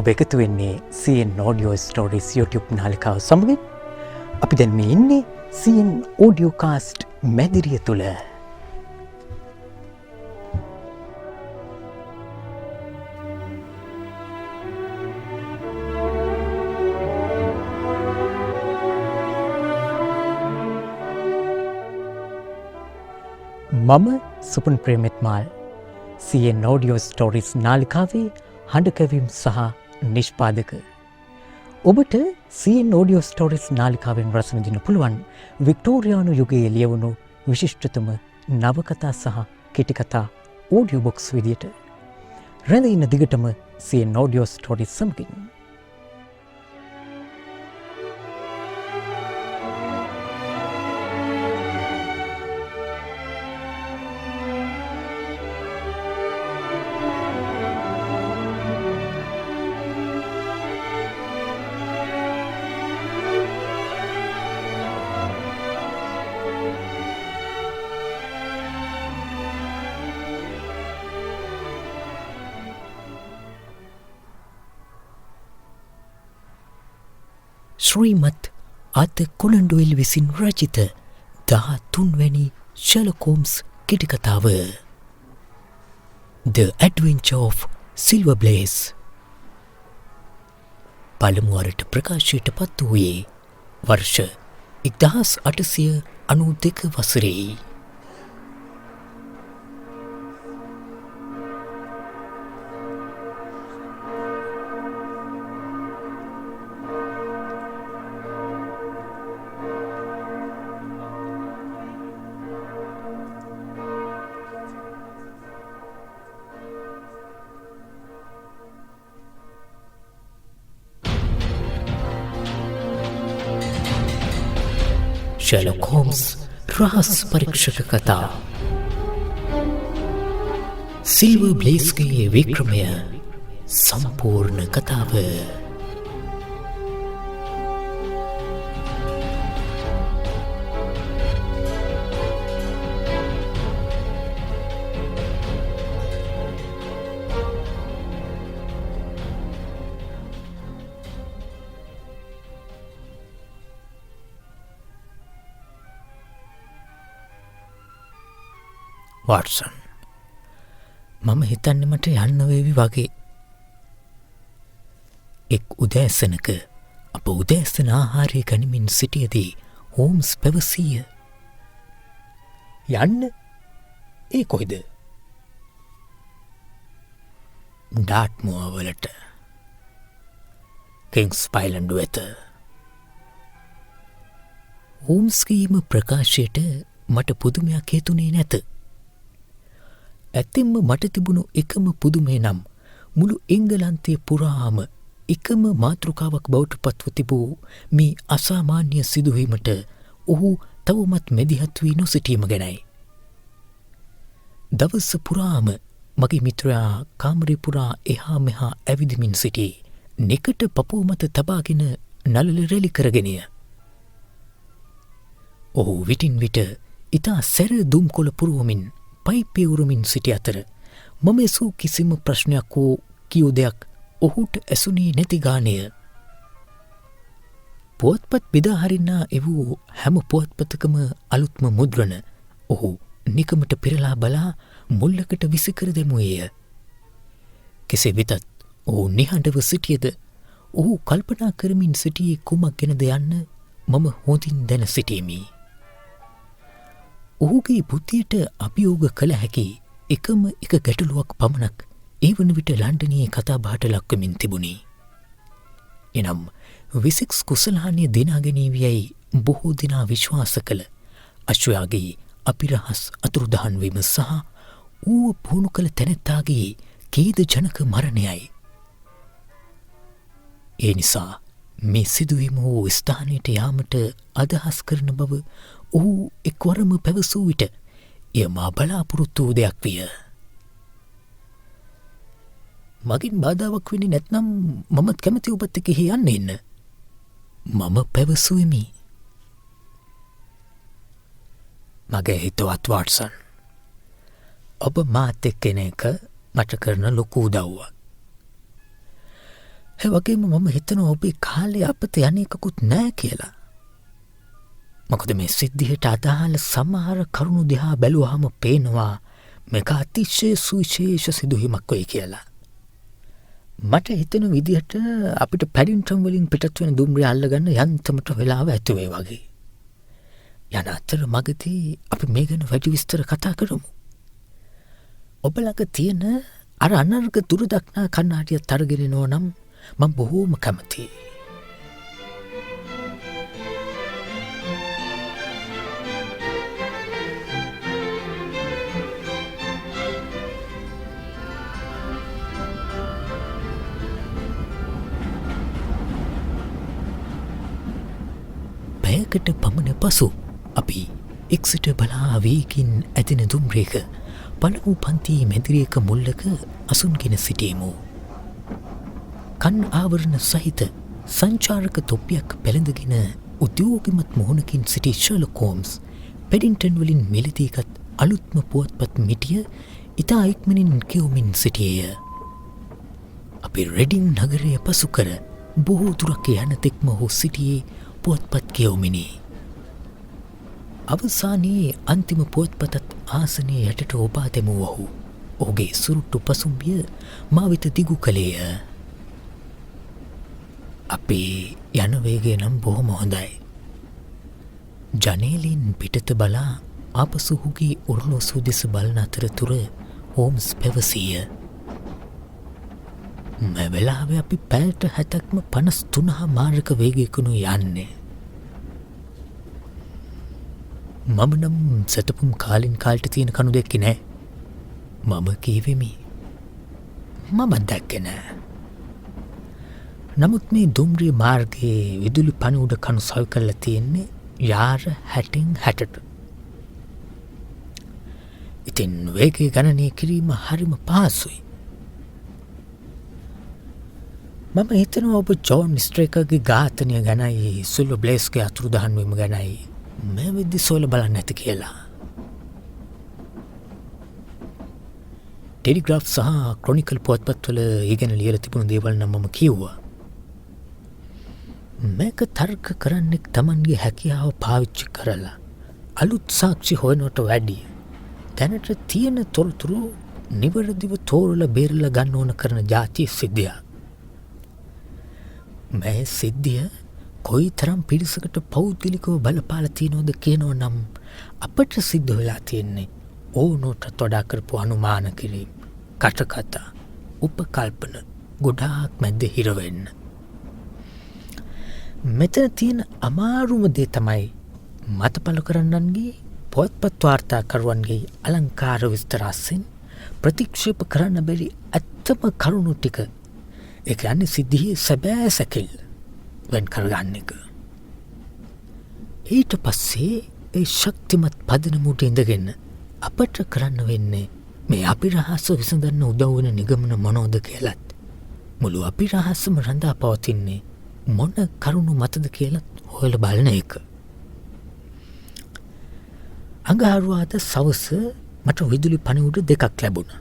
ඔබ එකතු වෙන්නේ CN Audio Stories YouTube නාලිකාව සමගින්. අපි දැන් මේ ඉන්නේ CN Audiocast මැදිරිය තුල. මම සුපුන් ප්‍රේමෙත්මාල් CN Audio Stories නාලිකාවේ හඬකැවීම් සහ නිෂ්පාදක. ඔබට CN Audio Stories නාලිකාවෙන් රස විඳින්න පුළුවන් වික්ටෝරියානු යුගයේ ලියවුණු විශිෂ්ටතම නවකතා සහ කෙටිකතා audio books විදියට. රැඳ ඉන්න දිගටම CN Audio Stories සමගින්. ශ්‍රීමත් ආත කොලන්ඩොයිල් විසින් රචිත 13 වැනි ෂර්ලොක් හෝම්ස් කෙටිකතාව The Adventure of Silver Blaze පළමුවරට ප්‍රකාශයට පත් වූයේ වර්ෂ 1892 වසරේ. ෂර්ලොක් හෝම්ස් රහස් පරීක්ෂක කතා. සිල්වර් බ්ලේස්ගේ වික්‍රමය සම්පූර්ණ කතාව. වට්සන්, මම හිතන්නේ මට යන්න වේවි වගේ. එක් උදෑසනක අප උදෑසන ආහාරය ගනිමින් සිටියදී හෝම්ස් පැවසීය. යන්න? ඒ කොයිද? ඩාට්මුවර් වලට. කිංස් පයිලන්ඩ් වෙත. හෝම්ස්ගේම ප්‍රකාශයට මට පුදුමයක් හේතුනේ නැත. ඇතින්ම මට තිබුණු එකම පුදුමේ නම් මුළු එංගලන්තය පුරාම එකම මාතෘකාවක් බවට පත්ව තිබූ මේ අසාමාන්‍ය සිදුවීමට ඔහු තවමත් මැදිහත් වී නොසිටීම ගැනයි. දවස පුරාම මගේ මිත්‍රයා කාමරේ පුරා එහා මෙහා ඇවිදිමින් සිටී, නෙකට පපුව මත තබාගෙන නළල රැලි කරගෙනය. ඔහු විටින් විට ඉතා සැර දුම්කොළ පුරුවමින් පයිපේ උරමින් සිටි අතර මම ඇසූ කිසිම ප්‍රශ්නයක් හෝ කියූ දෙයක් ඔහුට ඇසුනේ නැති ගානය. පුවත්පත් බෙදාහරින්නා එවූ හැම පුවත්පතකම අලුත්ම මුද්‍රණ ඔහු නිකමට පෙරලා බලා මුල්ලකට විසිකර දැමුවේය. කෙසේ වෙතත් ඔහු නිහඬව සිටියද ඔහු කල්පනා කරමින් සිටියේ කුමක් ගැනද යන්න මම හොඳින් දැන සිටීමි. ඔහුගේ බුද්ධියට අභියෝග කළ හැකි එකම එක ගැටලුවක් පමණක් ඒ වන විට ලන්ඩනයේ කතාබහට ලක්වමින් තිබුණි. එනම් විසික්ස් කුසලහානිය දිනාගැනීවියයි බොහෝ දෙනා විශ්වාස කළ අශ්වයාගේ අපිරහස් අතුරුදහන්වීම සහ ඌව පුහුණු කළ තැනැත්තාගේ කේද ජනක මරණයයි. ඒ නිසා මේ සිදුවීම වූ ස්ථානයට යාමට අදහස් කරන බව ඔහු එක්වරම පැවසූ විට එය මා බලාපොරොත්තු වූ දෙයක් විය. මගින් බාධාවක් වෙන්නේ නැත්නම් මමත් කැමති ඔබත් එක්ක යන්න එන්න. මම පැවසුවෙමි. මගේ හිතවත් වට්සන්, ඔබ මාත් එක්ක එන එක මට කරන ලොකු උදව්වක්. ඒ වගේම මම හිතනවා ඔබේ කාලේ අපත යන එකකුත් නෑ කියලා. මොකද මේ සිද්ධියට අදාළ සමහර කරුණු දිහා බැලුවාම පේනවා මේක අතිශය සුවිශේෂ සිදුවීමක් වෙයි කියලා. මට හිතෙන විදිහට අපිට පැඩින්ටන් වලින් පිටත් වෙන දුම්රිය අල්ලගන්න යන්තමට වෙලාව ඇති වෙයි වගේ. යන අතර මගදී අපි මේ ගැන වැඩි විස්තර කතා කරමු. ඔබ ළඟ තියෙන අර අනර්ග දුරදක්නා කණ්ණාඩියත් අරගෙන එනවා නම් මම බොහෝම කැමතියි. පැයකට පමණ පසු අපි එක්සිට බලා වේගින් ඇතින දුම්රියක පළමු පන්ති මැදිරියක මුල්ලක අසුන්ගෙන සිටීමු. කන් ආවරණ සහිත සංචාරක තොප්පියක් පැළඳගෙන උද්‍යෝගිමත් මුහුණකින් සිටි ෂර්ලොක් හෝම්ස් පැඩින්ටන් වලින් මිලදීගත් අලුත්ම පුවත්පත් මිටිය ඉතා ඉක්මනින් කියවමින් සිටියේය. අපි රෙඩින් නගරය පසු කර බොහෝ දුරක් යන තෙක්ම ඔහු සිටියේ පුවත්පත් කියවමිනි. අවසානයේ අන්තිම පුවත්පතත් ආසනයේ යටට ඔබා දෙමු ඔහු. ඔහුගේ සුරුට්ටු පසුම්බිය මා වෙත දිගු කළේය. අපේ යන වේගය නම් බොහොම හොඳයි. ජනේලින් පිටත බලා ආපසු ඔහුගේ ඔරලෝසුව දෙස බලන අතරතුර හෝම්ස් පැවසීය. මේ වෙලාවේ අපි පැයට 60ක්ම 53 මාර්ග වේගයකිනු යන්නේ. මම නම් සැතපුම් කාලින් කාලට තියෙන කණු දැක්කේ නෑ. මම කීවෙමි. මම දැක්කේ නෑ. නමුත් මේ දුම්රිය මාර්ගයේ විදුලි පණිවුඩ කණු සවි කරලා තියෙන්නේ යාර 60න් 60ට. ඉතින් වේගය ගණනය කිරීම හරිම පහසුයි. මම හිතනවා ඔබ ජෝන් ස්ට්‍රේකර්ගේ ඝාතනය ගැනයි සිල්වර් බ්ලේස්ගේ අතුරුදහන් වීම ගැනයි මේ විදි සොයලා බලන්න ඇති කියලා. ටෙලිග්‍රාෆ් සහ ක්‍රොනිකල් පුවත්පත්වල ඉගෙන ලියලා තිබුණු දේවල් නම් මම කිව්වා. මේක තර්ක කරන්නෙක් Tamanගේ හැකියාව පාවිච්චි කරලා අලුත් සාක්ෂි හොයනවට වැඩිය දැනට තියෙන තොරතුරු නිවැරදිව තෝරලා බේරලා ගන්න ඕන කරන જાතිය සිද්ධියක්. මේ සිද්ධිය කොයි තරම් පිරිසකට පෞද්ගලිකව බලපාලා තියෙනවද කියනෝ නම් අපට සිද්ධ වෙලා තියෙන්නේ ඕනෝටත් වඩා කරපු අනුමාන කිරීම, කටකතා, උපකල්පන ගොඩාක් මැද්ද හිර වෙන්න. මෙතන තියෙන අමාරුම දේ තමයි මතපල කරන්නන්ගේ පොත්පත් වාර්තාකරුවන්ගේ අලංකාර විස්තර අස්සෙන් ප්‍රතික්ෂේප කරන්න බැරි ඇත්තම කරුණු ටික. ඒ කියන්නේ සිද්ධියේ සැබෑ සැකෙල් වෙන් කරගන්න එක. ඊට පස්සේ ඒ ශක්තිමත් පදනම උඩ ඉඳගෙන අපට කරන්න වෙන්නේ මේ අපිරහස විසඳන්න උදව් වෙන නිගමන මොනවද කියලත් මුළු අපිරහසම රඳා පවතින්නේ මොන කරුණු මතද කියලා හොයලා බලන එක. අඟහරුවාද සවස මට විදුලි පණිවුඩ දෙකක් ලැබුණා.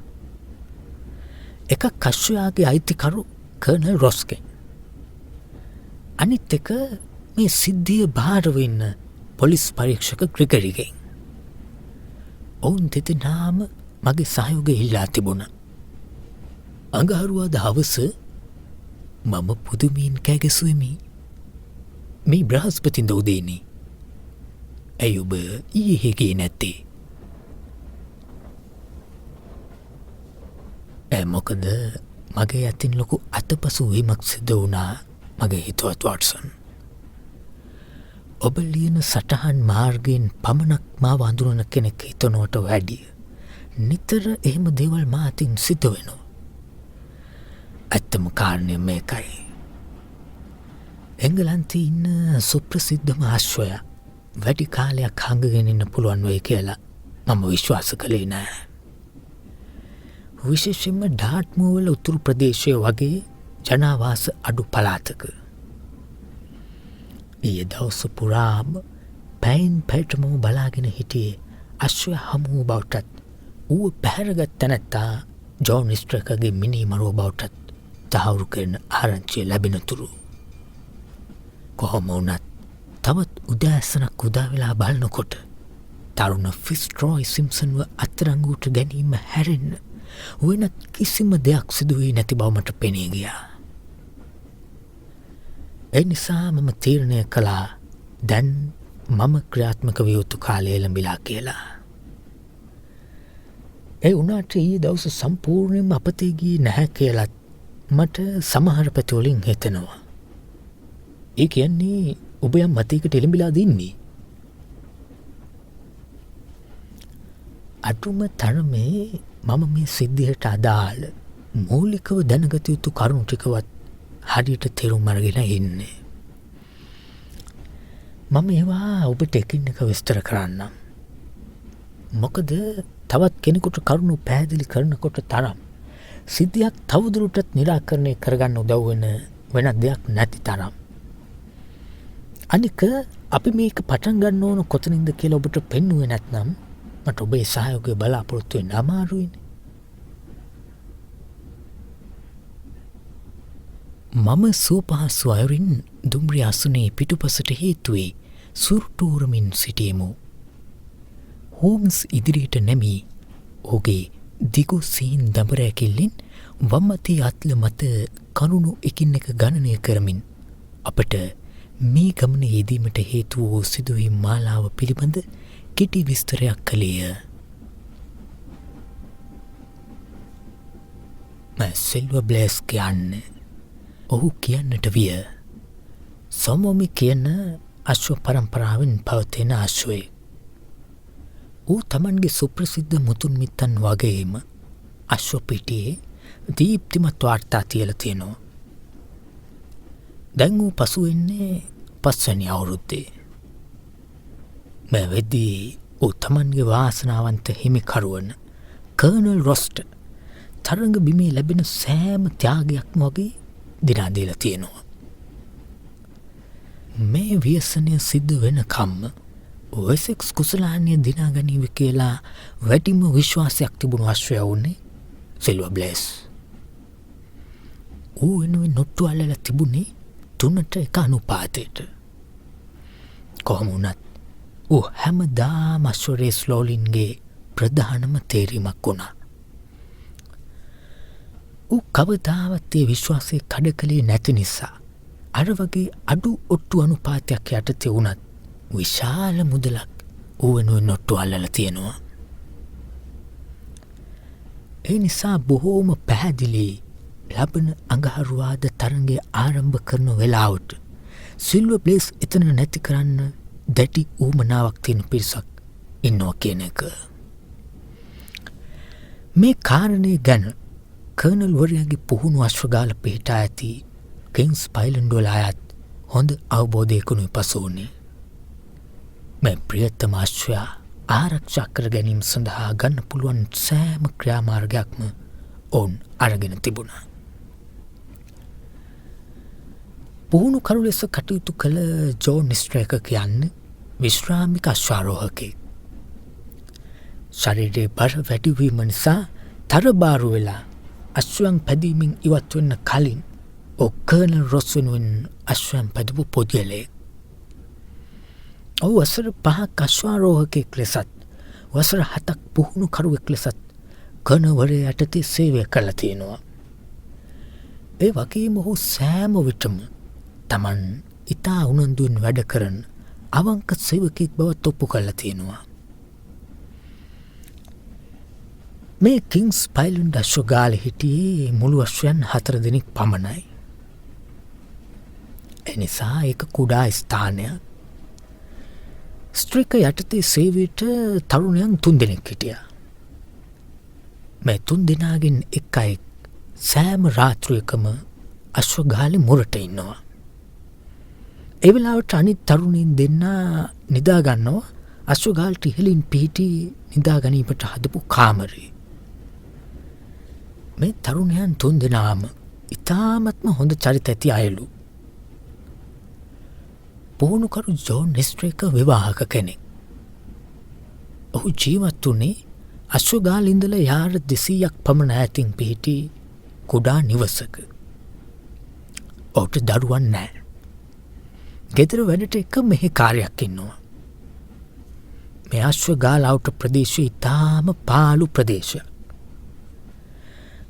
එකක් කශ්‍යයාගේ අයිතිකරු කර්නල් රොස්ගෙන්. අනිත් එක මේ සිද්ධිය බාරව ඉන්න පොලිස් පරීක්ෂක ග්‍රිගරිගෙන්. ඔවුන් දෙදෙනාම මගේ සහයෝගය ඉල්ලා තිබුණා. අඟහරුවාද හවස මම පුදුමින් කෑගැසුවෙමි. මේ බ්‍රහස්පතින්ද උදේනේ. ඇයි ඔබ ඊයේ ගියේ නැත්තේ? මොකද මගේ අතින් ලොකු අතපසු වීමක් සිද්ධ වුණා මගේ හිතවත් වොට්සන්. ඔබ ලියන සටහන් මාර්ගයෙන් පමණක් මාව අඳුරන කෙනෙක් හිතනවට වැඩිය නිතර එහෙම දේවල් මා අතින් සිද්ධ වෙනවා. ඇත්තම කාරණය මේකයි. එංගලන්තේ ඉන්න සුප්‍රසිද්ධම අශ්වය වැඩි කාලයක් හංගගෙන ඉන්න පුළුවන් වෙයි කියලා මම විශ්වාස කළේ නෑ. විශේෂයෙන්ම ඩාර්ට්මූර් වල උතුරු ප්‍රදේශය වගේ ජනාවාස අඩු පළාතක. ඊයේ දවස පුරාම පැයින් පැටම බලාගෙන හිටියේ අශ්වය හමු බවටත් ඌව පැහැරගත් තැනැත්තා ජෝන් ස්ට්‍රේකර්ගේ මිනි මරුව බවටත් තහවුරු කරන ආරංචිය ලැබෙනතුරු කොහොම වුණත් තවත් උදෑසනක් උදා වෙලා බලනකොට තරුණ ෆිස්ට්‍රෝයි සිම්සන්ව අත්තරංගුවට ගැනීම හැරෙන්න වෙනත් කිසිම දෙයක් සිදු වී නැති බව මට පෙනී ගියා. ඒ නිසා මම තීරණය කළා දැන් මම ක්‍රියාත්මක විය යුතු කාලය එළඹිලා කියලා. ඒ වුණාට ඊයේ දවස සම්පූර්ණයෙන්ම අපතේ ගියේ නැහැ කියලත් මට සමහර පැතිවලින් හිතෙනවා. ඒ කියන්නේ ඔබ යම් මතයකට එළඹිලා දින්නේ. අටුම තරමේ මම මේ සිද්ධියට අදාළ මූලිකව දැනගත යුතු කරුණු ටිකවත් හරියට තේරුම් අරගෙන ඉන්නේ. මම ඒවා ඔබට එකින් එක විස්තර කරන්නම්. මොකද තවත් කෙනෙකුට කරුණු පැහැදිලි කරනකොට තරම් සිද්ධියක් තවදුරටත් නිරාකරණය කරගන්න උදව් වෙන වෙනත් දෙයක් නැති තරම්. අනික අපි මේක පටන් ගන්න ඕන කොතනින්ද කියලා ඔබට පෙන්වුවේ නැත්නම් මට ඔබේ සහයෝගය බලාපොරොත්තු වෙන්න අමාරුයිනේ. මම සුවපහසු අයුරින් දුම්රිය අසුනේ පිටුපසට හේතුවේ සුරුටුවරමින් සිටියෙමු. හෝම්ස් ඉදිරියට නැමී ඔහුගේ දිගු සීන් දඹරැකිල්ලෙන් වම්මතේ අත්ල මත කරුණු එකින් එක ගණනය කරමින් අපට මේ ගමන යෙදීමට හේතු වූ සිදුවීම් මාලාව පිළිබඳ කෙටි විස්තරයක් කළේය. සිල්ව බ්ලේස් කියන්න ඔහු කියන්නට විය. සොමොමි කියන අශ්ව පරම්පරාවෙන් පවතින අශ්වයෙක්. ඌ තමන්ගේ සුප්‍රසිද්ධ මුතුන් මිත්තන් වගේම අශ්ව පිටියේ දීප්තිමත් වාර්තා තියලා තියෙනවා. දැන් ඌ පසු වෙන්නේ 5 වෙනි අවුරුද්දේ. මේ වෙද්දී ඌ තමන්ගේ වාසනාවන්ත හිමිකරුවන කර්නල් රොස්ට තරංග බිමේ ලැබෙන සෑම ත්‍යාගයක්ම වගේ දිනා දීලා තියෙනවා. මේ ව්‍යසනය සිද්ධ වෙනකම්ම වෙසෙක්ස් කුසලානිය දිනා ගනීවි කියලා වැඩිම විශ්වාසයක් තිබුණු අශ්වයා වුණේ සිල්ව බ්ලේස්. ඌ වෙනුවෙන් නොට්ටු අල්ලලා තිබුණේ 3-1 අනුපාතයට. කොහොම වුණත් ඌ හැමදාම අශ්ව රේස් ලෝලින්ගේ ප්‍රධානම තේරීමක් වුණා. ඌ කවදාවත් ඒ විශ්වාසය කඩ කළේ නැති නිසා අර වගේ අඩු ඔට්ටු අනුපාතයක් යටතේ වුණත් විශාල මුදලක් ඌ වෙනුවෙන් නොට්ටු අල්ලලා තියෙනවා. ඒ නිසා බොහෝම පැහැදිලි ලබන අඟහරුවාද තරඟය ආරම්භ කරන වෙලාවට සිල්ව බ්ලේස් එතන නැති කරන්න දැඩි ඌමනාවක් තියෙන පිරිසක් ඉන්නවා කියන එක. මේ කාරණේ ගැන කර්නල් වරයාගේ පුහුණු අශ්වගාල පිහිටා ඇති කිංස් පයිලන්ඩ් වල අයත් හොඳ අවබෝධයකුණු පසු වුණේ. මේ ප්‍රියතම අශ්වයා ආරක්ෂා කර ගැනීම සඳහා ගන්න පුළුවන් සෑම ක්‍රියාමාර්ගයක්ම ඔවුන් අරගෙන තිබුණා. පුහුණු කරු ලෙස කටයුතු කළ ජෝන් ස්ට්‍රේක කියන්නේ විශ්‍රාමික අශ්වාරෝහකෙක්. ශරීරයේ බර වැඩිවීම නිසා තරබාරු වෙලා අශ්වයන් පැදීමෙන් ඉවත් වෙන්න කලින් කර්නල් රොස් වෙනුවෙන් අශ්වයන් පැදපු පුද්ගලයෙක්. ඔහු වසර 5ක් අශ්වාරෝහකෙක් ලෙසත් වසර 7ක් පුහුණු කරුවෙක් ලෙසත් කර්නල් වරයා යටතේ සේවය කළා තියෙනවා. ඒ වගේම ඔහු සෑම විටම තමන් ඉතා උනන්දුවෙන් වැඩ කරන අවංක සේවකෙක් බව ඔප්පු කරලා තියෙනවා. මේ කිංස් පයිලන්ඩ් අශ්වගාල හිටියේ මුළු අශ්වයන් 4 දෙනෙක් පමණයි. එනිසා ඒක කුඩා ස්ථානයක්. ස්ට්‍රික යටතේ සේවයට තරුණයන් 3 දෙනෙක් හිටියා. මේ 3 දෙනාගෙන් එක අයෙක් සෑම රාත්‍රියකම අශ්වගාලේ මුරට ඉන්නවා. ඒ වෙලාවට අනිත් තරුණින් දෙන්නා නිදා ගන්නවා අශ්වගාලට ඉහළින් පිහිටි නිදා ගැනීමට හදපු කාමරේ. මේ තරුණයන් 3 දෙනාම ඉතාමත්ම හොඳ චරිත ඇති අයලු. පුහුණුකරු ජෝන් ස්ට්‍රේක විවාහක කෙනෙක්. ඔහු ජීවත් වුණේ අශ්වගාල ඉඳලා යාර්ඩ් 200ක් පමණ ඈතින් පිහිටි කුඩා නිවසක. ඔහුට දරුවන් නෑ. ගෙදර වැඩට එක මෙහි කාර්යයක් ඉන්නවා. මේ අශ්වගාලවට ප්‍රදේශය ඉතාම පාලු ප්‍රදේශය.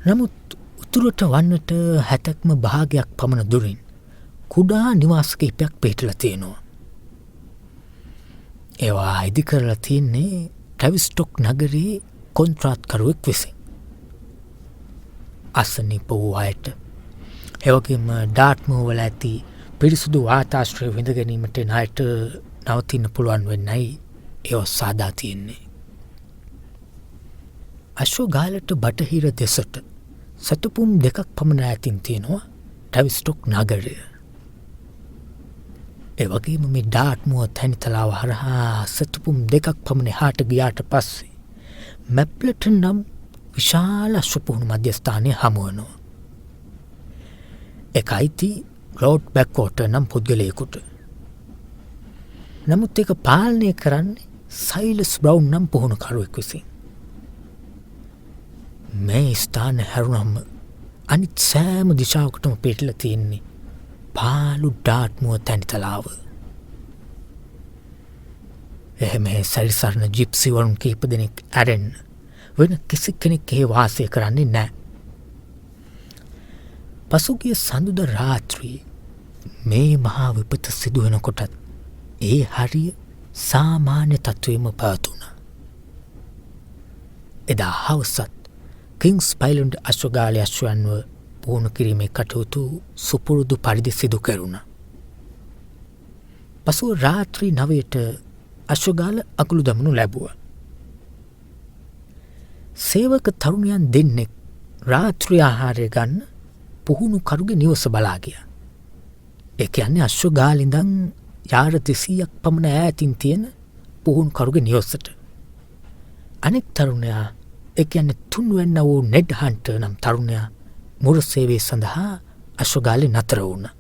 නමුත් උතුරට වන්නට හැතැක්ම භාගයක් පමණ දුරින් කුඩා නිවාස කිහිපයක් පිහිටලා තියෙනවා. ඒවා ඉදි කරලා තියෙන්නේ ටැවිස්ටොක් නගරයේ කොන්ත්‍රාත්කරුවෙක් විසින්. අසනීප වූ අයට එවගේම ඩාර්ට්මූර් වල ඇති පිරිසුදු වාතාශ්‍රය විඳ ගැනීමට එන අයට නවතින්න පුළුවන් වෙන්නයි ඒව සාදා තියෙන්නේ. අශ්වගාලට බටහිර දෙසට සතුපුම් දෙකක් පමණ ඈතින් තියෙනවා ටැවිස්ටොක් නගරය. එවගේම මේ ඩාර්ට්මූර් තැනිතලාව හරහා සතුපුම් දෙකක් පමණ එහාට ගියාට පස්සේ මැප්ලටන් නම් විශාල අශ්වපුහුණු මධ්‍යස්ථානය හමුවනවා. එක අයිති රෝඩ් බැක්වෝටර් නම් පුද්ගලයෙකුට. නමුත් ඒක පාලනය කරන්නේ සයිලස් බ්‍රවුන් නම් පුහුණුකරුවෙක් විසින්. මේ ස්ථාන හැරුණම අනිත් සෑම දිශාවකටම පිටලා තියෙන්නේ පාලු ඩාර්ට්මූර් තැනිතලාව. එහෙම සැරිසරන ජිප්සිවරුන් කීප දෙනෙක් ඇරෙන්න වෙන කිසි කෙනෙක් ඒ වාසය කරන්නේ නෑ. පසුගිය සඳුදා රාත්‍රියේ මේ මහා විපත සිදුවෙනකොටත් ඒ හරිය සාමාන්‍ය තත්ත්වෙම පැවතුණා. එදා හවසත් කිංස් පයිලන්ඩ් අශ්වගාලයේ අශ්වයන්ව පුහුණු කිරීමේ කටයුතු සුපුරුදු පරිදි සිදු කෙරුණා. පසුව රාත්‍රී 9ට අශ්වගාල අකුළු දමනු ලැබුවා. සේවක තරුණයන් දෙන්නෙක් රාත්‍රී ආහාරය ගන්න පුහුණුකරුගේ නිවස බලා ගියා. ඒ කියන්නේ අශ්වගාලේ ඉඳන් යාර 200ක් පමණ ඈතින් තියෙන පුහුණුකරුගේ නිවසට. අනෙක් තරුණයා ඒ කියන්නේ තුන්වැන්න වූ නෙඩ් හන්ටර් නම් තරුණයා මුර සේවය සඳහා අශ්වගාලේ නතර වුණා.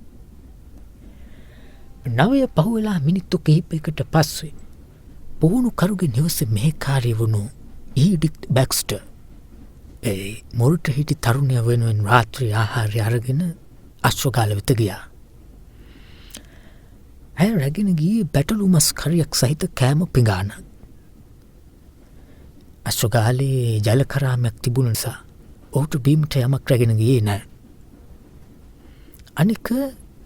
9 පහුවෙලා මිනිත්තු කිහිපයකට පස්සේ පුහුණුකරුගේ නිවසේ මෙහෙකාරී වුණු ඊඩිත් බැක්ස්ටර් මොරට හිටි තරුණය වෙනුවෙන් රාත්‍රී ආහාරය අරගෙන අශ්වගාල වෙත ගියා. ඇය රැගෙන ගියේ බැටළු මස් කරියක් සහිත කෑම පිඟානක්. අශ්වගාලේ ජලකරාමයක් තිබුණ නිසා ඔහුට බීමට යමක් රැගෙන ගියේ නෑ. අනික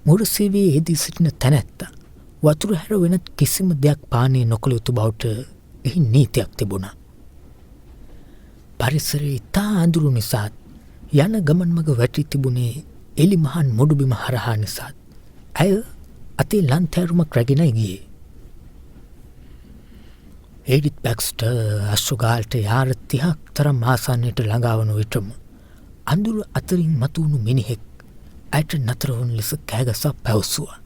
මුරසේවයේ යෙදී සිටින තැනැත්තා වතුර හැර වෙනත් කිසිම දෙයක් පානය නොකළ යුතු බවට එහි නීතියක් තිබුණා. පරිසරයේ ඉතා අඳුරු නිසාත් යන ගමන් මග වැටී තිබුණේ එලි මහන් මොඩුබිම හරහා නිසාත් ඇය අතේ ලන්තෑරුමක් රැගෙනයි ගියේ. ඒඩිත් බැක්ස්ටර් අශ්වගාලට යාර 30ක් තරම් ආසන්නයට ළඟාවන විටම අඳුර අතරින් මතුවුණු මිනිහෙක් ඇයට නතර වන ලෙස කෑගසා පැවසුවා.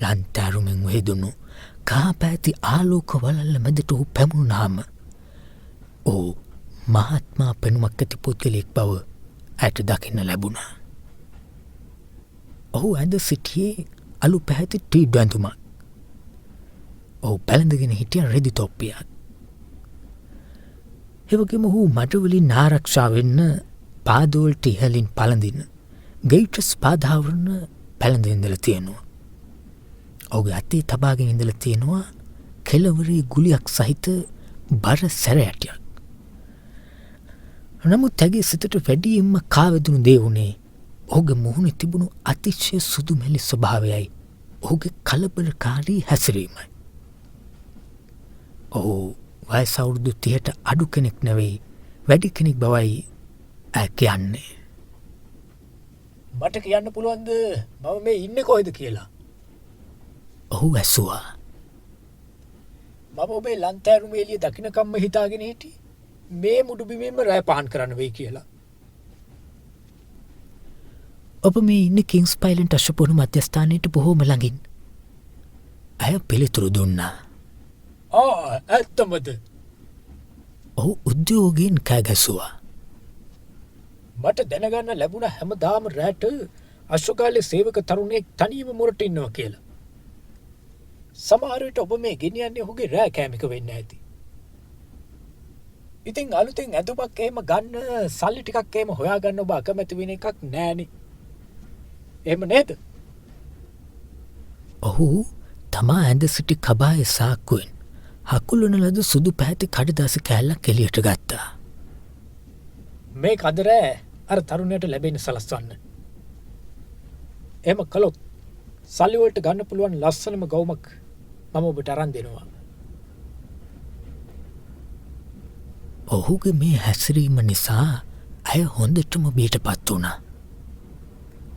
ලන්තෑරුමෙන් වෙදුණු කාපෑති ආලෝක වලල්ල මැදට ඔහු පැමුණාම ඔහු මහත්මා පෙනුමක් ඇති පුද්ගලයෙක් බව ඇයට දකින්න ලැබුණා. ඔහු ඇඳ සිටියේ අලු පැහැති ටීඩ් ඇඳුමක්. ඔහු පැළඳගෙන හිටිය රෙදි තොප්පියක්. එවගේම ඔහු මඩවලින් ආරක්ෂා වෙන්න පාදවලට ඉහළින් පළඳින ගේට්ස් පාදාවරණ පැළඳ ඉඳලා තියෙනවා. ඔහුගේ අතේ තබාගෙන ඉඳලා තියෙනවා කෙළවරේ ගුලියක් සහිත බර සැරයටියක්. නමුත් ඇගේ සිතට වැඩියෙන්ම කාවැදුණු දේ වුණේ ඔහුගේ මුහුණේ තිබුණු අතිශය සුදුමැලි ස්වභාවයයි ඔහුගේ කලබලකාරී හැසිරීමයි. ඔහු වයස අවුරුදු 30ට අඩු කෙනෙක් නෙවෙයි වැඩි කෙනෙක් බවයි ඇය කියන්නේ. මට කියන්න පුළුවන්ද මම මේ ඉන්නේ කොහෙද කියලා? ඔහු ඇසුවා. මම ඔබේ ලන්තෑරුමේ එළිය දකින්නකම්ම හිතාගෙන හිටියේ මේ මුඩුබිමෙන්ම රැය පහන් කරන්න වෙයි කියලා. ඔබ මේ ඉන්නේ කිංස් පයිලන්ඩ් අශ්වපුහුණු මධ්‍යස්ථානයට බොහෝම ළඟින්. ඇය පිළිතුරු දුන්නා. ඇත්තමද? ඔහු උද්‍යෝගයෙන් කෑ ගැසුවා. මට දැනගන්න ලැබුණ හැමදාම රැට අශ්වගාලේ සේවක තරුණයෙක් තනියම මොරට ඉන්නවා කියලා. සමහර විට ඔබ මේ ගෙනියන්නේ ඔහුගේ රෑ කෑමික වෙන්න ඇති. ඉතින් අලුතෙන් ඇඳුමක් එහෙම ගන්න සල්ලි ටිකක් එහෙම හොයාගන්න ඔබ අකමැති වෙන එකක් නෑනේ. එහෙම නේද? ඔහු තමා ඇඳ සිටි කබාය සාක්කුවෙන් හකුලන ලද සුදු පැහැති කඩදාසි කෑල්ලක් එළියට ගත්තා. මේ කදරෑ අර තරුණයට ලැබෙන සලස්වන්න. එහෙම කළොත් සල්ලි වලට ගන්න පුළුවන් ලස්සනම ගවුමක් මම ඔබට අරන් දෙනවා. ඔහුගේ මේ හැසිරීම නිසා ඇය හොඳටම බියටපත් වුණා.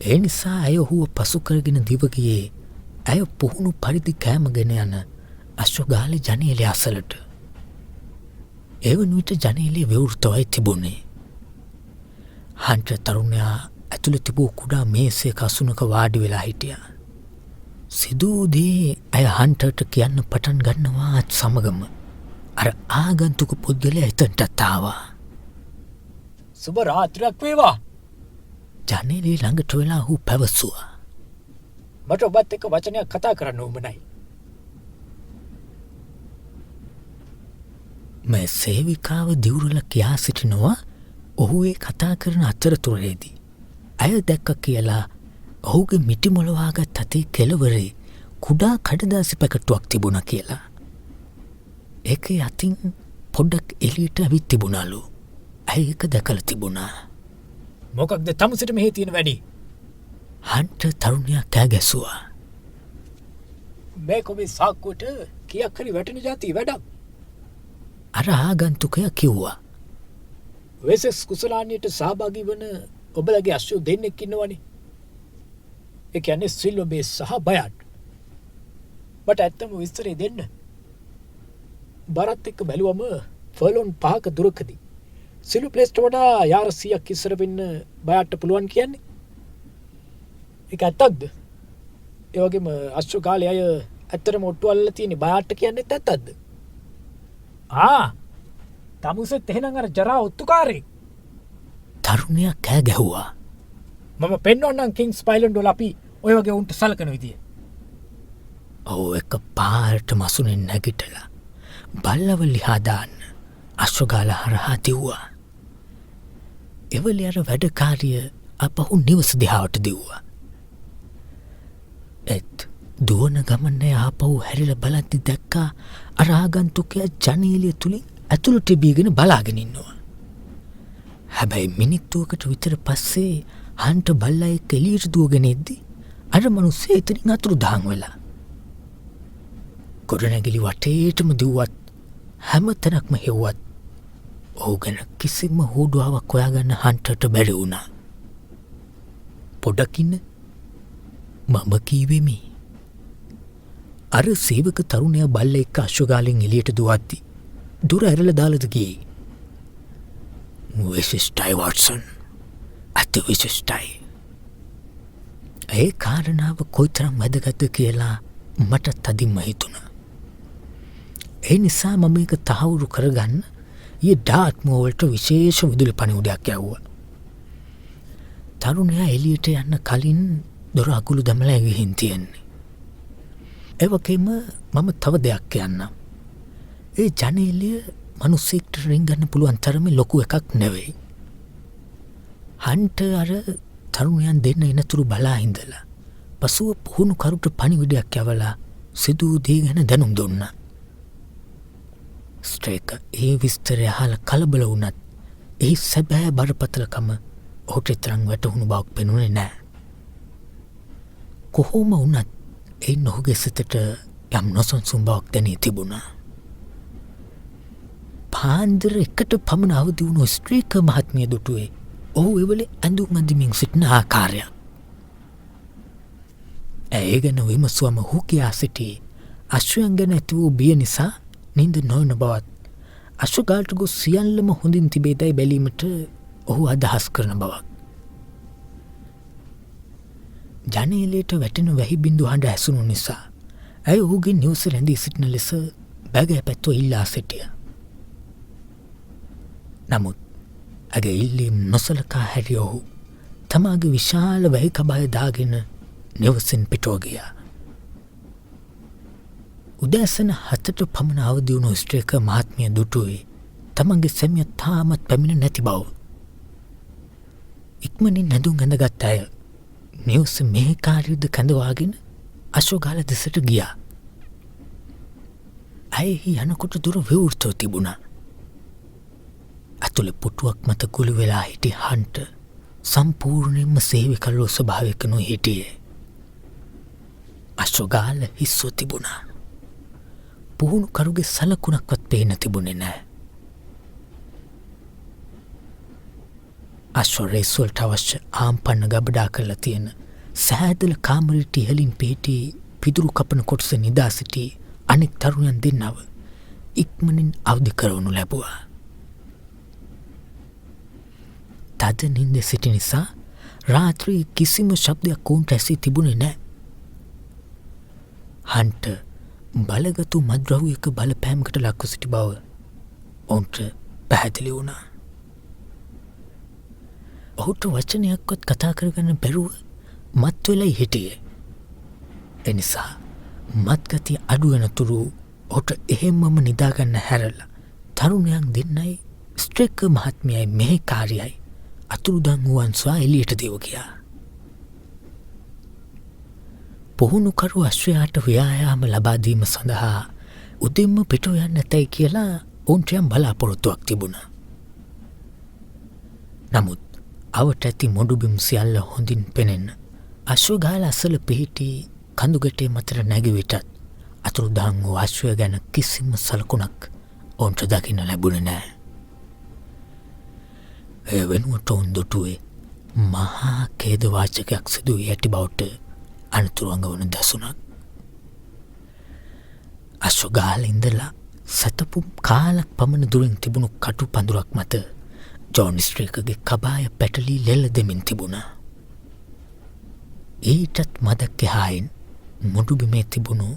ඒ නිසා ඇය ඔහුව පසු කරගෙන දිව ගියේ ඇය පුහුණු පරිදි කෑමගෙන යන අශ්වගාලේ ජනේලය අසලට. ඒ වන විට ජනේලය විවෘතවයි තිබුණේ. හන්ටර් තරුණයා ඇතුළේ තිබූ කුඩා මේසයක අසුනක වාඩි වෙලා හිටියා. සිදුවූදී ඇය හන්ටර්ට කියන්න පටන් ගන්නවාත් සමගම අර ආගන්තුක පුද්ගලයා එතනටත් ආවා. සුබ රාත්‍රියක් වේවා. ජනේලේ ළඟට වෙලා ඔහු පැවසුවා. මට ඔබත් එක්ක වචනයක් කතා කරන්න උඹනයි. මේ සේවිකාව දිවුරල කියා සිටිනවා ඔහු ඒ කතා කරන අතරතුරේදී. ඇය දැක්ක කියලා ඔහුගේ මිටි මොලවාගත් අතේ කෙළවරේ කුඩා කඩදාසි පැකටුවක් තිබුණ කියලා. ඒක අතින් පොඩ්ඩක් එළියට ඇවිත් තිබුණලු. ඇය ඒක දැකලා තිබුණා. මොකක්ද තමුසෙට මෙහි තියෙන වැඩි? හන්ටර් තරුණයා කෑ ගැසුවා. මේ කොබේ සාක්කුවට කීයක් හරි වැටෙන જાති වැඩක්. අර ආගන්තුකයා කිව්වා. වෙසස් කුසලානියට සහභාගී වන ඔබලගේ අශ්වයෝ දෙන්නෙක් ඉන්නවනේ. ඒ කියන්නේ සිල්වබේ සහ බයට්. මට ඇත්තම විස්තරේ දෙන්න. බරත් එක්ක බැලුවම ෆර්ලොන් 5ක දුරකදී සිල්ව ප්ලේස්ට වඩා යාර 100ක් ඉස්සර වෙන්න බයට්ට පුළුවන් කියන්නේ. ඒක ඇත්තක්ද? ඒ වගේම අශ්වගාලේ අය ඇත්තටම ඔට්ටු අල්ලලා තියෙන බයට්ට කියන්නේත් ඇත්තක්ද? තමුසෙත් එහෙනම් අර ජරා ඔත්තුකාරයෙක්. තරුණයා කෑ ගැහුවා. මම පෙන්වන්නම් කිංස් පයිලන්ඩ් වල අපි ඔය වගේ උන්ට සලකන විදිය. ඔව් එක පාරට මසුනෙන් නැගිටලා බල්ලව ලිහා දාන්න අශ්වගාල හරහා දිව්වා. එවලේ අර වැඩකාරිය අපහු නිවස දිහාවට දිව්වා. ඒත් දුවන ගමනේ ආපහු හැරිලා බලද්දි දැක්කා අර ආගන්තුකයා ජනේලිය තුලින් ඇතුළට බීගෙන බලාගෙන ඉන්නවා. හැබැයි මිනිත්තුවකට විතර පස්සේ හන්ට බල්ලා එක්ක එළියට දුවගෙන එද්දි අර මිනිස්සේ එතනින් අතුරුදහන් වෙලා. ගොඩනැගිලි වටේටම දිව්වත් හැම තැනක්ම හෙව්වත් ඔහු ගැන කිසිම හෝඩුවාවක් හොයාගන්න හන්ටර්ට බැරි වුණා. පොඩක් ඉන්න මම කීවෙමි. අර සේවක තරුණයා බල්ලා එක්ක අශ්වගාලෙන් එළියට දුවද්දි දුර ඇරලා දාලද ගියේ. විශිෂ්ටයි වොට්සන්. අත විශිෂ්ටයි. ඒ කාරණාව කොයිතරම් වැදගත්ද කියලා මට තදින්ම හිතුණා. ඒ නිසා මම ඒක තහවුරු කරගන්න ඊ ඩාර්ට්මූර් වලට විශේෂ විදුලි පණිවුඩයක් යවුවා. තරුණයා එළියට යන්න කලින් දොර අකුළු දැමලා ගිහින් තියෙන්නේ. ඒ වගේම මම තව දෙයක් කියන්නම්. ඒ ජනේලිය මිනිස්සෙක්ට රින්ගන්න පුළුවන් තරමේ ලොකු එකක් නෙවෙයි. හන්ට අර තරුණයන් දෙන්න එනතුරු බලා ඉඳලා පසුව පුහුණු කරුට පණිවිඩයක් යවලා සිදු දේ ගැන දැනුම් දුන්නා. ස්ට්‍රේක ඒ විස්තරය අහලා කලබල වුණත් ඒ සැබෑ බරපතලකම ඔහුට තරම් වැටහුණු බවක් පෙනුනේ නැහැ. කොහොම වුණත් ඒ නොහුගේ සිතට යම් නොසන්සුන් බවක් දැනී තිබුණා. පාන්දර එකට පමණ අවදි වුණු ස්ට්‍රේක මහත්මිය දුටුවේ ඔහු එවලේ ඇඳුම් අඳිමින් සිටින ආකාරයක්. ඇය ගැන විමසුවම ඔහු කියා සිටියේ අශ්වයන් ගැන ඇති වූ බිය නිසා නින්ද නොවන බවත් අශ්වගාලට ගොස් සියල්ලම හොඳින් තිබේදයි බැලීමට ඔහු අදහස් කරන බවක්. ජනේලයට වැටෙන වැහි බිඳු හඬ ඇසුණු නිසා ඇය ඔහුගේ නිවස රැඳී සිටින ලෙස බැගෑ පැත්තෝ ඉල්ලා සිටියා. නමුත් ඇගේ ඉල්ලීම් නොසලකා හැරි ඔහු තමාගේ විශාල වැහි කබාය දාගෙන නිවසෙන් පිටව ගියා. උදෑසන 7ට පමණ අවදි වුණු ස්ට්‍රේක මහත්මිය දුටුවේ තමන්ගේ සැමියා තාමත් පැමිණ නැති බව. ඉක්මනින් නැඳුම් ඇඳගත් අය නිවස මෙහෙකාරයුද්ධ කැඳවාගෙන අශෝගාල දෙසට ගියා. ඇයෙහි යනකොට දුර විවෘතව තිබුණා. ඇතුළ පුටුවක් මත ගුළු වෙලා හිටි හන්ට සම්පූර්ණයෙන්ම සේවිකල්ලෝ ස්වභාවයක නොහිටියේ. අශෝගාල හිස්ව තිබුණා. පුහුණු කරුගේ සලකුණක්වත් පේන තිබුණේ නෑ. අශ්වරේස්වලට අවශ්‍ය ආම්පන්න ගබඩා කරලා තියෙන සෑදල කාමරයට ඉහලින් පිහිටි පිදුරු කපන කොටස නිදා සිටි අනෙක් තරුණයන් දෙන්නව ඉක්මනින් අවදි කරවනු ලැබුවා. තද නින්ද සිටි නිසා රාත්‍රී කිසිම ශබ්දයක් ඔවුන්ට ඇසී තිබුණේ නෑ. හන්ට බලගතු මද්‍රව්‍යක බලපෑමකට ලක්ව සිටි බව ඔවුන්ට පැහැදිලි වුණා. ඔහුට වචනයක්වත් කතා කරගන්න බැරුව මත් වෙලයි හිටියේ. එනිසා මත්ගතිය අඩුවනතුරු ඔහුට එහෙම්මම නිදාගන්න හැරලා තරුණයන් දෙන්නයි ස්ට්‍රෙක්ක මහත්මයයි මෙහෙකාරියයි අතුරුදන් වූවන් ස්වා එලියට දෙව ගියා. පුහුණුකරු අශ්වයාට ව්‍යායාම ලබාදීම සඳහා උදෙන්ම පිටෝ යන්න ඇතැයි කියලා ඔවුන්ට යම් බලාපොරොත්තුවක් තිබුණා. නමුත් අවට ඇති මොඩුබිම් සියල්ල හොඳින් පෙනෙන්න අශ්වගාල අසල පිහිටි කඳුගැටේ මතර නැගිවිටත් අතුරුදහන් වූ අශ්වය ගැන කිසිම සලකුණක් ඔවුන්ට දකින්න ලැබුණේ නෑ. එය වෙනුවට ඔවුන් දුටුවේ මහා ඛේදවාචකයක් සිදු වී ඇති බවට අනතුරු වන දසුනක්. අශ්වගාල ඉඳලා සතපුම් කාලක් පමණ දුරින් තිබුණු කටු පඳුරක් මත ජෝන් ස්ට්‍රේකගේ කබාය පැටලී ලෙල්ල දෙමින් තිබුණා. ඊටත් මදක් එහායින් මුඩුබිමේ තිබුණු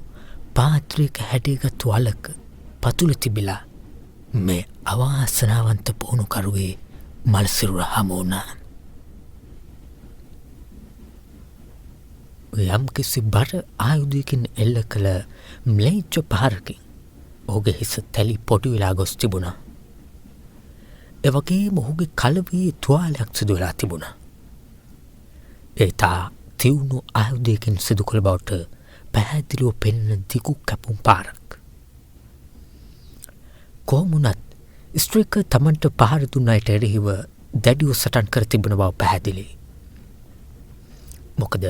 පාත්‍රයක හැඩේගත් වලක පතුල තිබිලා මේ අවාසනාවන්ත පුහුණුකරුවේ මල්සිරුර හමු වුණා. යම් කිසි බර ආයුධයකින් එල්ල කළ ම්ලේච්ඡ පහරකින් ඔහුගේ හිස තැලි පොඩි වෙලා ගොස් තිබුණා. එවගේම ඔහුගේ කලවේ තුවාලයක් සිදු වෙලා තිබුණා. ඒතා තිවුණු ආයුධයකින් සිදු කළ බවට පැහැදිලිව පෙනෙන දිගු කැපුම් පාරක්. කොහොමුණත් ස්ට්‍රේක තමන්ට පහර දුන්න අයට එරෙහිව දැඩිව සටන් කර තිබෙන බව පැහැදිලි. මොකද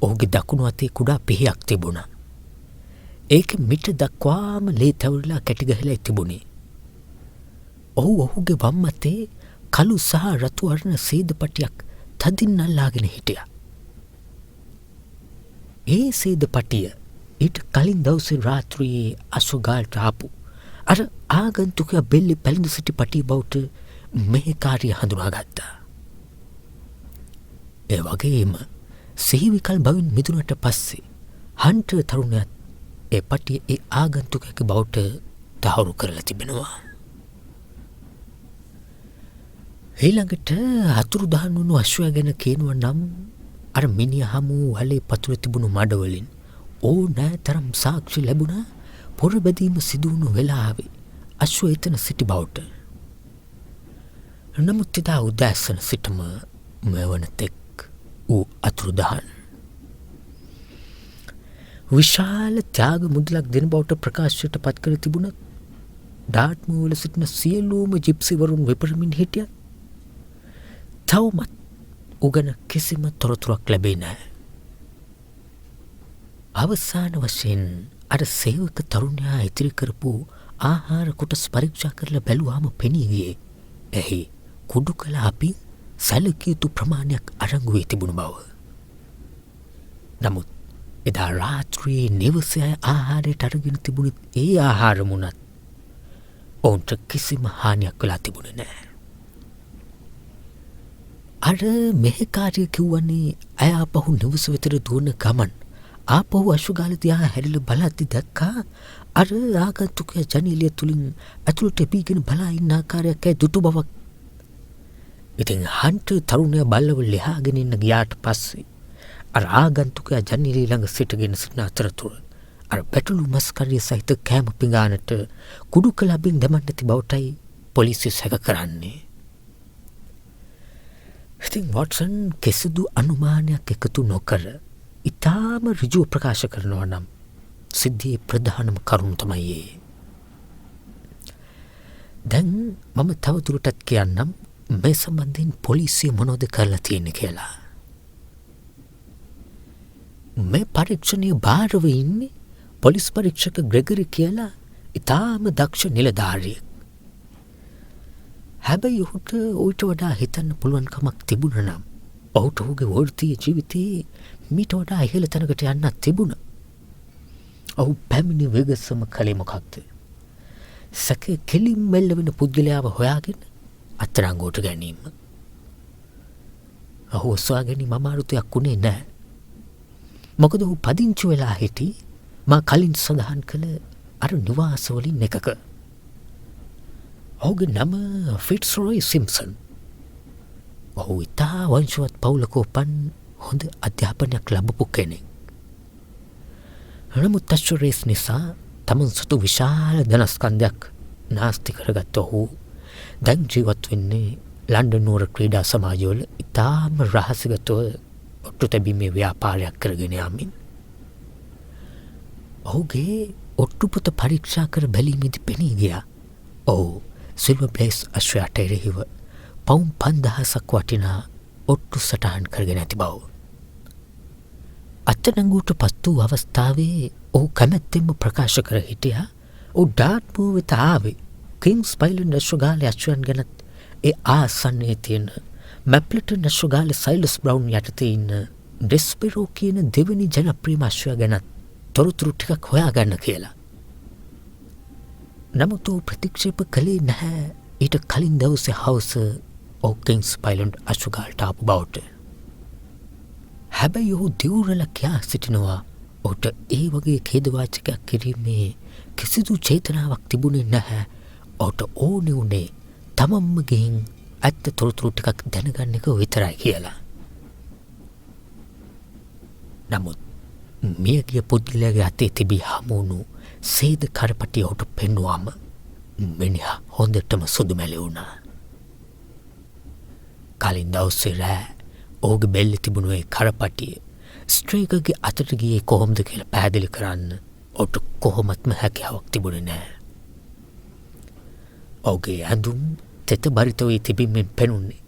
ඔහුගේ දකුණු අතේ කුඩා පිහියක් තිබුණා. ඒක මිට දක්වාම ලේ තැවරිලා කැටිගහලා තිබුණේ. ඔහුගේ වම් අතේ කළු සහ රතු වර්ණ සේදපටියක් තදින් අල්ලාගෙන හිටියා. ඒ සේදපටිය ඊට කලින් දවසේ රාත්‍රියේ අශ්වගාලට ආපු අර ආගන්තුකයා බෙල්ලේ පැලිඳ සිටි පටිය බවට මෙහෙකාරිය හඳුනාගත්තා. ඒ වගේම සිහිවිකල් බවින් මිදුනට පස්සේ හන්ටර් තරුණයාත් ඒ පටිය ඒ ආගන්තුකයාගේ බවට තහවුරු කරලා තිබෙනවා. ඊළඟට අතුරුදහන් වුණු අශ්වයා ගැන කියනවා නම් අර මිනිහ හමු වලේ පතුල තිබුණු මඩවලින් ඕනෑ තරම් සාක්ෂි ලැබුණා පොර බැදීම සිදු වුණු වෙලාවේ අශ්වය එතන සිටි බවට. නමුත් එදා උදෑසන සිටම මෙවන තෙක් වූ අතුරුදහන් විශාල ත්‍යාග මුදලක් දෙන බවට ප්‍රකාශයට පත් කර තිබුණත් ඩාර්ට්මූර් වල සිටින සියලුම ජිප්සිවරුන් වෙපරමින් හිටියත් තවමත් උගන කිසිම තොරතුරක් ලැබේ නැහැ. අවසාන වශයෙන් අර සේවක තරුණයා ඉතිරි කරපු ආහාර කොටස් පරීක්ෂා කරලා බැලුවාම පෙනී ගියේ එහි කුඩු කළ අපි සැලකිය යුතු ප්‍රමාණයක් අරංගු වී තිබුණු බව. නමුත් එදා රාත්‍රියේ නිවසේ ආහාරයට අරගෙන තිබුණත් ඒ ආහාර මුණත් ඔවුන්ට කිසිම හානියක් වෙලා තිබුණේ නැහැ. අර මෙහෙකාරිය කිව්වනේ අය ආපහු නිවස වෙතට දුවන ගමන් ආපහු අශ්වගාල දිහා හැරිලා බලද්දි දැක්කා අර ආගන්තුකයා ජනේලය තුලින් ඇතුළට එපීගෙන බලා ඉන්න ආකාරයක් ඇයි දුටු බවක්. ඉතින් හන්ටර් තරුණයා බල්ලව ලෙහාගෙන ඉන්න ගියාට පස්සේ අර ආගන්තුකයා ජනේලය ළඟ සිටගෙන සිටින අතරතුර අර පැටළු මස් කරිය සහිත කෑම පිඟානට කුඩු කලබින් දැමන්න ඇති බවටයි පොලිසිය සැක කරන්නේ. ඉතින් වොට්සන් කෙසිදු අනුමානයක් එකතු නොකර ඉතාම ඍජුව ප්‍රකාශ කරනවා නම් සිද්ධියේ ප්‍රධානම කරුණු තමයි ඒ. දැන් මම තවදුරටත් කියන්නම් මේ සම්බන්ධයෙන් පොලිසිය මොනවද කරලා තියෙන්නේ කියලා. මේ පරීක්ෂණය භාරව ඉන්නේ පොලිස් පරීක්ෂක ග්‍රෙගරි කියලා ඉතාම දක්ෂ නිලධාරියෙක්. හැබැයි ඔහුට ඌට වඩා හිතන්න පුළුවන්කමක් තිබුණ නම් ඔහුට ඔහුගේ වෘත්තීය ජීවිතයේ මීට වඩා ඉහළ තැනකට යන්නත් තිබුණ. ඔහු පැමිණි වෙගසම කළේ මොකක්ද? සැක කෙලින් මෙල්ල වෙන පුද්ගලයාව හොයාගෙන අත්අඩංගුවට ගැනීම. ඔහු ඔස්වා ගැනීම අමාරුතයක් වුණේ නැහැ. මොකද ඔහු පදිංචි වෙලා හිටි මා කලින් සඳහන් කළ අර නිවාසවලින් එකක. ඔහුගේ නම ෆිට්ස්රොයි සිම්සන්. ඔහු ඉතා වංශවත් පවුලක උපන් හොඳ අධ්‍යාපනයක් ලබපු කෙනෙක්. නමුත් තශ්වරේස් නිසා තමන් සතු විශාල ධනස්කන්ධයක් නාස්ති කරගත් ඔහු දැන් ජීවත් වෙන්නේ ලන්ඩන් නුවර ක්‍රීඩා සමාජවල ඉතාම රහසිගතව ඔට්ටු තැබීමේ ව්‍යාපාරයක් කරගෙන යමින්. ඔහුගේ ඔට්ටුපොත පරීක්ෂා කර බැලීමේදී පෙනී ගියා ඔහු සිල්වර් බ්ලේස් අශ්වයාට එරෙහිව පවුම් 5000ක් වටිනා ඔට්ටු සටහන් කරගෙන ඇති බව. අත්අඩංගුවට පත් වූ අවස්ථාවේ ඔහු කැමැත්තෙන්ම ප්‍රකාශ කර හිටියා ඔහු ඩාර්ට්මූර් වෙත ආවේ කිංස් පයිලන්ඩ් අශ්වගාලේ අශ්වයන් ගැනත් ඒ ආසන්නයේ තියෙන මැප්ලටන් අශ්වගාලේ සයිලස් බ්‍රවුන් යටතේ ඉන්න ඩෙස්පෙරෝ කියන දෙවනි ජනප්‍රියම අශ්වයා ගැනත් තොරතුරු ටිකක් හොයාගන්න කියලා. නමුත් ඔහු ප්‍රතික්ෂේප කළේ නැහැ ඊට කලින් දවසේ හවස ඔහු කිංස් පයිලන්ඩ් අශ්වගාලට ආපු බවට. හැබැයි ඔහු දිවුරල කියා සිටිනවා ඔහුට ඒ වගේ ඛේදවාචකයක් කිරීමේ කිසිදු චේතනාවක් තිබුණේ නැහැ. ඔහුට ඕනේ උනේ තමන්ම ගිහින් ඇත්ත තොරතුරු ටිකක් දැනගන්න එක විතරයි කියලා. නමුත් මියගිය පුද්ගලයාගේ අතේ තිබී හමුණු සේද කරපටිය ඔහුට පෙන්නුවම මිනිහා හොඳටම සුදු මැලි වුණා. කලින් දවසේ රෑ ඔහුගේ බෙල්ලේ තිබුණු ඒ කරපටිය ස්ට්‍රේකර්ගේ අතට ගියේ කොහොමද කියලා පැහැදිලි කරන්න ඔහුට කොහොමත්ම හැකියාවක් තිබුණේ නැහැ. ඔහුගේ ඇඳුම් තෙත බරිත වී තිබීමෙන් පෙනුනේ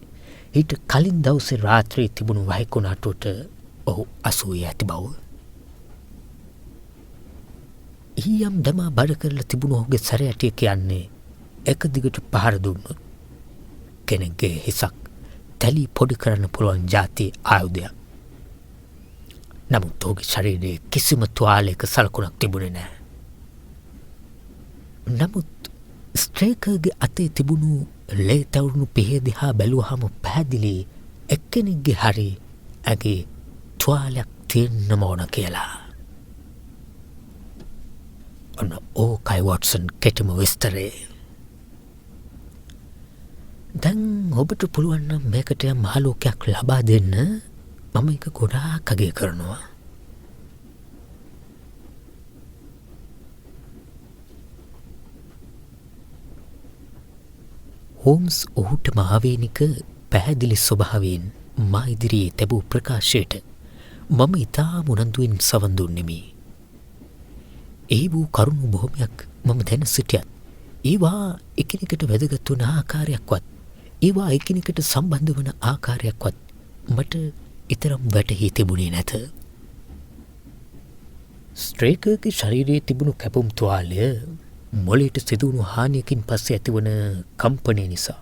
ඊට කලින් දවසේ රාත්‍රියේ තිබුණු වහිකුණාටුවට ඔහු අසුවේ ඇති බව. ඊයම් දමා බඩ කරලා තිබුණු ඔහුගේ සැරයටිය කියන්නේ එක දිගට පහර දුන්නොත් කෙනෙක්ගේ හිසක් තැලී පොඩි කරන්න පුළුවන් ජාති ආයුධයක්. නමුත් ඔහුගේ ශරීරයේ කිසිම තුවාලයක සලකුණක් තිබුණේ නැහැ. නමුත් ස්ට්‍රේකර්ගේ අතේ තිබුණු ලේ තවුණු පිහේ දිහා බැලුවහම පැහැදිලි එක්කෙනෙක්ගේ හරි ඇගේ තුවාලයක් තියෙන්නම ඕන කියලා. ඔන්න ඕකයි වොට්සන් කෙටිම විස්තරේ. දැන් ඔබට පුළුවන් නම් මේකට යම් ආලෝකයක් ලබා දෙන්න මම එක ගොඩාක් අගය කරනවා. හෝම්ස් ඔහුටම ආවේනික පැහැදිලි ස්වභාවයෙන් මා ඉදිරියේ තැබූ ප්‍රකාශයට මම ඉතා උනන්දුවෙන් සවන් දුන්නෙමි. ඒ වූ කරුණු බොහොමයක් මම දැන සිටියත් ඒවා එකිනෙකට වැදගත් වන ආකාරයක්වත් ඒවා එකිනෙකට සම්බන්ධ වන ආකාරයක්වත් මට ඊතරම් වැටහි තිබුණේ නැත. ස්ට්‍රේකර්ගේ ශරීරයේ තිබුණු කැපුම් තුවාලය මොළයට සිදුවුණු හානියකින් පස්සේ ඇතිවන කම්පනය නිසා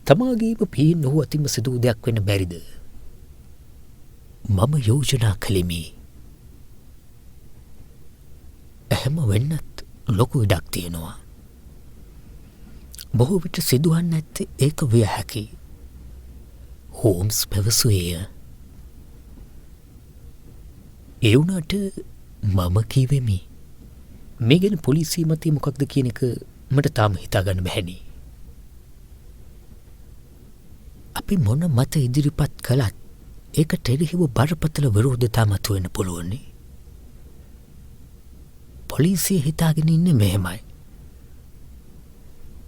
තමාගේම පීන් ඔහු අතින්ම සිදු වූ දෙයක් වෙන්න බැරිද? මම යෝජනා කළෙමි. එහෙම වෙන්නත් ලොකු ඉඩක් තියෙනවා. බොහෝ විට සිදුවන්නේ නැත්තේ ඒක විය හැකි. හෝම්ස් පැවසුවේය. ඒ වුණාට මම කිවෙමි. මේ ගැන පොලිසිය මතය මොකක්ද කියන එක මට තාම හිතාගන්න බැහැනේ. අපි මොන මත ඉදිරිපත් කළත් ඒකට එරෙහිව බරපතල විරෝධතා මතුවෙන්න පුළුවන්නේ. පොලිසිය හිතාගෙන ඉන්නේ මෙහෙමයි.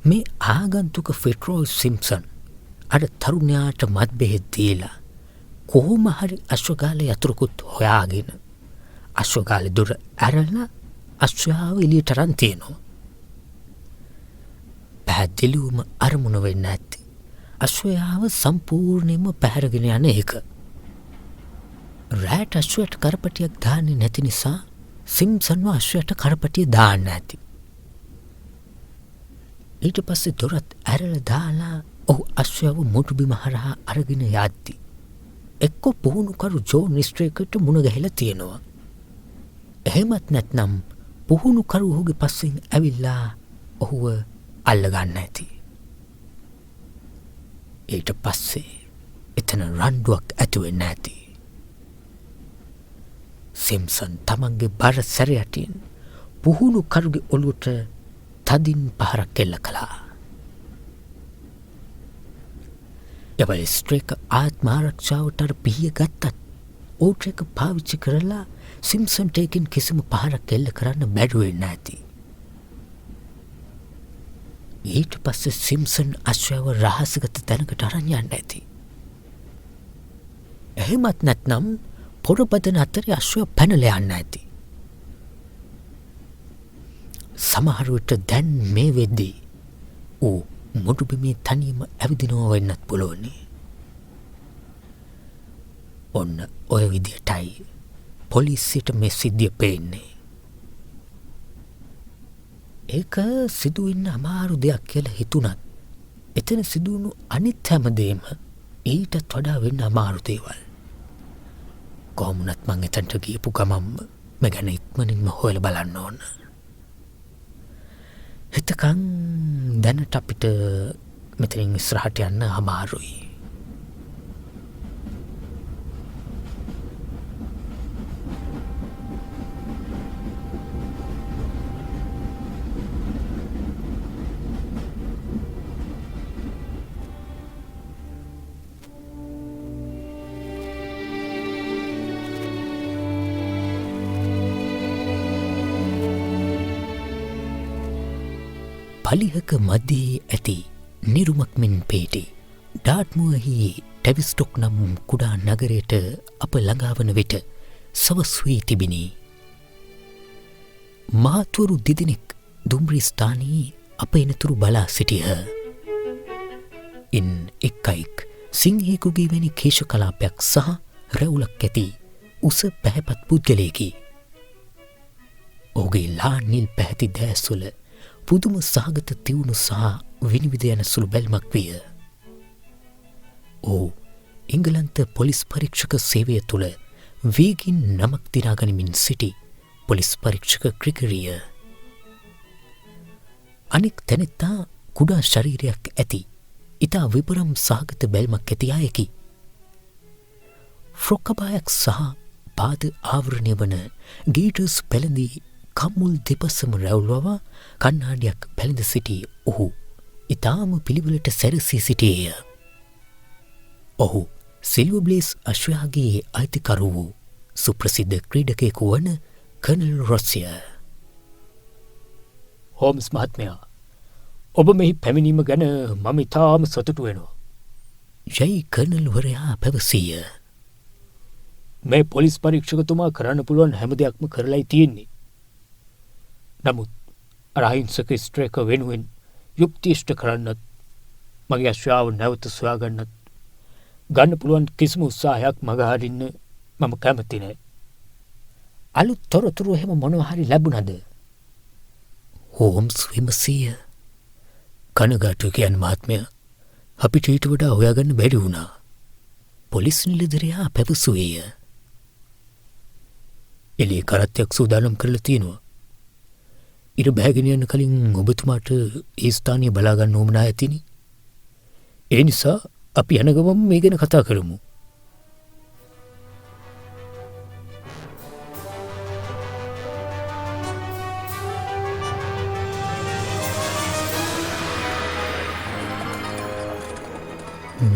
මේ ආගන්තුක ෆිට්රෝයි සිම්ප්සන් අර තරුණයාට මත් බෙහෙත් දීලා කොහොම හරි අශ්වගාලේ යතුරුකුත් හොයාගෙන අශ්වගාලේ දොර ඇරලා අශ්වයාව එළියට අරන් තියනවා. පැහැදිලිවම අරමුණ වෙන්න ඇති අශ්වයාව සම්පූර්ණයෙන්ම පැහැරගෙන යන එක. රෑට අශ්වයට කරපටියක් දාන්නේ නැති නිසා සිම්සන්ව අශ්වයට කරපටිය දාන්න ඇති. ඊට පස්සේ දොරත් ඇරලා දාලා ඔහු අශ්වයාව මුටුබිම හරහා අරගෙන යද්දි එක්ක පුහුණුකරු ජෝ නිස්ට්‍රේකට මුණ ගැහිලා තියෙනවා. එහෙමත් නැත්නම් පුහුණුකරු ඔහුගේ පස්සෙන් ඇවිල්ලා ඔහුව අල්ලගන්න ඇති. ඊට පස්සේ එතන රණ්ඩුවක් ඇති වෙන්න ඇති. සිම්සන් තමන්ගේ බර සැරයටින් පුහුණුකරුගේ ඔළුවට තදින් පහරක් එල්ල කළා. එවල ස්ට්‍රේක ආත්මාරක්ෂාවට අර පිහිය ගත්තත් ඔහුට ඒක පාවිච්චි කරලා සිම්සන්ට ඒකෙන් කිසිම පහරක් එල්ල කරන්න බැරුව වෙන්න ඇති. ඊට පස්සේ සිම්සන් අශ්වයාව රහසගත තැනකට අරන් යන්න ඇති. එහෙමත් නැත්නම් පොරබදන අතරේ අශ්වය පැනලා යන්න ඇති. සමහර විට දැන් මේ වෙද්දී ඌ මුඩුබිමේ තනියම ඇවිදිනවා වෙන්නත් පුළුවනි. ඔන්න ඔය විදියටයි පොලිසියට මේ සිද්ධිය පේන්නේ. ඒක සිදුවෙන්න අමාරු දෙයක් කියලා හිතුණත් එතන සිදුවුණු අනිත් හැමදේම ඊටත් වඩා වෙන්න අමාරු දේවල්. කොහොමුණත් මං එතනට ගියපු ගමම්ම මේ ගැන ඉක්මනින්ම හොයලා බලන්න ඕන. එතකන් දැනට අපිට මෙතනින් ඉස්සරහට යන්න අමාරුයි. පලිහක මධ්‍යයේ ඇති නිරුමක් මෙන් පේටි ඩාට්මුවහි ටැවිස්ටොක් නම් කුඩා නගරයට අප ළඟාවන විට සවස් වී තිබිණි. මහත්වරු දෙදෙනෙක් දුම්රිය ස්ථානයේ අප එනතුරු බලා සිටියහ. ඉන් එක් අයෙක් සිංහෙකුගේ වැනි කේශ කලාපයක් සහ රැවුලක් ඇති උස පැහැපත් පුද්ගලයෙකි. ඔහුගේ ලා නිල් පැහැති දෑස්වල පුදුම සහගත තිවුණු සහ විනිවිද යන සුළු බැල්මක් විය. ඔහු එංගලන්ත පොලිස් පරීක්ෂක සේවය තුළ වේගින් නමක් දිනාගනිමින් සිටි පොලිස් පරීක්ෂක ක්‍රිකරිය. අනෙක් තැනෙත්තා කුඩා ශරීරයක් ඇති ඉතා විපරම් සහගත බැල්මක් ඇති අයකි. ෆ්‍රොක්කබායක් සහ පාද ආවරණය වන ගීටර්ස් පැළඳී කම්මුල් දෙපසම රැවුල්වවා කන්නාඩියක් පැළඳ සිටි ඔහු ඉතාම පිළිවෙලට සැරසී සිටියේය. ඔහු සිල්වර් බ්ලේස් අශ්වයාගේ අයිතිකරු වූ සුප්‍රසිද්ධ ක්‍රීඩකයෙකු වන කර්නල් රොස්සිය. හෝම්ස් මහත්මයා, ඔබ මෙහි පැමිණීම ගැන මම ඉතාම සතුටු වෙනවා. යයි කර්නල්වරයා පැවසීය. මේ පොලිස් පරීක්ෂකතුමා කරන්න පුළුවන් හැම දෙයක්ම කරලායි තියෙන්නේ. නමුත් අහිංසක ස්ට්‍රේක වෙනුවෙන් යුක්තිෂ්ට කරන්නත් මගේ අශ්වයාව නැවත සොයාගන්නත් ගන්න පුළුවන් කිසිම උත්සාහයක් මගහරින්න මම කැමති නෑ. අලුත් තොරතුරු එහෙම මොනවා හරි ලැබුණද? හෝම්ස් විමසීය. කනගාටු කියන මහත්මයා, අපිට ඊට වඩා හොයාගන්න බැරි වුණා. පොලිස් නිලධරයා පැවසුවේය. එළිය කරත්තයක් සූදානම් කරලා තියෙනවා. ඉර බෑගෙන යන්න කලින් ඔබතුමාට ඒ ස්ථානය බලාගන්න ඕමනා ඇතිනි. ඒ නිසා අපි යන ගමන් මේ ගැන කතා කරමු.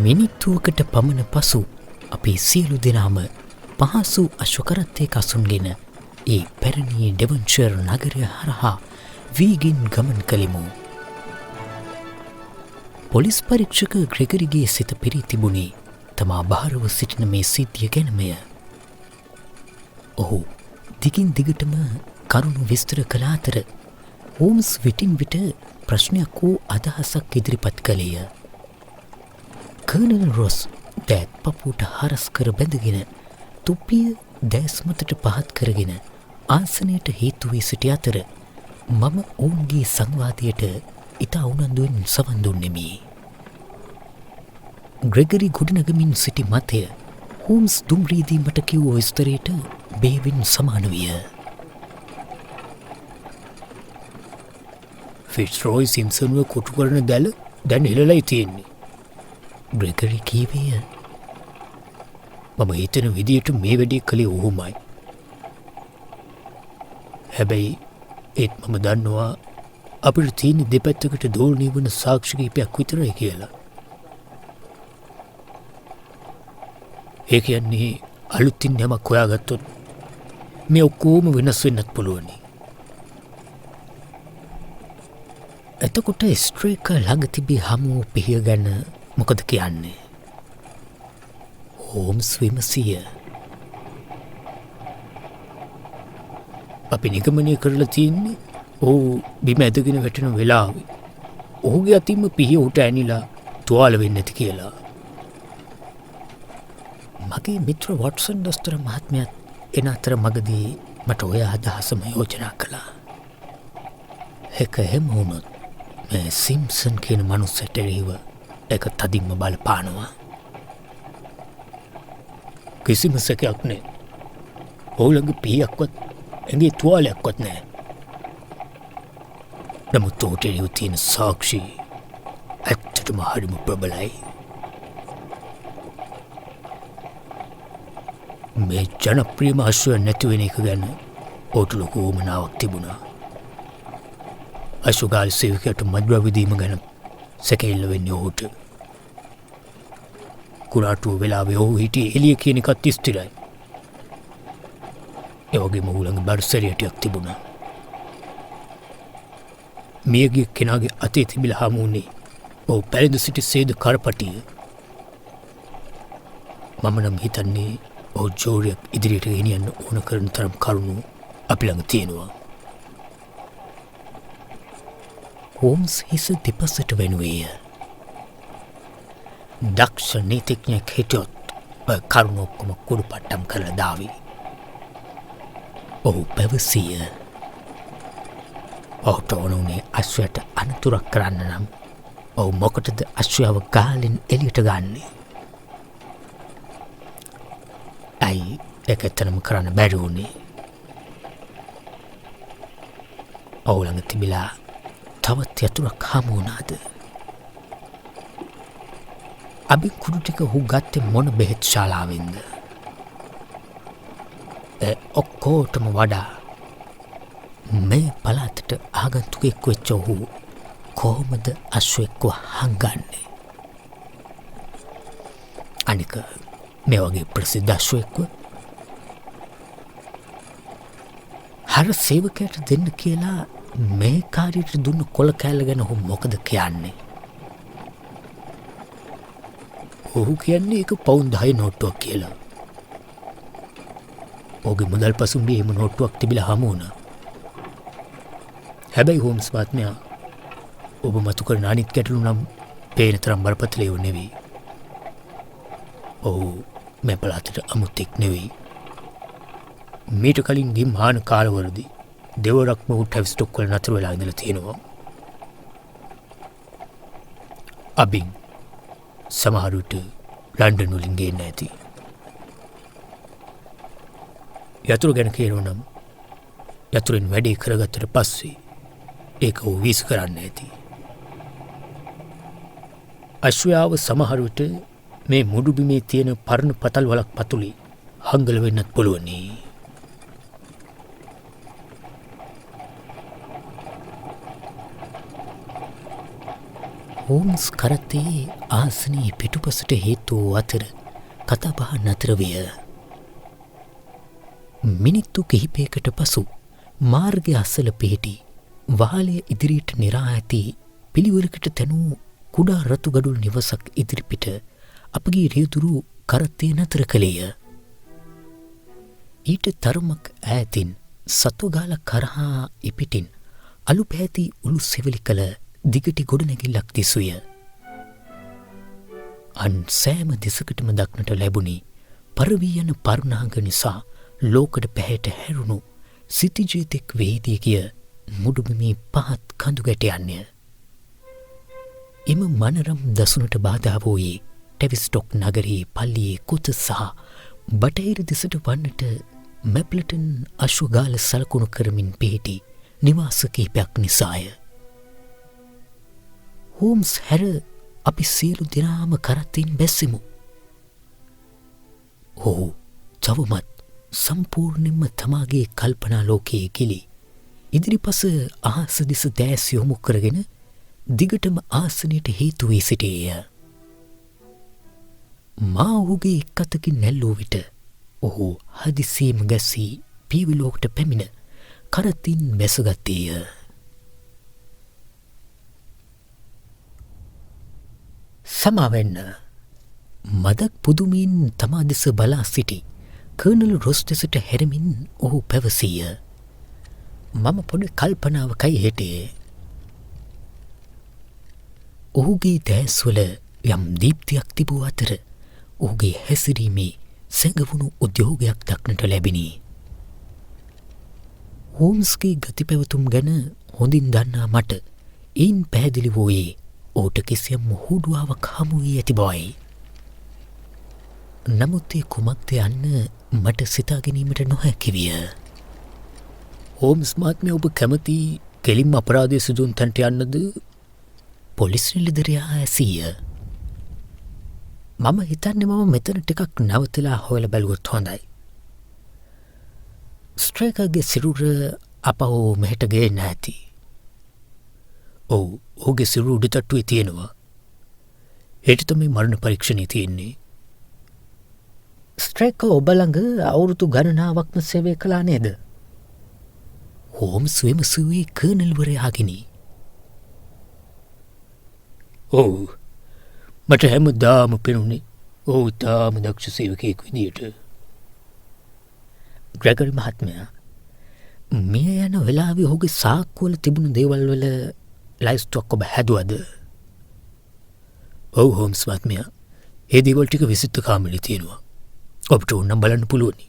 මිනිත්තුවකට පමණ පසු අපි සියලු දෙනාම පහසු අශ්වකරත්තයක අසුන්ගෙන ඒ පැරණි ඩෙවන්ෂර් නගරය හරහා වීගෙන් ගමන් කළෙමු. පොලිස් පරීක්ෂක ග්‍රෙගරිගේ සිත පිරී තිබුණේ තමා භාරව සිටින මේ සිද්ධිය ගැනමය. ඔහු දිගින් දිගටම කරුණු විස්තර කළ අතර හෝම්ස් විටින් විට ප්‍රශ්නයක් වූ අදහසක් ඉදිරිපත් කළේය. කර්නල් රොස් දෑත් පපුට හරස් කර බැඳගෙන තුප්පිය දැස් මතට පහත් කරගෙන ආසනයට හේතු වී සිටි අතර මම ඔවුන්ගේ සංවාදයට ඉතා උනන්දුවෙන් සවන් දුන්නෙමි. ග්‍රෙගරි ගොඩනගමින් සිටි මතය හෝම්ස් දුම්රීදී මට කිව් විස්තරයට බේවින් සමාන විය. ෆිට්ස්රෝයි සිම්සන්ව කොටු කරන දැල දැන් හෙලලයි තියෙන්නේ. ග්‍රෙගරි කීවය. මම හිතන විදියට මේ වැඩේ කළේ ඔහුමයි. හැබැයි ඒත් මම දන්නවා අපිට තියෙන දෙපැත්තකට දෝලණය වන සාක්ෂි කිහිපයක් විතරයි කියලා. ඒ කියන්නේ අලුතින් යමක් හොයාගත්තොත් මේ ඔක්කොම වෙනස් වෙන්නත් පුළුවනි. එතකොට ස්ට්‍රේක ළඟ තිබී හමු පිහිය ගැන මොකද කියන්නේ? හෝම්ස් විමසිය. අපි නිගමනය කරලා තියෙන්නේ ඔහු බිම ඇදගෙන වැටෙන වෙලාවේ ඔහුගේ අතින්ම පිහිය උට ඇනිලා තුවාල වෙන්නේ නැති කියලා. මගේ මිත්‍ර වොට්සන් දොස්තර මහත්මයාත් එන අතර මගදී මට ඔය අදහසම යෝජනා කළා. ඒක එහෙම වුණොත් මේ සිම්සන් කියන මනුස්සයට එරෙහිව ඒක තදින්ම බලපානවා. කිසිම සැකයක් නෑ. ඔහු ළඟ පිහියක්වත් ඇඟේ තුවාලයක්වත් නෑ. නමුත් ඔහුට එරෙහිව තියෙන සාක්ෂි ඇත්තටම හරිම ප්‍රබලයි. මේ ජනප්‍රියම අශ්වය නැතිවෙන එක ගැන ඔහුට ලොකු උවමනාවක් තිබුණා. අශ්වගාල සේවකයට මද්ද්‍රව්‍ය දීම ගැන සැකෙල්ල වෙන්නේ ඔහුට. කුරාටුව වෙලාවේ ඔහු හිටියේ එළිය කියන එකත් ස්ථිරයි. ඒ වගේම ඔහු ළඟ බර්සරියටයක් තිබුණා. මියගිය කෙනාගේ අතේ තිබිලා හමු වුණේ ඔහු පැළඳ සිටි සේද කරපටිය. මම නම් හිතන්නේ ඔහු ජෝරියක් ඉදිරියට ගෙනියන්න ඕන කරන තරම් කරුණු අපි ළඟ තියෙනවා. හෝම්ස් හිස දෙපසට වෙනුවේය. දක්ෂ නීතිඥයෙක් හිටියොත් ඔය කරුණු ඔක්කොම කුඩු පට්ටම් කරලා දාවි. ඔහු පැවසිය. ඔහුට ඕන වුණේ අශ්වයට අනතුරක් කරන්න නම් ඔහු මොකටද අශ්වයාව ගාලෙන් එළියට ගන්නේ? ඇයි ඒක එතනම කරන්න බැරි වුණේ? ඔහු ළඟ තිබිලා තවත් යතුරක් හමු වුණාද? අබින් කුඩු ටික ඔහු ගත්තේ මොන බෙහෙත් ශාලාවෙන්ද? ඔක්කොටම වඩා මේ පළාතට ආගන්තුකෙක් වෙච්ච ඔහු කොහොමද අශ්වයෙක්ව හංගන්නේ? අනික මේ වගේ ප්‍රසිද්ධ අශ්වයෙක්ව හර සේවකයට දෙන්න කියලා මේ කාර්යයට දුන්න කොළ කෑල්ල ගැන ඔහු මොකද කියන්නේ? ඔහු කියන්නේ ඒක පවුන් 10 නෝට්ටුවක් කියලා. ඔහුගේ මුදල් පසුම්බියේ එහෙම නෝට්ටුවක් තිබිලා හමු වුණා. හැබැයි හෝම්ස් මහත්මයා ඔබ මතු කරන අනිත් ගැටලු නම් පේන තරම් බරපතල ඒවා නෙවෙයි. ඔහු මේ පළාතට අමුත්තෙක් නෙවෙයි. මීට කලින් ගිම්හාන කාලවලදී දෙවරක්ම ඔහු ටැවිස්ටොක් වල නතර වෙලා ඉඳලා තියෙනවා. අබින් සමහර විට ලන්ඩන් වලින් ගේන්න ඇති. යතුරු ගැන කියනවා නම් යතුරෙන් වැඩේ කරගත්තට පස්සේ ඒක ඔහු වීසි කරන්න ඇති. අශ්වයාව සමහර විට මේ මුඩුබිමේ තියෙන පරණ පතල් වලක් පතුලේ හංගල වෙන්නත් පුළුවනි. හෝම්ස් කරත්තේ ආසනයේ පිටුපසට හේතු අතර කතාබහ නතර විය. මිනිත්තු කිහිපයකට පසු මාර්ගය අසල පිහිටි වහලය ඉදිරියට නිරා ඇති පිළිවෙලකට තැනූ කුඩා රතුගඩුල් නිවසක් ඉදිරිපිට අපගේ රියදුරු කරත්තය නතර කළේය. ඊට තරමක් ඈතින් සතුගාල කරහා ඉපිටින් අලු පැහැති උළු සෙවලි කළ දිගටි ගොඩනැගිල්ලක් දිසුය. අන් සෑම දෙසකටම දක්නට ලැබුණි පරවී යන පර්ණාංග නිසා ලෝකඩ පැහැට හැරුණු සිතිජීතෙක් වේදී කිය මුඩුබිමේ පහත් කඳු ගැටයන්ය. එම මනරම් දසුනට බාධාවෝයේ ටැවිස්ටොක් නගරයේ පල්ලියේ කොත සහ බටහිර දෙසට වන්නට මැප්ලටන් අශ්වගාල සලකුණු කරමින් පිහිටි නිවාස කීපයක් නිසාය. හෝම්ස් හැර අපි සියලු දෙනාම කරත්තෙන් බැස්සෙමු. ඔහු තවමත් සම්පූර්ණයෙන්ම තමාගේ කල්පනා ලෝකයේ ගිලි ඉදිරිපස අහස දෙස දැස් යොමු කරගෙන දිගටම ආසනයට හේතු වී සිටියේය. මා ඔහුගේ එක් අතකින් නැල්ලූ විට ඔහු හදිසියේම ගැස්සී පියවිලෝකට පැමිණ කරතින් බැසගත්තේය. සමාවෙන්න මදක් පුදුමින් තමා දෙස බලා සිටි කර්නල් රොස් දෙසට හැරමින් ඔහු පැවසීය. මම පොඩි කල්පනාවකයි හිටියේ. ඔහුගේ දෑස්වල යම් දීප්තියක් තිබූ අතර ඔහුගේ හැසිරීමේ සැඟවුණු උද්‍යෝගයක් දක්නට ලැබිණි. හෝම්ස්ගේ ගති පැවතුම් ගැන හොඳින් දන්නා මට එයින් පැහැදිලි වූයේ ඔහුට කිසියම් හුඩුවාවක් හමු වී ඇති බවයි. නමුත් ඒ කුමක්ද යන්න මට සිතා ගැනීමට නොහැකි විය. හෝම්ස් මහත්මය ඔබ කැමති කෙලින්ම අපරාධය සිදුවුණු තැනට යන්නද? පොලිස් නිලධරයා ඇසීය. මම හිතන්නේ මම මෙතන ටිකක් නවතලා හොයලා බැලුවොත් හොඳයි. ස්ට්‍රේකර්ගේ සිරුර අපහු මෙහෙට ගේන්න ඇති. ඔව්, ඔහුගේ සිරුර උඩ තට්ටුවේ තියෙනවා. හෙට තමයි මරණ පරීක්ෂණය තියෙන්නේ. ස්ට්‍රේකර් ඔබ ළඟ අවුරුදු ගණනාවක්ම සේවය කළා නේද? හෝම්ස් විමසුවේ කර්නල්වරයාගෙනි. ඔව්, මට හැමදාම පෙනුනේ ඔහු තාම දක්ෂ සේවකයෙක් විදියට. ග්‍රෙගරි මහත්මයා, මිය යන වෙලාවේ ඔහුගේ සාක්කුවල තිබුණු දේවල් වල ලයිස්ට්ුවක් ඔබ හැදුවද? ඔව් හෝම්ස් මහත්මයා, ඒ දේවල් ටික විසිත්ත කාමරේ තියෙනවා. ඔබට ඕනම් බලන්න පුළුවනි.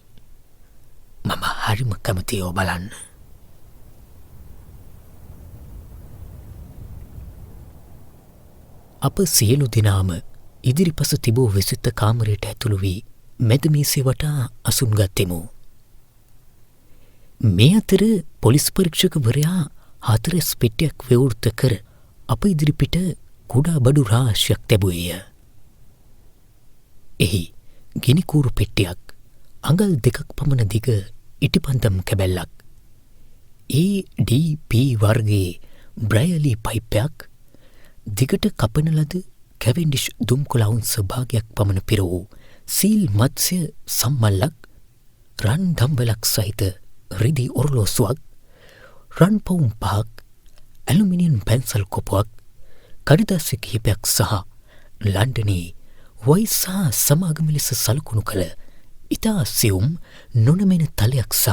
මම හරිම කැමතියි ඔබ බලන්න. අප සියලු දෙනාම ඉදිරිපස තිබූ විසිත්ත කාමරයට ඇතුළු වී මැදමේසේ වටා අසුන් ගත්තෙමු. මේ අතර පොලිස් පරීක්ෂකවරයා 4 පෙට්ටියක් විවෘත කර අප ඉදිරිපිට කුඩා බඩු රාශියක් තැබුවේය. එහි ගිනිකූරු පෙට්ටියක්, අඟල් 2ක් පමණ දිග ඉටිපන්දම් කැබැල්ලක්, ADP වර්ගයේ බ්‍රයලි පයිපයක්, දිගට කපන ලද කැවෙන්ඩිෂ් දුම්කොළවුන්ස භාගයක් පමණ පිර වූ සීල් මත්ස්‍ය සම්මල්ලක්, රන් දම්බලක් සහිත රිදි ඔරලෝසුවක්, රන් පවුම් 5ක්, ඇලුමිනියම් පැන්සල් කොපුවක්, කඩදාසි කිහිපයක් සහ ලන්ඩනයේ වයිසා සමාගම ලෙස සලකුණු කළ ඉතා සියුම් නොනමෙන තලයක් සහ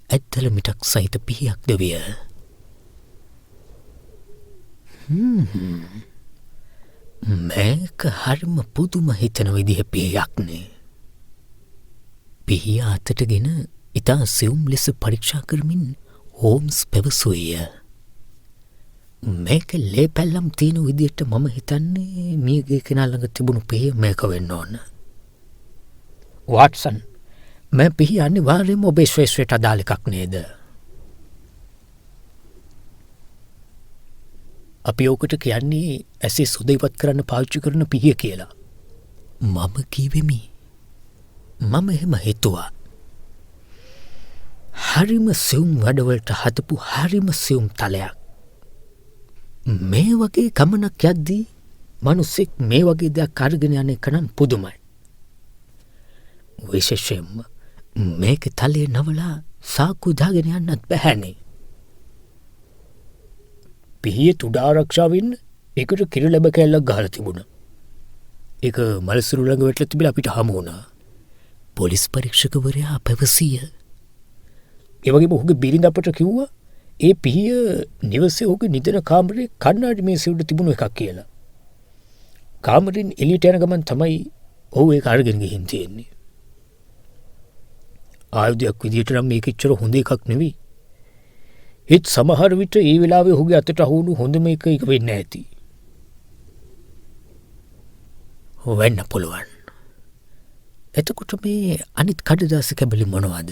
ඇත්තල මිටක් සහිත පිහියක්ද විය. මේක හරිම පුදුම හිතන විදිහ පිහියක්නේ. පිහිය අතටගෙන ඉතා සියුම් ලෙස පරීක්ෂා කරමින් හෝම්ස් පැවසුවේය. මේක ලේ පැල්ලම් තියෙන විදිහට මම හිතන්නේ මියගේ කෙනා ළඟ තිබුණු පිහිය මේක වෙන්න ඕන. වාට්සන්, මේ පිහිය අනිවාර්යයෙන්ම ඔබේ ශ්‍රේෂ්ඨයට අදාළ එකක් නේද? අපි ඕකට කියන්නේ ඇසේ සුද ඉවත් කරන්න පාවිච්චි කරන පිහිය කියලා. මම කිවෙමි. මම එහෙම හිතුවා. හරිම සියුම් වැඩවලට හදපු හරිම සියුම් තලයක්. මේ වගේ ගමනක් යද්දී මනුස්සෙක් මේ වගේ දෙයක් අරගෙන යන එක නම් පුදුමයි. විශේෂයෙන්ම මේක තලයේ නවලා සාක්කු දාගෙන යන්නත් බැහැනේ. පිහිය තුඩ ආරක්ෂා වෙන්න ඒකට කිරි ලැබ කැල්ලක් ගහලා තිබුණා. ඒක මලසිරු ළඟ වැටලා තිබිලා අපිට හමු වුණා. පොලිස් පරීක්ෂකවරයා පැවසිය. ඒ වගේම ඔහුගේ බිරිඳ අපට කිව්වා ඒ පිහිය නිවසේ ඔහුගේ නිදන කාමරේ කණ්ණාඩි මේසෙ උඩ තිබුණු එකක් කියලා. කාමරෙන් එළියට යන ගමන් තමයි ඔහු ඒක අරගෙන ගිහින් තියෙන්නේ. ආයුධයක් විදියට නම් මේක ඉච්චර හොඳ එකක් නෙවෙයි. ඒත් සමහර විට ඒ වෙලාවේ ඔහුගේ අතට අහුණු හොඳම එක වෙන්න ඇති. වෙන්න පුළුවන්. එතකොට මේ අනිත් කඩදාසි කැබලි මොනවද?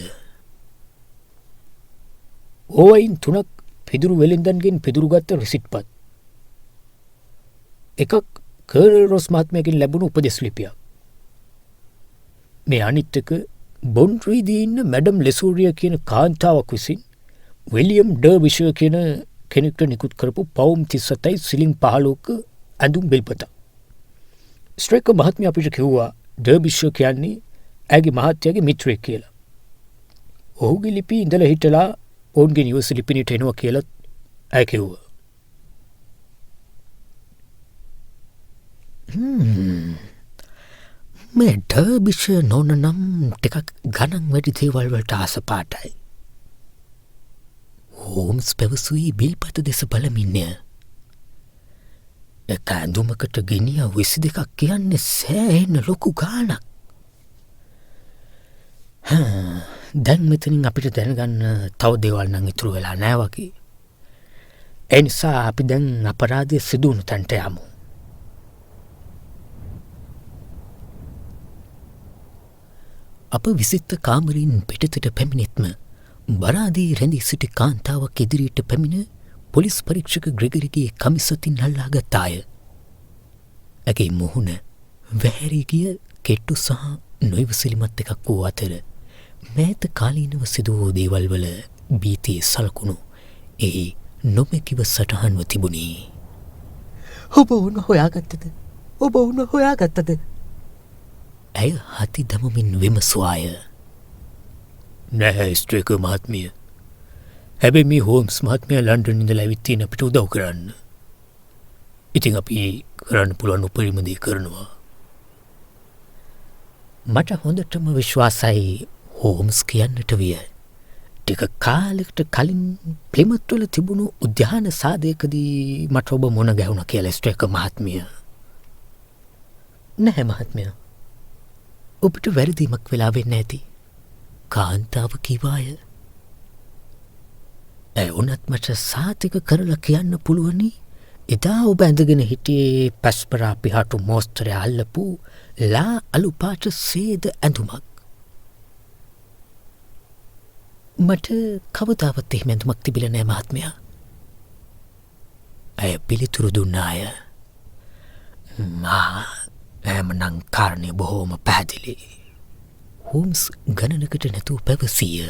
ඕවයින් 3ක් පිදුරු වෙලින්දන්ගෙන් පිදුරු ගත්ත රිසිට්පත්. එකක් කර්නල් රොස් මහත්මයාගෙන් ලැබුණු උපදෙස් ලිපියක්. මේ අනිත් එක බොන්ඩ්‍රීදී ඉන්න මැඩම් ලෙසූරිය කියන කාන්තාවක් විසින් විලියම් ඩර්විෂර් කියන කෙනෙක්ට නිකුත් කරපු පවුම් 37යි සිලින් 15ක ඇඳුම් බිල්පතක්. ස්ට්‍රේකර් මහත්මයා අපිට කිව්වා ඩර්විෂර් කියන්නේ ඇගේ මහත්තයාගේ මිත්‍රයෙක් කියලා. ඔහුගේ ලිපි ඉඳලා හිටලා ඔවුන්ගේ නිවස ලිපිනයට එනවා කියලත් ඇය කිව්වා. මේ ඩර්විෂර් නෝන නම් ටිකක් ගණන් වැඩි දේවල් වලට ආස පාටයි. හෝම්ස් පැවසුයි බිල්පත දෙස බලමින්ය. එක ඇඳුමකට ගෙනිය 22ක් කියන්නේ සෑහෙන ලොකු ගාණක්. දැන් මෙතනින් අපිට දැනගන්න තව දේවල් නම් ඉතුරු වෙලා නෑ වගේ. ඒ නිසා අපි දැන් අපරාධය සිදු වුණු තැනට යමු. අප විසිත කාමරින් පිටතට පැමිණෙත්ම බරාදී රැඳී සිටි කාන්තාවක් ඉදිරියට පැමිණ පොලිස් පරීක්ෂක ග්‍රෙගරිගේ කමිසතින් අල්ලා ගත්තාය. ඇගේ මුහුණ වැහැරී ගිය කෙට්ටු සහ නොයිවසිලිමත් එකක් වූ අතර මෑත කාලීනව සිදු වූ දේවල් වල බීතිය සලකුණු එහි නොමැකිව සටහන්ව තිබුණි. ඔබ වුණ හොයාගත්තද? ඔබ වුණ හොයාගත්තද? ඇය හති දමමින් විමසුවාය. නැහැ ස්ට්‍රේකර් මහත්මිය. හැබැයි මේ හෝම්ස් මහත්මයා ලන්ඩන් ඉඳලා ඇවිත් තියෙන අපිට උදව් කරන්න. ඉතින් අපි කරන්න පුළුවන් උපරිම දේ කරනවා. මට හොඳටම විශ්වාසයි හෝම්ස් කියන්නට විය. ටික කාලෙකට කලින් ප්ලිමත් වල තිබුණු උද්‍යාන සාදයකදී මට ඔබ මුණ ගැහුණා කියලා ස්ට්‍රේකර් මහත්මිය. නැහැ මහත්මයා. ඔබට වැරදීමක් වෙලා වෙන්න ඇති. කාන්තාව කිවාය. ඇය උනත් මට සාතික කරලා කියන්න පුළුවනි එදා ඔබ ඇඳගෙන හිටියේ පැස්පරා පිහාටු මෝස්තරය අල්ලපු ලා අලුපාට සේද ඇඳුමක්. මට කවදාවත් එහෙම ඇඳුමක් තිබිලා නෑ මහත්මයා. ඇය පිළිතුරු දුන්නාය. එමනම් කාරණය බොහෝම පැහැදිලි. හෝම්ස් ගණනකට නැතුව පැවසීය.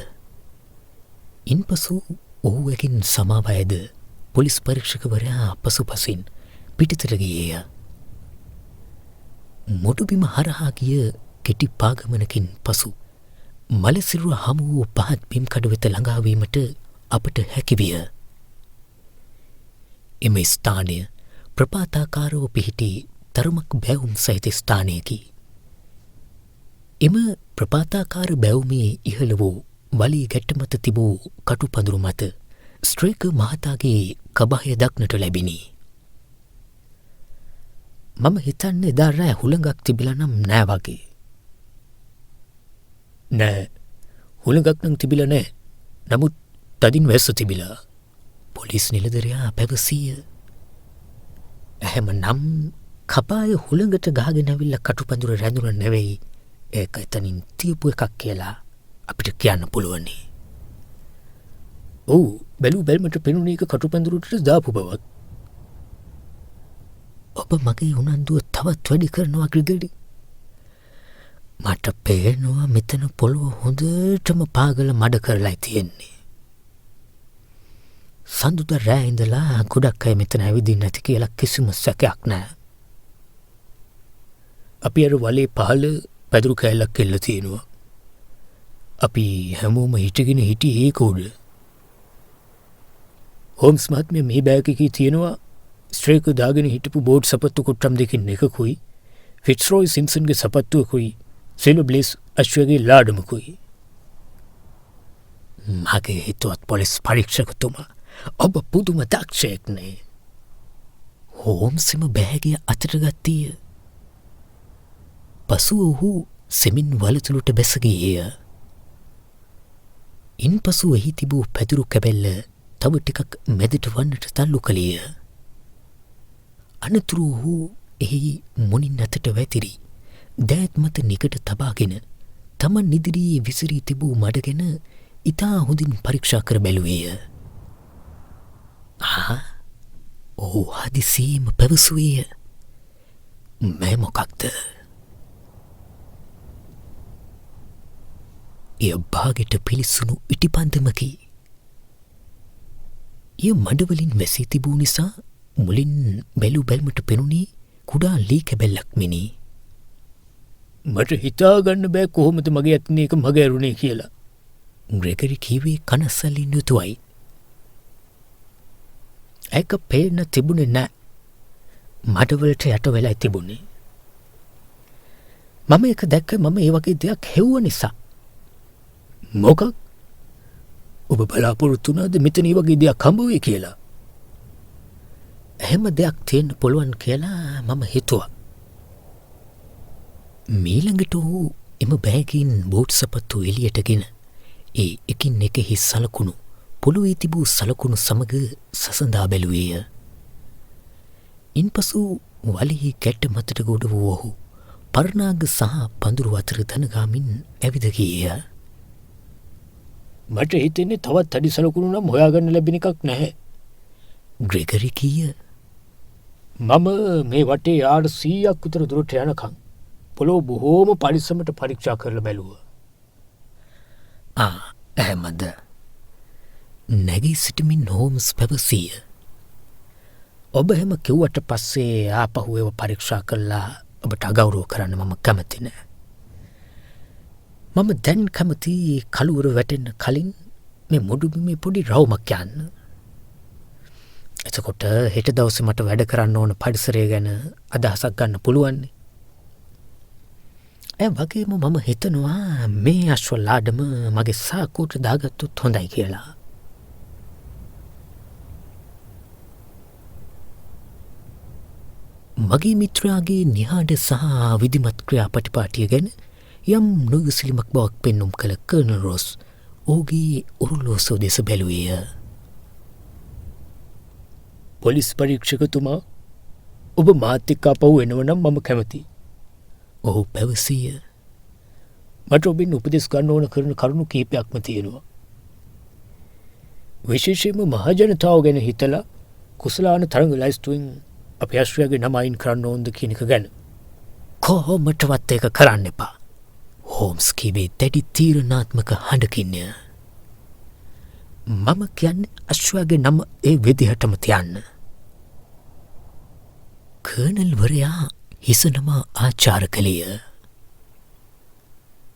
ඉන්පසු ඔහුවකින් සමාවයද පොලිස් පරීක්ෂකවරයා පසුපසින් පිටිතට ගියේය. මොටුබිම හරහා ගිය කෙටි පාගමනකින් පසු මලසිරුව හමු වූ පහත් බිම් කඩ වෙත ළඟාවීමට අපට හැකිවිය. එම ස්ථානය ප්‍රපාතාකාරව පිහිටි තරමක් බැවුම් සහිත ස්ථානයකි. එම ප්‍රපාතාකාර බැවුමේ ඉහළ වූ වලී ගැට්ට මත තිබූ කටු පඳුරු මත ස්ට්‍රේකර් මහතාගේ කබහය දක්නට ලැබිණි. මම හිතන්නේ එදා රෑ හුළඟක් තිබිලා නම් නෑ වගේ. නෑ හුළඟක් නම් තිබිලා නෑ. නමුත් තදින් වැස්ස තිබිලා. පොලිස් නිලධරයා පැවසීය. එහෙම නම් කපාය හුළඟට ගහගෙන ඇවිල්ලා කටුපඳුර රැඳුන නෙවෙයි. ඒක එතනින් තියපු එකක් කියලා අපිට කියන්න පුළුවනි. ඔව් බැලූ බැල්මට පෙනුනේ එක කටුපඳුරට දාපු බවත්. ඔබ මගේ උනන්දුව තවත් වැඩි කරනවා ග්‍රිගරි. මට පේනවා මෙතන පොළොව හොඳටම පාගල මඩ කරලා තියෙන්නේ. සඳුදා රෑ ඉඳලා ගොඩක් අය මෙතන ඇවිදින්න නැති කියලා කිසිම සැකයක් නෑ. අපි අර වලේ පහළ පැදුරු කෑල්ලක් එල්ල තියෙනවා. අපි හැමෝම හිටගෙන හිටියේ ඒක උඩ. හෝම්ස් මහත්මයා මේ බෑග් එකේ තියෙනවා ස්ට්‍රේක දාගෙන හිටපු බෝඩ් සපත්තු කොට්ටම් දෙකින් එකකුයි ෆිට්ස්රෝයි සිම්සන්ගේ සපත්තුවකුයි සිල්වර් බ්ලේස් අශ්වගේ ලාඩමකුයි. මගේ හිතුවත් පොලිස් පරීක්ෂකතුමා ඔබ පුදුම දක්ෂයෙක්නේ. හෝම්සම බෑගය අතට ගත්තීය. පසුව ඔහු සෙමින් වලතුළුට බැසගියය. ඉන් පසු එහි තිබූ පැදුරු කැබැල්ල තව ටිකක් මැදට වන්නට තල්ලු කළේය. අනතුරු ඔහු එහි මුනින් අතට වැතිරි දෑත් මත නිකට තබාගෙන තමන් ඉදිරියේ විසිරී තිබූ මඩගෙන ඉතා හොඳින් පරීක්ෂා කර බැලුවේය. ඔහු හදිසියේම පැවසුවේය. මේ මොකක්ද? එය භාගෙට පිලිස්සුණු ඉටිපන්දමකි. එය මඩවලින් වැසී තිබූ නිසා මුලින් බැලු බැල්මට පෙනුනේ කුඩා ලී කැබැල්ලක් මිනි. මට හිතාගන්න බෑ කොහොමද මගේ ඇතින එක මගේ ඇරුණේ කියලා. ග්‍රෙගරි කීවේ කනස්සල්ලින් යුතුවයි. ඒක පේන්න තිබුණේ නෑ. මඩවලට යට වෙලා තිබුණේ. මම එක දැක්ක මම ඒ වගේ දෙයක් හෙව්ව නිසා. මොකක්? ඔබ බලාපොරොත්තු වුණාද මෙතන ඒ වගේ දෙයක් හම්බ වෙයි කියලා? එහෙම දෙයක් තියෙන්න පුළුවන් කියලා මම හිතුවා. මීළඟට ඔහු එම බෑගින් බෝට් සපත්තු එළියටගෙන ඒ එකින් එකෙහි සලකුණු පොළොවේ තිබූ සලකුණු සමග සසඳා බැලුවේය. ඉන්පසු වලෙහි කැට්ට මතට ගොඩ වූ ඔහු පර්ණාග සහ පඳුරු අතර දනගාමින් ඇවිද ගියේය. මට හිතෙන්නේ තවත් අඩි සලකුණු නම් හොයාගන්න ලැබෙන එකක් නැහැ. ග්‍රෙගරි කීය. මම මේ වටේ යාඩ 100ක් විතර දුරට යනකම් පොළොව බොහෝම පරිස්සමට පරීක්ෂා කරලා බැලුවා. එහෙමද? නැගී සිටමින් හෝම්ස් පැවසීය. ඔබ එහෙම කිව්වට පස්සේ ආපහු ඒව පරීක්ෂා කළා ඔබට අගෞරව කරන්න මම කැමති නෑ. මම දැන් කැමති කළුවර වැටෙන්න කලින් මේ මුඩුබිමේ පොඩි රවුමක් යන්න. එතකොට හෙට දවසේ මට වැඩ කරන්න ඕන පරිසරය ගැන අදහසක් ගන්න පුළුවන්. ඒ වගේම මම හිතනවා මේ අශ්වලාඩම මගේ සාකුවට දාගත්තොත් හොඳයි කියලා. මගේ මිත්‍රයාගේ නිහාඩ සහ විධිමත් ක්‍රියාපටිපාටිය ගැන යම් නොගසිලිමක් බවක් පෙන්නුම් කළ කර්නල් රොස් ඔහුගේ ඔරුලෝසුව දෙස බැලුවේය. පොලිස් පරීක්ෂකතුමා ඔබ මාත් එක්ක ආපහු එනවනම් මම කැමතියි. ඔහු පැවසීය. මට ඔබෙන් උපදෙස් ගන්න ඕන කරන කරුණු කීපයක්ම තියෙනවා. විශේෂයෙන්ම මහජනතාව ගැන හිතලා කුසලාන තරඟ ලයිස්තුවෙන් අපේ අශ්වයාගේ නම අයින් කරන්න ඕනද කියන එක ගැන. කොහොමටවත් ඒක කරන්න එපා. හෝම්ස් කීවේ දැඩි තීරණාත්මක හඬකින්ය. මම කියන්නේ අශ්වයාගේ නම ඒ විදිහටම තියන්න. කර්නල්වරයා හිසනම ආචාර කළේය.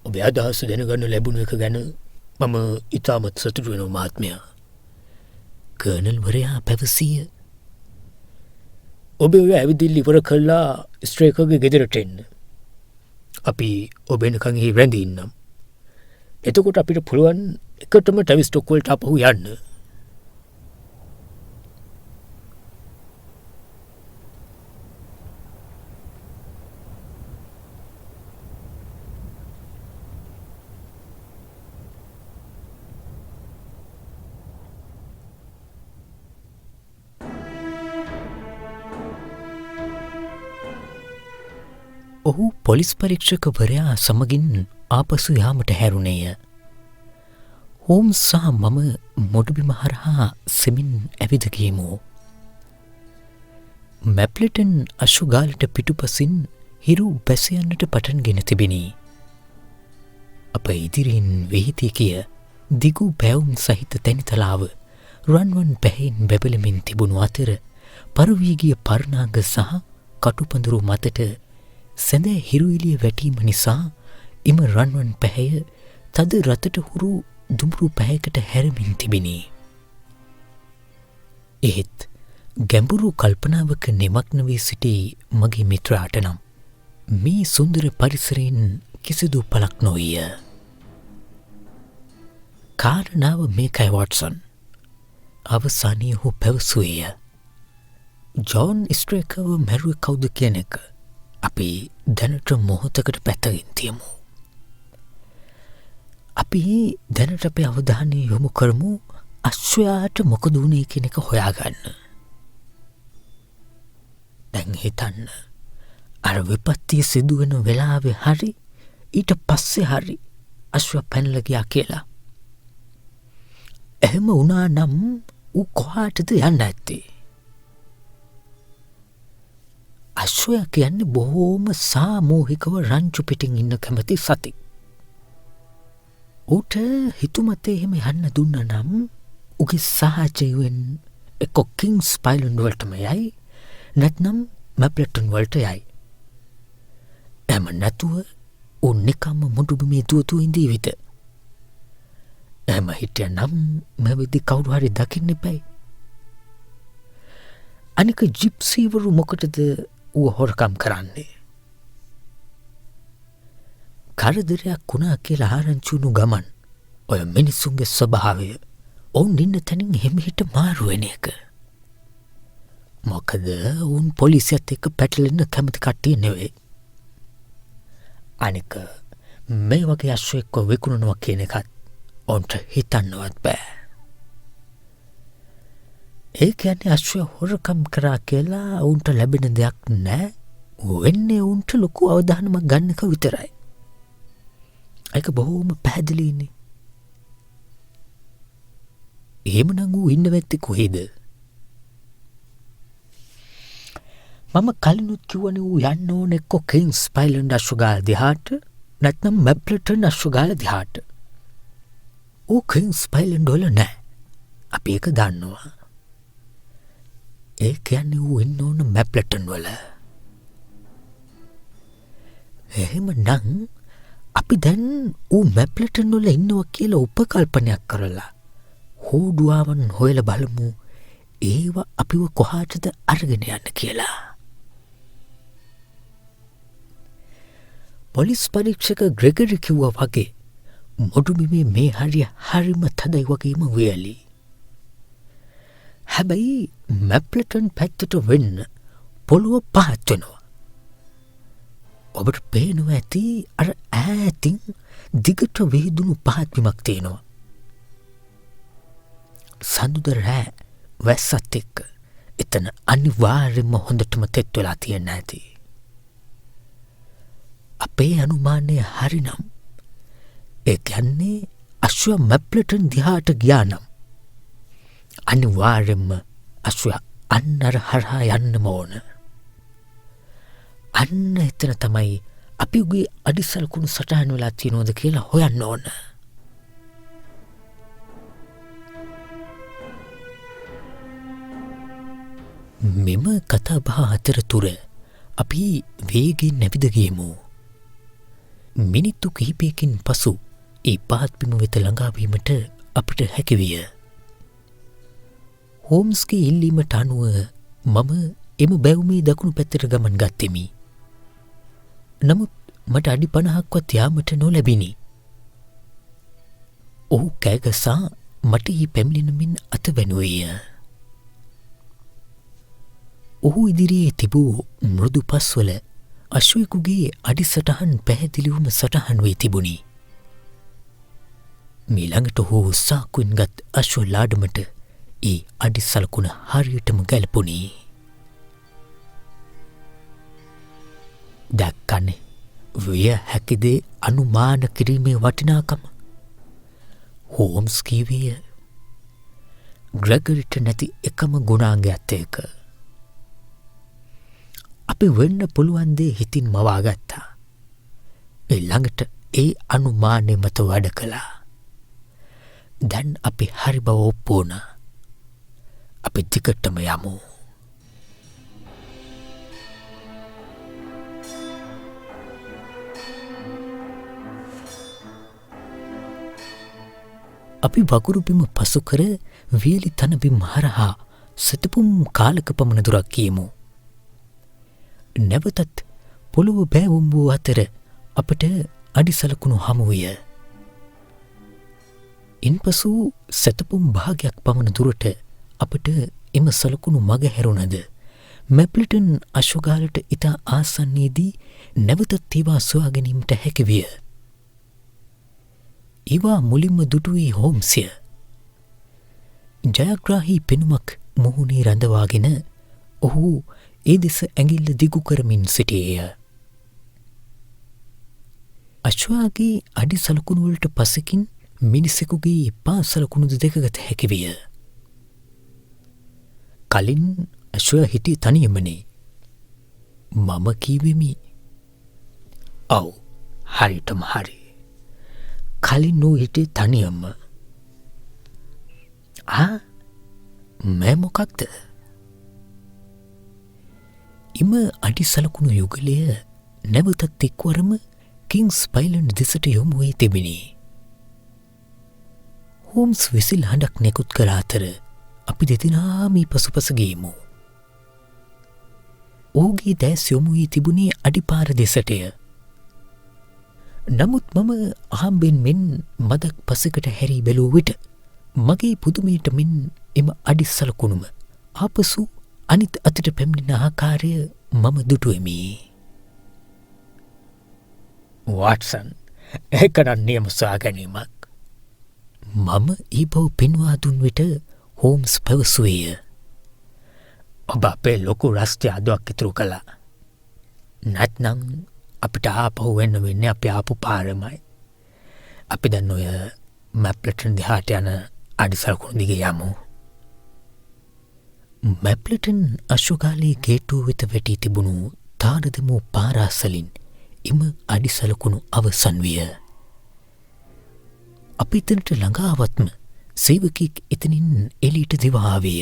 ඔබේ අදහස දැනගන්න ලැබුණු එක ගැන මම ඉතාමත් සතුටු වෙනවා මහත්මයා. කර්නල්වරයා පැවසීය. ඔබ ඔය ඇවිදිල්ල ඉවර කළා ස්ට්‍රේකගේ ගෙදරට එන්න. අපි ඔබ එනකන් එහි රැඳී ඉන්නම්. එතකොට අපිට පුළුවන් එකටම ටැවිස්ටොක් වලට ආපහු යන්න. ඔහු පොලිස් පරීක්ෂකවරයා සමගින් ආපසු යාමට හැරුණේය. හෝම්ස් සහ මම මොඩුබිම හරහා සෙමින් ඇවිද ගියෙමු. මැප්ලිටන් අශ්වගාලට පිටුපසින් හිරු බැස යන්නට පටන්ගෙන තිබිණි. අප ඉදිරියෙන් වෙහිතී කිය දිගු බැවුම් සහිත තැනිතලාව රන්වන් පැහැයෙන් බැබලමින් තිබුණු අතර පරවී ගිය පර්ණාග සහ කටුපඳුරු මතට සැඳෑ හිරුවිලිය වැටීම නිසා එම රන්වන් පැහැය තද රතට හුරු දුඹුරු පැහැයකට හැරමින් තිබිණි. එහෙත් ගැඹුරු කල්පනාවක නිමග්න වී සිටි මගේ මිත්‍රාට නම් මේ සුන්දර පරිසරයෙන් කිසිදු පලක් නොවිය. කාරණාව මේකයි වොට්සන්. අවසානයේ ඔහු පැවසුවේය. ජෝන් ස්ට්‍රේකර්ව මැරුවේ කවුද කියන එක අපි දැනට මොහොතකට පැත්තකින් තියමු. අපි දැනට අපේ අවධානය යොමු කරමු අශ්වයාට මොකද වුණේ කියන එක හොයාගන්න. දැන් හිතන්න අර විපත්තිය සිදුවෙන වෙලාවේ හරි ඊට පස්සේ හරි අශ්වයා පැනලා ගියා කියලා. එහෙම වුණා නම් ඌ කොහාටද යන්න ඇත්තේ? අශ්වයා කියන්නේ බොහෝම සාමූහිකව රංචු පිටින් ඉන්න කැමති සතෙක්. ඌට හිතුමතේ එහෙම යන්න දුන්න නම් උගේ සහජයෙන් එක්ක කිංස් පයිලන්ඩ් වලටම යයි නැත්නම් මැප්ලටන් වලට යයි. එහෙම නැතුව ඌ නිකම්ම මුඩුබිමේ දුවතු ඉඳීවිද? එහෙම හිටියනම් මෙවිදි කවුරු හරි දකින්න එපයි. අනික ජිප්සීවරු මොකටද ඌ හොරකම් කරන්නේ? කරදරයක් වුණා කියලා ආරංචි වුණු ගමන් ඔය මිනිස්සුන්ගේ ස්වභාවය ඔවුන් ඉන්න තැනින් හිමිහිට මාරු වෙන එක. මොකද උන් පොලිසියත් එක්ක පැටලෙන්න කැමති කට්ටිය නෙවෙයි. අනික මේ වගේ අශ්වයෙක්ව විකුණනවා කියන එකත් ඔවුන්ට හිතන්නවත් බෑ. ඒ කියන්නේ අශ්වය හොරකම් කරා කියලා ඔවුන්ට ලැබෙන දෙයක් නෑ. වෙන්නේ ඔවුන්ට ලොකු අවධානමක් ගන්න එක විතරයි. ඒක බොහොම පැහැදිලිනේ. එහෙමනම් ඌ ඉන්න වෙත්තේ කොහෙද? මම කලිනුත් කිව්වනේ ඌ යන්න ඕන එක්ක කිංස් පයිලන්ඩ් අශ්වගාල දිහාට නැත්නම් මැප්ලටන් අශ්වගාල දිහාට. ඌ කිංස් පයිලන්ඩ් වල නෑ. අපි ඒක දන්නවා. ඒ කියන්නේ ඌ ඉන්න ඕන මැප්ලටන් වල. එහෙමනම් අපි දැන් ඌ මැප්ලටන් වල ඉන්නවා කියලා උපකල්පනයක් කරලා හෝඩුවාවන් හොයලා බලමු ඒව අපිව කොහාටද අරගෙන යන්න කියලා. පොලිස් පරීක්ෂක ග්‍රෙගරි කිව්වා වගේ මොඩුබිමේ මේ හරිය හරිම තදයි වගේම වියලි. හැබැයි මැප්ලටන් පැත්තට වෙන්න පොළොව පහත් වෙනවා. ඔබට පේනවා ඇති අර ඈතින් දිගට විහිදුණු පහත්වීමක් තියෙනවා. සඳුද රෑ වැස්සත් එක්ක එතන අනිවාර්යෙන්ම හොඳටම තෙත් වෙලා තියෙන්න ඇති. අපේ අනුමානය හරිනම් ඒ කියන්නේ අශ්වයා මැප්ලටන් දිහාට ගියා නම් අනිවාර්යෙන්ම අශ්වයා අන්න අර හරහා යන්නම ඕන. අන්න එතන තමයි අපි උගේ අඩිසලකුණු සටහන් වෙලා තියෙනවද කියලා හොයන්න ඕන. මෙම කතා බහ අතරතුර අපි වේගෙන් නැවිද ගියමු. මිනිත්තු කිහිපයකින් පසු ඒ පහත්බිම වෙත ළඟාවීමට අපට හැකිවිය. හෝම්ස්ගේ ඉල්ලීමට අනුව මම එම බැවුමේ දකුණු පැත්තට ගමන් ගත්තෙමි. නමුත් මට අඩි 50ක්වත් යාමට නොලැබිණි. ඔහු කෑගසා මට ඊ පැමිණෙනමින් අතවැනුවේය. ඔහු ඉදිරියේ තිබූ මෘදු පස්වල අශ්වයෙකුගේ අඩිසටහන් පැහැදිලිවම සටහන් වී තිබුණි. මීළඟට ඔහු සාකුවෙන් ගත් අශ්ව ලාඩමට ඒ අඩිසලකුණ හරියටම ගැලපුණි. දැක්කනේ විය හැකිදේ අනුමාන කිරීමේ වටිනාකම. හෝම්ස් කීවිය ග්‍රෙගරිට නැති එකම ගුණාංගයත් ඒක. අපි වෙන්න පුළුවන් දේ හිතින් මවා ගත්තා. ළඟට ඒ අනුමානය මත වැඩ කළා. දැන් අපි හරි බව ඔප්පු වුණා. අපි දිගටම යමු. අපි වගුරු බිම පසු කර වියලි තනබිම් හරහා සතපුම් කාලක පමණ දුරක් කියමු. නැවතත් පොළොව බෑවුම් වූ අතර අපට අඩිසලකුණු හමුවිය. ඉන්පසු සතපුම් භාගයක් පමණ දුරට අපට එම සලකුණු මග හැරුණද මැප්ලිටන් අශ්වගාලට ඉතා ආසන්නයේදී නැවතත් ඒවා සොයා ගැනීමට හැකිවිය. ඒවා මුලින්ම දුටුවේ හෝම්ස්ය. ජයග්‍රාහී පෙනුමක් මුහුණේ රඳවාගෙන ඔහු ඒ දෙස ඇඟිල්ල දිගු කරමින් සිටියේය. අශ්වයාගේ අඩි සලකුණුවලට පසකින් මිනිසෙකුගේ පා සලකුණුද දෙකගත හැකිවිය. කලින් අශ්වය හිටිය තනියමනේ. මම කීවෙමි. ඔව්, හරිටම හරි. කලින් නෝ හිටිය තනියම්ම. මෑ මොකක්ද? එම අඩි සලකුණු යුගලය නැවතත් එක්වරම කිංස් පයිලන්ඩ් දෙසට යොමු වී තිබිණි. හෝම්ස් විසිල් හඬක් නැකුත් කළ අතර අපි දෙදෙනා මේ පසුපස ගියමු. ඔහුගේ දැස් යොමු වී තිබුණේ අඩිපාර දෙසටය. නමුත් මම අහම්බෙන් මෙන් මදක් පසකට හැරී බැලූ විට මගේ පුදුමයට මෙන් එම අඩි සලකුණුම ආපසු අනිත් අතට පැමිණෙන ආකාරය මම දුටුවෙමි. වොට්සන්, ඒකනම් නියම සොයා ගැනීමක්. මම ඒ බව පෙන්වා දුන් විට හෝම්ස් පැවසුවේය. ඔබ අපේ ලොකු රස්ටි අදුවක් ඉතුරු කළා. නැත්නම් අපිට ආපහු වෙන්න වෙන්නේ අපි ආපු පාරමයි. අපි දැන් ඔය මැප්ලටන් දිහාට යන අඩිසලකුණු දිගේ යමු. මැප්ලටන් අශ්වගාලයේ ගේටුව වෙත වැටී තිබුණු තාරදමූ පාරාසලින් එම අඩිසලකුණු අවසන් විය. අපි එතනට ළඟාවත්ම සේවකෙක් එතනින් එළියට දිවාවිය.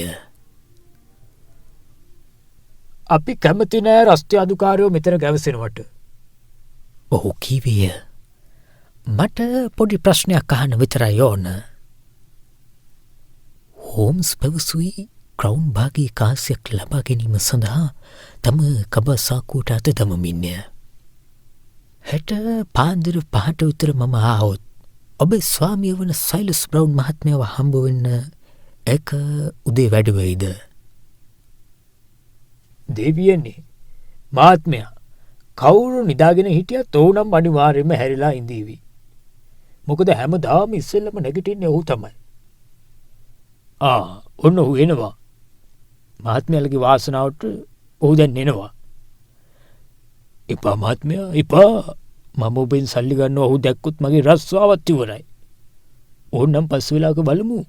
අපි කැමති නෑ රස්ටි අධිකාරියෝ මෙතන ගැවසෙනවට. ඔහු කීවිය. මට පොඩි ප්‍රශ්නයක් අහන්න විතරයි ඕන. හෝම්ස් පැවසුයි ක්‍රවුන් භාගී කාසියක් ලබා ගැනීම සඳහා තම කබසාකුවට අත දමමින්ය. හෙට පාන්දර 5ට විතර මම ආවොත් ඔබේ ස්වාමිය වන සයිලස් බ්‍රවුන් මහත්මයාව හම්බ වෙන්න ඒක උදේ වැඩ වෙයිද? දෙවියනේ මහත්මයා, කවුරු නිදාගෙන හිටියත් ඕනම් අනිවාර්යයෙන්ම හැරිලා ඉඳීවි. මොකද හැමදාම ඉස්සෙල්ලම නැගිටින්නේ ඔහු තමයි. ඔන්න ඔහු එනවා. මහත්මයාලගේ වාසනාවට ඔහු දැන් එනවා. එපා මහත්මයා, එපා. මම ඔබෙන් සල්ලි ගන්න ඔහු දැක්කොත් මගේ රස්සාවත් ඉවරයි. ඕනම් පස් වෙලාවක බලමු.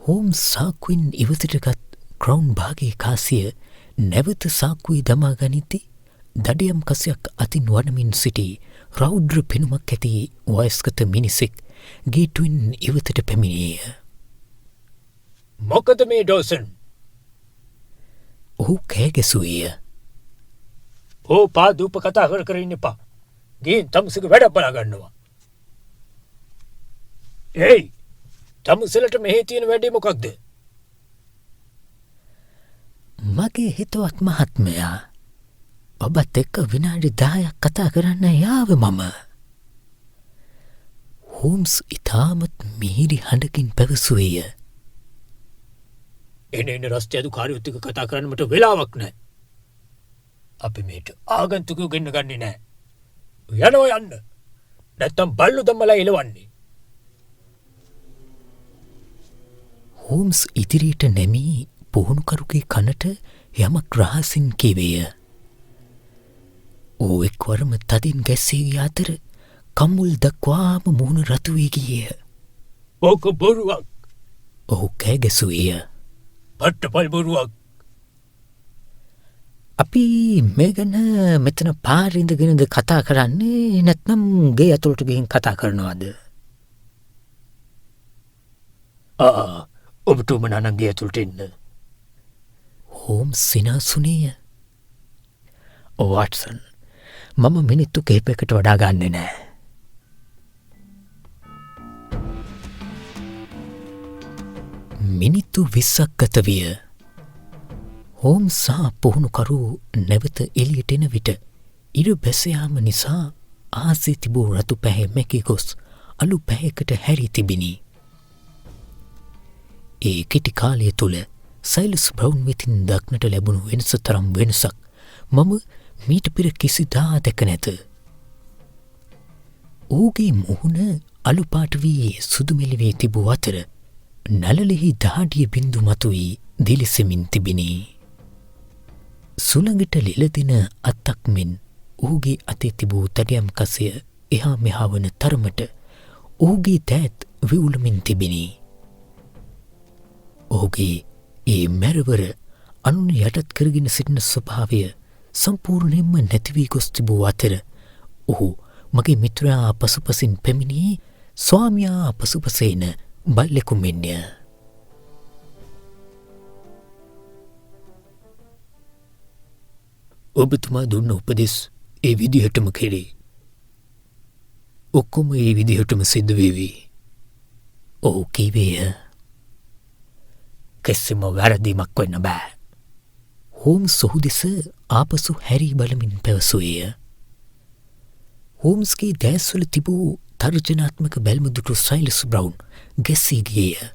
හෝම්ස් සාක්කුවෙන් ඉවතටගත් ක්‍රවුන් භාගයේ කාසිය නැවත සාක්කුවේ දමා ගනිද්දී දඩයම් කසයක් අතින් වනමින් සිටි රෞද්‍ර පෙනුමක් ඇති වයස්ගත මිනිසෙක් ගේටුවෙන් ඉවතට පැමිණියේය. මොකද මේ ඩෝසන්? ඔහු කෑගැසුවේය. පා දූප කතා කර ඉන්න එපා. ගිහින් තමුසෙක වැඩ බලා ගන්නවා. ඒයි, තමුසෙලට මෙහි තියෙන වැඩේ මොකක්ද? මගේ හිතවත් මහත්මයා, ඔබත් එක්ක විනාඩි 10ක් කතා කරන්න යාව මම. හෝම්ස් ඉතාමත් මිහිරි හඬකින් පැවසුවේය. එන රස්ටි අධිකාරියොත් එක්ක කතා කරන්න මට වෙලාවක් නැහැ. අපි මේට ආගන්තුකයෝ ගෙන්න ගන්නේ නැහැ. යනවා යන්න. නැත්තම් බල්ලු දම්මලා එලවන්නේ. හෝම්ස් ඉදිරියට නැමී පුහුණුකරුගේ කනට යමක් රහසින් කිවේය. ඕ එක්වරම තදින් ගැස්සී අතර කම්මුල් දක්වාම මුහුණ රතු වී ගියේය. ඕක බොරුවක්. ඔහු කෑගැසුවේය. පට්ටපල් බොරුවක්. අපි මේ ගැන මෙතන පාරේ ඉඳගෙනද කතා කරන්නේ නැත්නම් ගේ ඇතුළට ගිහින් කතා කරනවද? ඔබට උමනා නම් ගේ ඇතුළට එන්න. හෝම්ස් සිනාසුනේය. වොට්සන්, මම මිනිත්තු කිහිපයකට වඩා ගන්නෙ නෑ. මිනිත්තු 20ක් ගත විය. හෝම්ස් සහ පුහුණුකරු නැවත එළියට එන විට ඉර බැස යාම නිසා ආසේ තිබූ රතු පැහැ මැකී ගොස් අලු පැහැයකට හැරී තිබිණි. ඒ කෙටි කාලය තුළ සයිලස් බ්‍රවුන් වෙතින් දක්නට ලැබුණු වෙනස තරම් වෙනසක් මම මීට පෙර කිසිදා දැක නැත. ඔහුගේ මුහුණ අලු පාට වී සුදුමෙලි වී තිබූ අතර නළලෙහි දහඩිය බින්දු මතුවී දිලිසෙමින් තිබිණි. සුළඟට ලිලදෙන අත්තක් මෙන් ඔහුගේ අතේ තිබූ තඩයම් කසය එහා මෙහා වන තරමට ඔහුගේ දෑත් විවුලමින් තිබිණි. ඔහුගේ ඒ මැරවර අනුන් යටත් කරගෙන සිටින ස්වභාවය සම්පූර්ණයෙන්ම නැතිවී ගොස් තිබූ අතර ඔහු මගේ මිත්‍රයා පසුපසින් පැමිණී ස්වාමියා පසුපසේන බල්ලෙකු මෙන්ය. ඔබතුමා දුන්න උපදෙස් ඒ විදිහටම කෙරේ. ඔක්කොම ඒ විදිහටම සිද්ධ වේවි. ඔහු කීවේය. කිසිම වැරදීමක් වෙන්න බෑ. හෝම්ස් ඔහු දෙස ආපසු හැරී බලමින් පැවසුවේය. හෝම්ස්ගේ දැස්වල තිබූ තර්ජනාත්මක බැල්ම දුටු සයිලස් බ්‍රවුන් ගැස්සී ගියේය.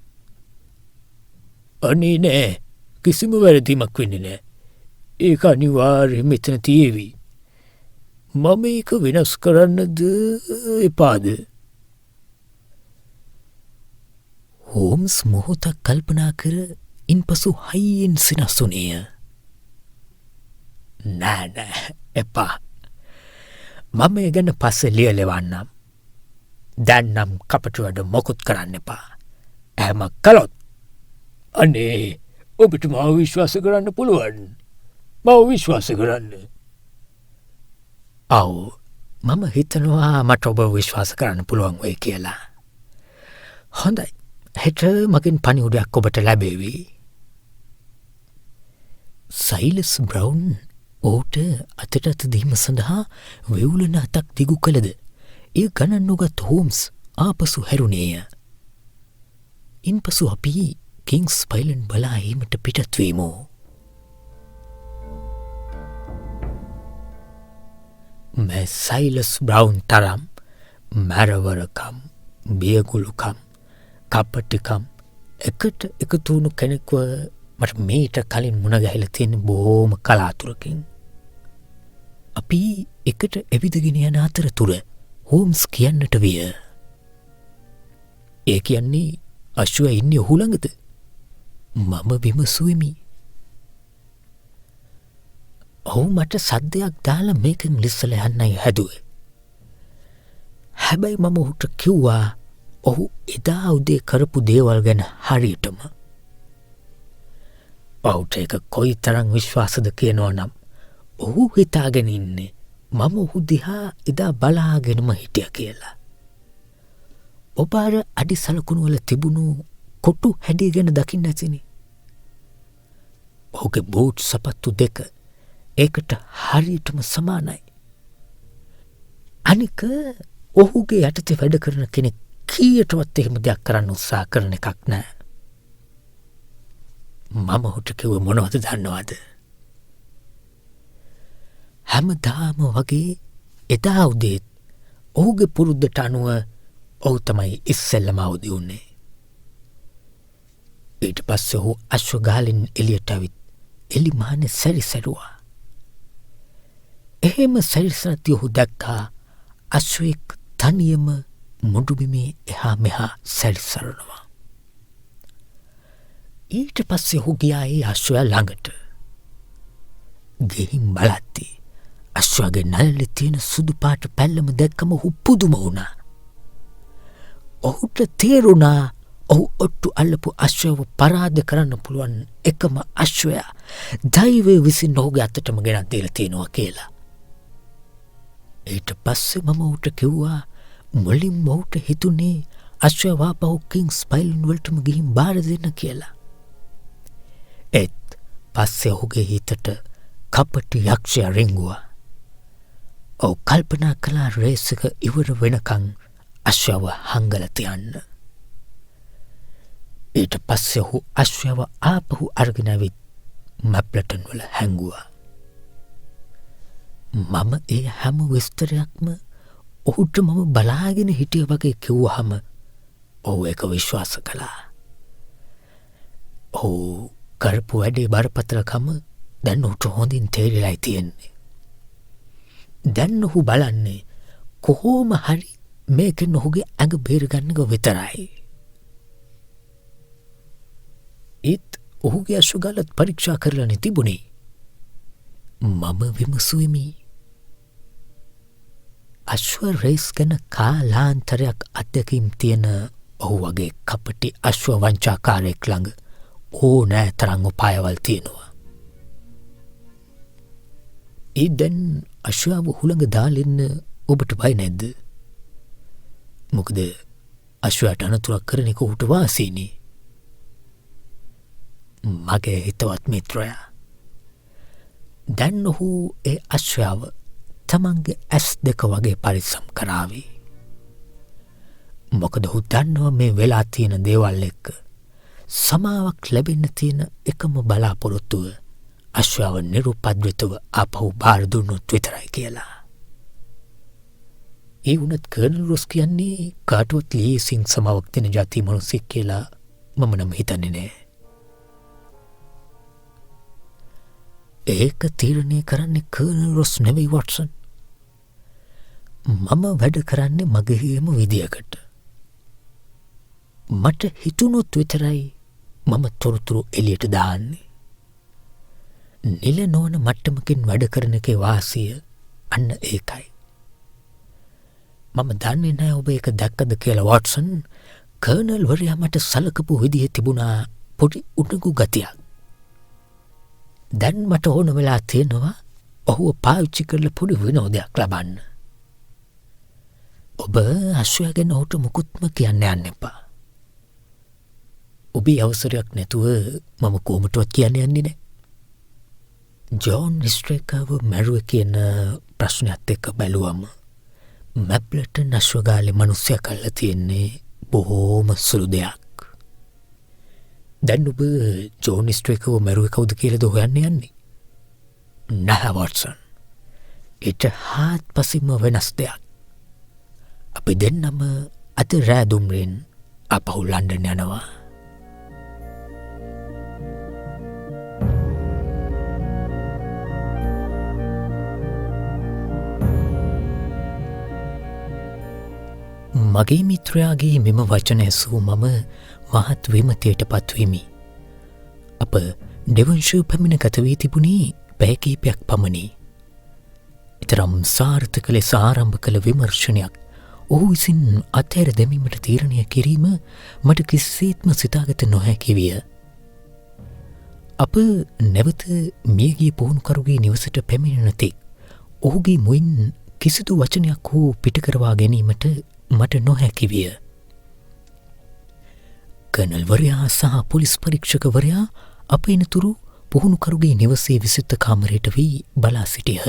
අනේ නෑ, කිසිම වැරදීමක් වෙන්නේ නෑ. ඒක අනිවාර්යයෙන් මෙතන තියේවි. මම ඒක වෙනස් කරන්නද එපාද? හෝම්ස් මොහොතක් කල්පනා කර ඉන්පසු හයියෙන් සිනස්සුනේය. නෑ එපා. මම ඒ ගැන පස්සේ ලියලෙවන්නම්. දැන් නම් කපටු වැඩ මොකුත් කරන්න එපා. එහෙම කළොත් අනේ ඔබට මාව විශ්වාස කරන්න පුළුවන්. මාව විශ්වාස කරන්න. ඔව්, මම හිතනවා මට ඔබ විශ්වාස කරන්න පුළුවන් වෙයි කියලා. හොඳයි. හෙට මගෙන් පණිවුඩයක් ඔබට ලැබේවි. සයිලස් බ්‍රවුන් ඔහුට අතට අත දීම සඳහා වෙවුලන අතක් දිගු කළද එය ගණන් නොගත් හෝම්ස් ආපසු හැරුණේය. ඉන්පසු අපි කිංස් පයිලන්ඩ් බලා ඒමට පිටත් වීමු. මේ සයිලස් බ්‍රවුන් තරම් මැරවරකම්, බියගුළුකම්, කපටිකම් එකට එකතු වුණු කෙනෙක්ව මට මීට කලින් මුණ ගැහිලා තියෙන බොහොම කලාතුරකින්. අපි එකට ඇවිදගෙන යන අතරතුර හෝම්ස් කියන්නට විය. ඒ කියන්නේ අශ්වයා ඉන්නේ ඔහු ළඟද? මම විමසුවෙමි. ඔහු මට සද්දයක් දාලා මේකෙන් ලිස්සලා යන්නයි හැදුවේ. හැබැයි මම ඔහුට කිව්වා ඔහු එදා උදේ කරපු දේවල් ගැන හරියටම. ඔහුට ඒක කොයි තරම් විශ්වාසද කියනවා නම් ඔහු හිතාගෙන ඉන්නේ මම ඔහු දිහා එදා බලාගෙනම හිටියා කියලා. ඔබ අර අඩි සලකුණු වල තිබුණු කොටු හැඩය ගැන දකින්න ඇතිනේ. ඔහුගේ බූට් සපත්තු දෙක ඒකට හරියටම සමානයි. අනික ඔහුගේ යටතේ වැඩ කරන කෙනෙක් කීයටවත් එහෙම දෙයක් කරන්න උත්සාහ කරන එකක් නෑ. මම ඔහුට කිව්ව මොනවද දන්නවද? හැමදාම වගේ එදා උදේත් ඔහුගේ පුරුද්දට අනුව ඔහු තමයි ඉස්සෙල්ලම අවදි වුණේ. ඊට පස්සේ ඔහු අශ්වගාලෙන් එළියට ඇවිත් එලිමානේ සැරිසරුවා. එහෙම සැරිසරද්දී ඔහු දැක්කා අශ්වයෙක් තනියම මුඩුබිමේ එහා මෙහා සැරිසරනවා. ඊට පස්සේ ඔහු ගියා ඒ අශ්වයා ළඟට. ගිහින් බලද්දී අශ්වයාගේ නළලේ තියෙන සුදු පාට පැල්ලම දැක්කම ඔහු පුදුම වුණා. ඔහුට තේරුණා ඔහු ඔට්ටු අල්ලපු අශ්වයව පරාද කරන්න පුළුවන් එකම අශ්වයා දෛවය විසින් ඔහුගේ අතටම ගෙනත් දීලා තියෙනවා කියලා. ඊට පස්සේ මම ඔහුට කිව්වා මුලින්ම ඔහුට හිතුනේ අශ්වයා වාපහු කිංස් පයිලන්ඩ් වලටම ගිහින් බාර දෙන්න කියලා. ඒත් පස්සේ ඔහුගේ හිතට කපටි යක්ෂයා රිංගුවා. ඔහු කල්පනා කළා රේස් එක ඉවර වෙනකන් අශ්වයාව හංගලා තියන්න. ඊට පස්සේ ඔහු අශ්වයව ආපහු අරගෙන ඇවිත් මැප්ලටන් වල හැංගුවා. මම ඒ හැම විස්තරයක්ම ඔහුට මම බලාගෙන හිටිය වගේ කිව්වහම ඔහු ඒක විශ්වාස කළා. ඔහු කරපු වැඩේ බරපතලකම දැන් ඔහුට හොඳින් තේරිලායි තියෙන්නේ. දැන් ඔහු බලන්නේ කොහොම හරි මේකෙන් ඔහුගේ ඇඟ බේරගන්නක විතරයි. ඒත් ඔහුගේ අශ්වගලත් පරීක්ෂා කරලානේ තිබුණේ. මම විමසුවෙමි. අශ්ව රේස් ගැන කාලාන්තරයක් අත්දැකීම් තියෙන ඔහු වගේ කපටි අශ්ව වංචාකාරයෙක් ළඟ ඕනෑ තරම් උපායවල් තියෙනවා. ඒ දැන් අශ්වයාව හුළඟ දාලෙන්න ඔබට බය නැද්ද? මොකද අශ්වයාට අනතුරක් කරන එක ඔහුට වාසීනේ. මගේ හිතවත් මිත්‍රයා. දැන් ඔහු ඒ අශ්වයාව තමන්ගේ ඇස් දෙක වගේ පරිස්සම් කරාවි. මොකද ඔහු දන්නවා මේ වෙලා තියෙන දේවල් එක්ක සමාවක් ලැබෙන්න තියෙන එකම බලාපොරොත්තුව අශ්වයාව නිරුපද්‍රිතව ආපහු බාර දුන්නොත් විතරයි කියලා. ඒ වුණත් කර්නල් රොස් කියන්නේ කාටවත් ලේසින් සමාවක් දෙන ජාති මිනිස්සෙක් කියලා මම නම් හිතන්නේ නෑ. ඒක තීරණය කරන්නේ කර්නල් රොස් නෙවෙයි වොට්සන්. මම වැඩ කරන්නේ මගේම විදියකට. මට හිතුනොත් විතරයි මම තොරතුරු එළියට දාන්නේ. නිල නොවන මට්ටමකින් වැඩ කරන එකේ වාසිය අන්න ඒකයි. මම දන්නේ නෑ ඔබ ඒක දැක්කද කියලා වොට්සන්. කර්නල් වරයා මට සලකපු විදිය තිබුණා පොඩි උණුගු ගතියක්. දැන් මට ඕන වෙලා තියෙනවා ඔහුව පාවිච්චි කරලා පොඩි විනෝදයක් ලබන්න. ඔබ අශ්වයා ගැන ඔහුට මුකුත්ම කියන්න යන්න එපා. ඔබේ අවසරයක් නැතුව මම කොහොමටවත් කියන්න යන්නේ නෑ. ජෝන් ස්ට්‍රේකර්ව මැරුව කියන ප්‍රශ්නයත් එක්ක බැලුවම මැප්ලටන් අශ්වගාලේ මිනිස්සයා කරලා තියෙන්නේ බොහෝම සුළු දෙයක්. දැන් ඔබ ජෝන් ස්ට්‍රේකර්ව මැරුවේ කවුද කියලාද හොයන්න යන්නේ? නැහැ වොට්සන්. ඒක හාත්පසින්ම වෙනස් දෙයක්. අපි දෙන්නම අද රෑ දුම්රින් අපහු ලන්ඩන් යනවා. මගේ මිත්‍රයාගේ මෙම වචන ඇසූ මම මහත් විමතියට පත්වීමි. අප ඩෙවන්ෂර් පැමිණ ගත වී තිබුණේ පැය කිහිපයක් පමණි. ඊතරම් සාර්ථක ලෙස ආරම්භ කළ විමර්ශනයක් ඔහු විසින් අත්හැර දැමීමට තීරණය කිරීම මට කිසිසේත්ම සිතාගත නොහැකි විය. අප නැවත මියගිය පුහුණුකරුගේ නිවසට පැමිණෙන තෙක් ඔහුගේ මුවින් කිසිදු වචනයක් හෝ පිටකරවා ගැනීමට මට නොහැකි විය. කර්නල්වරයා සහ පොලිස් පරීක්ෂකවරයා අප එනතුරු පුහුණුකරුගේ නිවසේ විසිත කාමරයට වී බලා සිටියහ.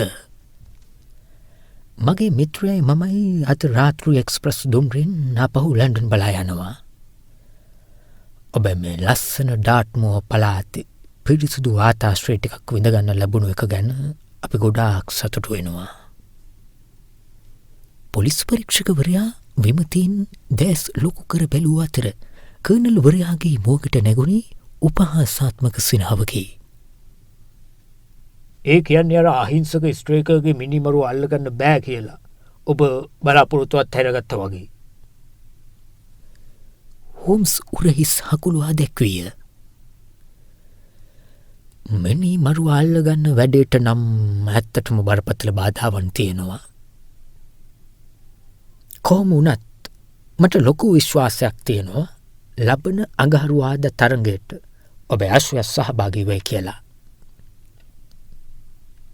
මගේ මිත්‍රයයි මමයි අද රාත්‍රී එක්ස්ප්‍රස් දුම්රින් අපහු ලන්ඩන් බලා යනවා. ඔබ මේ ලස්සන ඩාට්මෝර් පළාතේ පිරිසිදු වාතාශ්‍රය ටිකක් විඳගන්න ලැබුණු එක ගැන අපි ගොඩාක් සතුටු වෙනවා. පොලිස් පරීක්ෂකවරයා විමතින් දැස් ලොකු කර බැලූ අතර කර්නල්වරයාගේ මුවකට නැගුණේ උපහාසාත්මක සිනාවකි. ඒ කියන්නේ අර අහිංසක ස්ට්‍රේකර්ගේ මිනිමරුව අල්ලගන්න බෑ කියලා ඔබ බලාපොරොත්තුවත් හැරගත්තා වගේ. හෝම්ස් උරහිස් හකුළුවා දැක්විය. මිනිමරුව අල්ලගන්න වැඩේට නම් ඇත්තටම බරපතල බාධාවන් තියෙනවා. කොහොම වුණත් මට ලොකු විශ්වාසයක් තියෙනවා ලබන අඟහරුවාද තරඟයට ඔබ අශ්වයා සහභාගී වෙයි කියලා.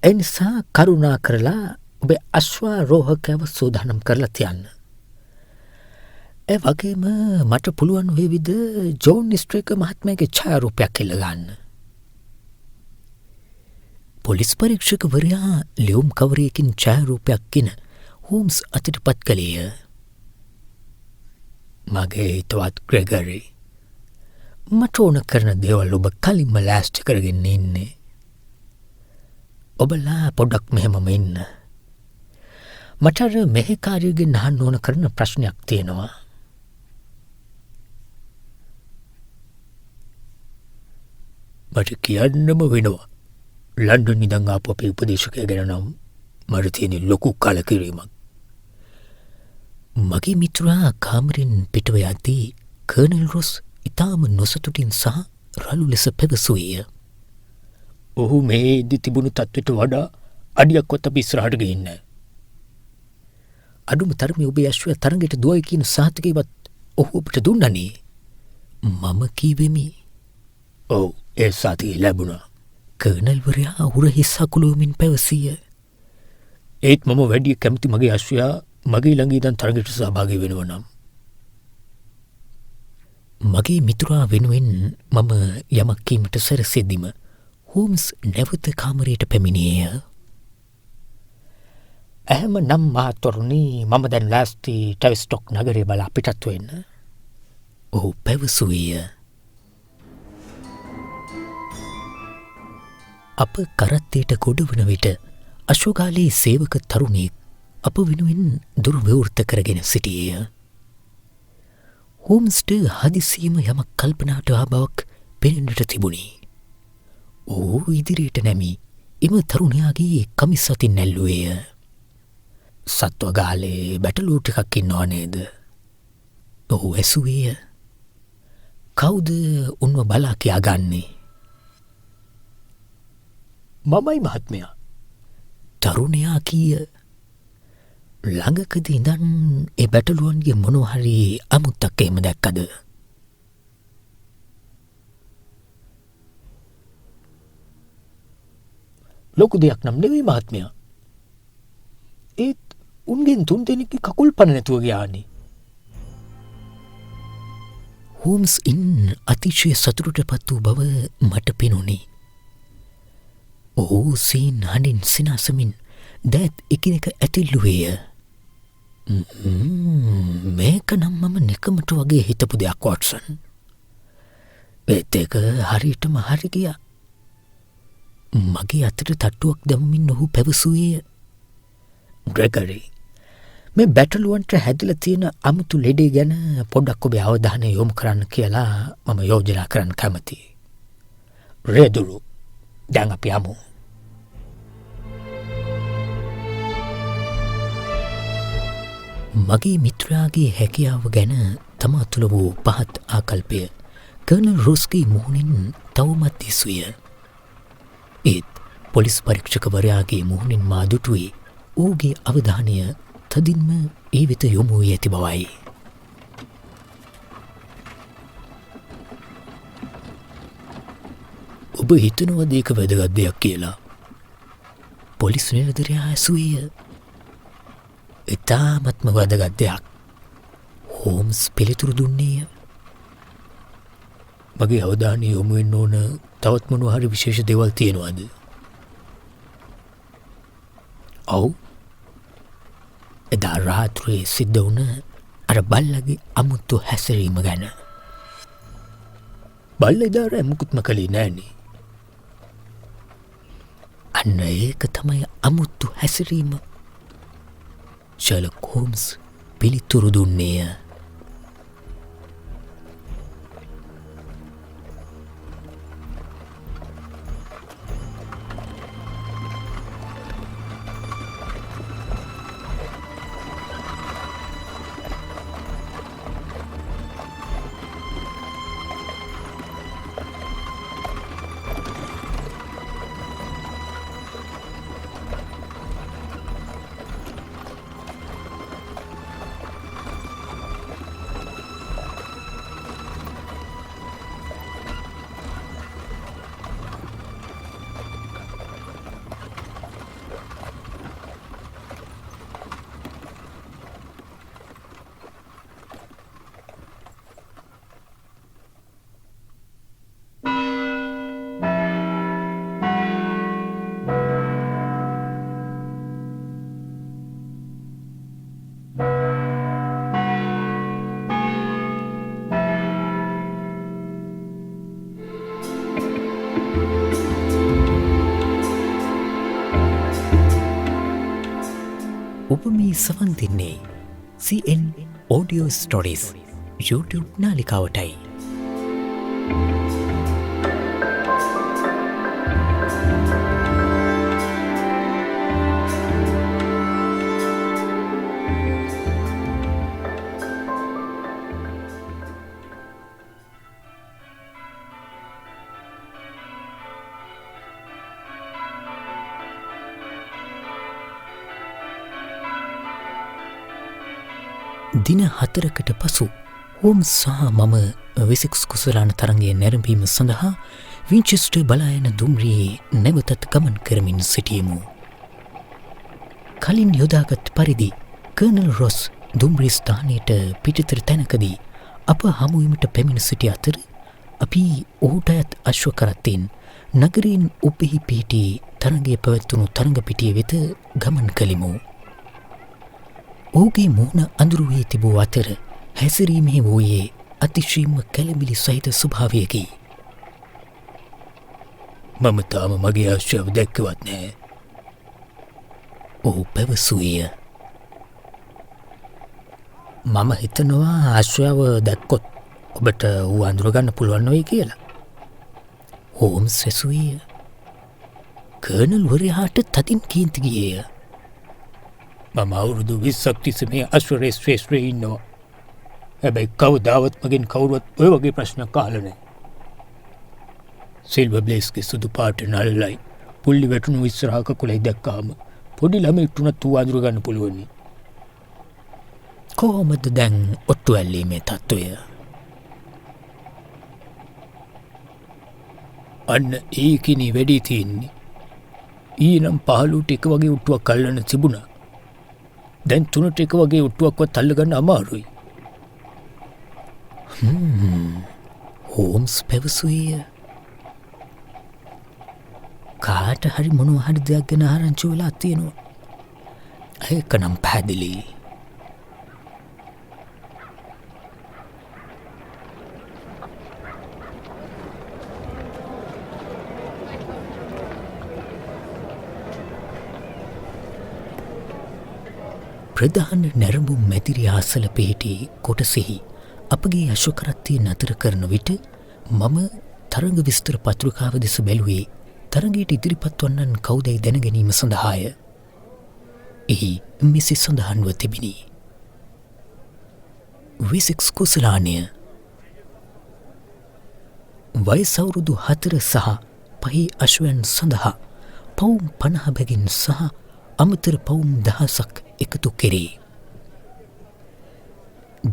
එනිසා කරුණා කරලා ඔබ අශ්වාරෝහකයව සූදානම් කරලා තියන්න. ඒ වගේම මට පුළුවන් වේවිද ජෝන් ස්ට්‍රේකර් මහත්මයාගේ ඡායාරූපයක් එල්ල ගන්න. පොලිස් පරීක්ෂකවරයා ලියුම් කවරයකින් ඡායාරූපයක් ගෙන හෝම්ස් අතට පත් කළේය. මගේ හිතවත් ග්‍රෙගරි, මට ඕන කරන දේවල් ඔබ කලින්ම ලෑස්ටි කරගෙන ඉන්නේ. ඔබලා පොඩක් මෙහෙමම ඉන්න. මට අර මෙහෙකාරියගෙන් අහන්න ඕන කරන ප්‍රශ්නයක් තියෙනවා. මට කියන්නම වෙනවා. ලන්ඩන් ඉඳන් ආපු අපේ උපදේශකයා ගැන නම් මට තියෙන ලොකු කලකිරීමක්. මගේ මිතුරා කාමරෙන් පිටව යද්දී කර්නල් රොස් ඉතාම නොසතුටින් සහ රළු ලෙස පැවසුවේය. ඔහු මේ ඉදි තිබුණු තත්ත්වයට වඩා අඩියක්වත් අපි ඉස්සරහට ගිහින් නැහැ. අඩුම තරමේ ඔබේ අශ්වයා තරඟයට දුවයි කියන සහතිකයවත් ඔහු අපිට දුන්නනේ. මම කීවෙමි. ඔව් ඒ සහතිකය ලැබුණා. කර්නල්වරයා උරහිස් හකුලුවමින් පැවසීය. ඒත් මම වැඩි කැමති මගේ අශ්වයා මගේ ළඟ ඉඳන් තරඟයට සහභාගී වෙනවා නම්. මගේ මිතුරා වෙනුවෙන් මම යමක් කීමට සැරසෙද්දිම හෝම්ස් නැවත කාමරයට පැමිණියේය. එහෙම නම් මහත්වරුනි මම දැන් ලෑස්ති ටැවිස්ටොක් නගරේ බලා පිටත් වෙන්න. ඔහු පැවසුවේය. අප කරත්තයට ගොඩවන විට අශෝකාලේ සේවක තරුණයෙක් අප වෙනුවෙන් දුර විවෘත කරගෙන සිටියේය. හෝම්ස්ට හදිසියම යමක් කල්පනාට ආ බවක් පෙනෙන්නට තිබුණි. ඔහු ඉදිරියට නැමි එම තරුණයාගේ කමිස් අතින් ඇල්ලුවේය. සත්වගාලේ බැටලූ ටිකක් ඉන්නවා නේද? ඔහු ඇසුවේය. කවුද උන්ව බලා කියා ගන්නේ? මමයි මහත්මයා. තරුණයා කීය. ළඟකදී ඉඳන් ඒ බැටළුවන්ගේ මොනවා හරි අමුත්තක් එහෙම දැක්කද? ලොකු දෙයක් නම් නෙවෙයි මහත්මයා. ඒත් උන්ගෙන් 3 දෙනෙක්ගේ කකුල් පන නැතුව ගියානේ. හෝම්ස් ඉන් අතිශය සතුටටපත් වූ බව මට පෙනුනි. ඔහු සීන් හඬින් සිනාසමින් දෑත් එකිනෙක ඇතිල්ලුවේය. මේක නම් මම නිකමට වගේ හිතපු දෙයක් වොට්සන්. ඒත් ඒක හරියටම හරි ගියා. මගේ අතට තට්ටුවක් දැමමින් ඔහු පැවසුවේය. ග්‍රෙගරි, මේ බැටළුවන්ට හැදිලා තියෙන අමුතු ලෙඩේ ගැන පොඩ්ඩක් ඔබේ අවධානය යොමු කරන්න කියලා මම යෝජනා කරන්න කැමතියි. රේදුරු, දැන් අපි යමු. මගේ මිත්‍රාගේ හැකියාව ගැන තමා තුළ වූ පහත් ආකල්පය කර්නල් රොස්ගේ මුහුණින් තවමත් දිසුය. ඒත් පොලිස් පරීක්ෂකවරයාගේ මුහුණින් මා දුටුවේ ඌගේ අවධානය තදින්ම ඒ වෙත යොමු වී ඇති බවයි. ඔබ හිතනවද ඒක වැදගත් දෙයක් කියලා? පොලිස් නිලධරයා ඇසුවේය. ඉතාමත්ම වැදගත් දෙයක්. හෝම්ස් පිළිතුරු දුන්නේය. මගේ අවධානය යොමු වෙන්න ඕන තවත් මොනවා හරි විශේෂ දේවල් තියෙනවද? ඔව්. එදා රාත්‍රියේ සිද්ධ වුණ අර බල්ලගේ අමුතු හැසිරීම ගැන. බල්ල එදා රෑ මුකුත්ම කළේ නෑනේ. අන්න ඒක තමයි අමුතු හැසිරීම. ෂර්ලොක් හෝම්ස් පිළිතුරු දුන්නේය. ඔබ මේ සවන් දෙන්නේ CN Audio Stories YouTube නාලිකාවටයි. දින 4කට පසු හෝම්ස් සහ මම වෙසෙක්ස් කුසලාන තරගය නැරඹීම සඳහා වින්චෙස්ටර් බලායන දුම්රියේ නැවතත් ගමන් කරමින් සිටියෙමු. කලින් යොදාගත් පරිදි කර්නල් රොස් දුම්රිය ස්ථානයට පිටතර තැනකදී අප හමුවීමට පැමිණ සිටි අතර අපි ඔහුට අයත් අශ්ව කරත්තෙන් නගරයෙන් උපෙහි පිහිටි තරගය පැවැත්වුණු තරග පිටිය වෙත ගමන් කළෙමු. ඔහුගේ මුහුණ අඳුරු වී තිබූ අතර හැසිරීමේ වූයේ අතිශයින්ම කැළඹිලි සහිත ස්වභාවයකි. මම තාම මගේ අශ්වයව දැක්කවත් නෑ. ඔහු පැවසුවේය. මම හිතනවා අශ්වයව දැක්කොත් ඔබට ඌ අඳුරගන්න පුළුවන් වෙයි කියලා. හෝම්ස් ඇසුවේය. කර්නල් වරයාට තදින් කීන්ති ගියේය. මම අවුරුදු 20ක් තිස්සේ මේ අශ්වරේ ශ්‍රේෂ්ඨයේ ඉන්නවා. හැබැයි කවදාවත් මගෙන් කවුරුවත් ඔය වගේ ප්‍රශ්නයක් අහලා නැහැ. සිල්වර් බ්ලේස්ගේ සුදු පාට නළලයි පුල්ලි වැටුණු ඉස්සරහ කකුලයි දැක්කාම පොඩි ළමෙක්ට උනත් ඌ අඳුර ගන්න පුළුවන්. කොහොමද දැන් ඔට්ටු ඇල්ලීමේ තත්ත්වය? අන්න ඒකිනි වැඩි තියෙන්නේ. ඊනම් 15ට එක වගේ ඔට්ටුවක් අල්ලන්න තිබුණා. දැන් 3ට එක වගේ ඔට්ටුවක්වත් අල්ලගන්න අමාරුයි. හෝම්ස් පැවසුවේය. කාට හරි මොනවා හරි දෙයක් ගැන ආරංචි වෙලා තියෙනවා. ඒක නම් පැහැදිලි. ප්‍රධාන නැරඹුම් මැදිරිය අසල පිහිටි කොටසෙහි අපගේ අශ්වකරත්තය නතර කරන විට මම තරඟ විස්තර පත්‍රිකාව දෙස බැලුවේ තරගයට ඉදිරිපත් වන්නන් කවුදැයි දැනගැනීම සඳහාය. එහි මෙසේ සඳහන්ව තිබිණි. වෙසෙක්ස් කුසලානය වයසවුරුදු 4 සහ 5 අශ්වයන් සඳහා පවුම් 50 බැගින් සහ අමතර පවුම් 1000ක් එකතු කෙරේ.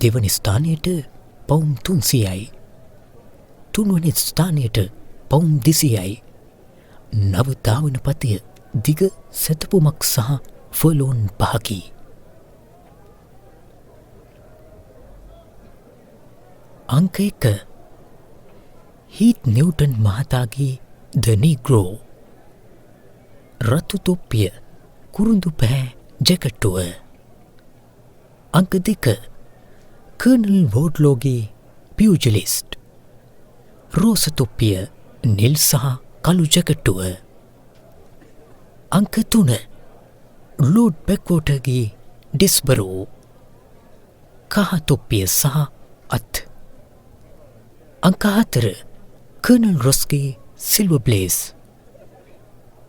දෙවනි ස්ථානයට පවුම් 300යි. තුන්වැනි ස්ථානයට පවුම් 200යි. නව ධාවන පතය දිග සැතපුමක් සහ ෆර්ලෝන් 5කි. අංක 1 හීත් නිව්ටන් මහතාගේ ද නීග්‍රෝ. රතු තොප්පිය කුරුඳු පැහැ ජැකට්ටුව. අංක 2 කර්නල් වෝඩ්ලෝගේ පියුජලිස්ට්. රෝස තොප්පිය නිල් සහ කළු ජැකට්ටුව. අංක 3 ලෝඩ් බැක්වෝටර්ගේ ඩිස්බරෝ. කහ තොප්පිය සහ අත්. අංක 4 කර්නල් රොස්ගේ සිල්වර් බ්ලේස්.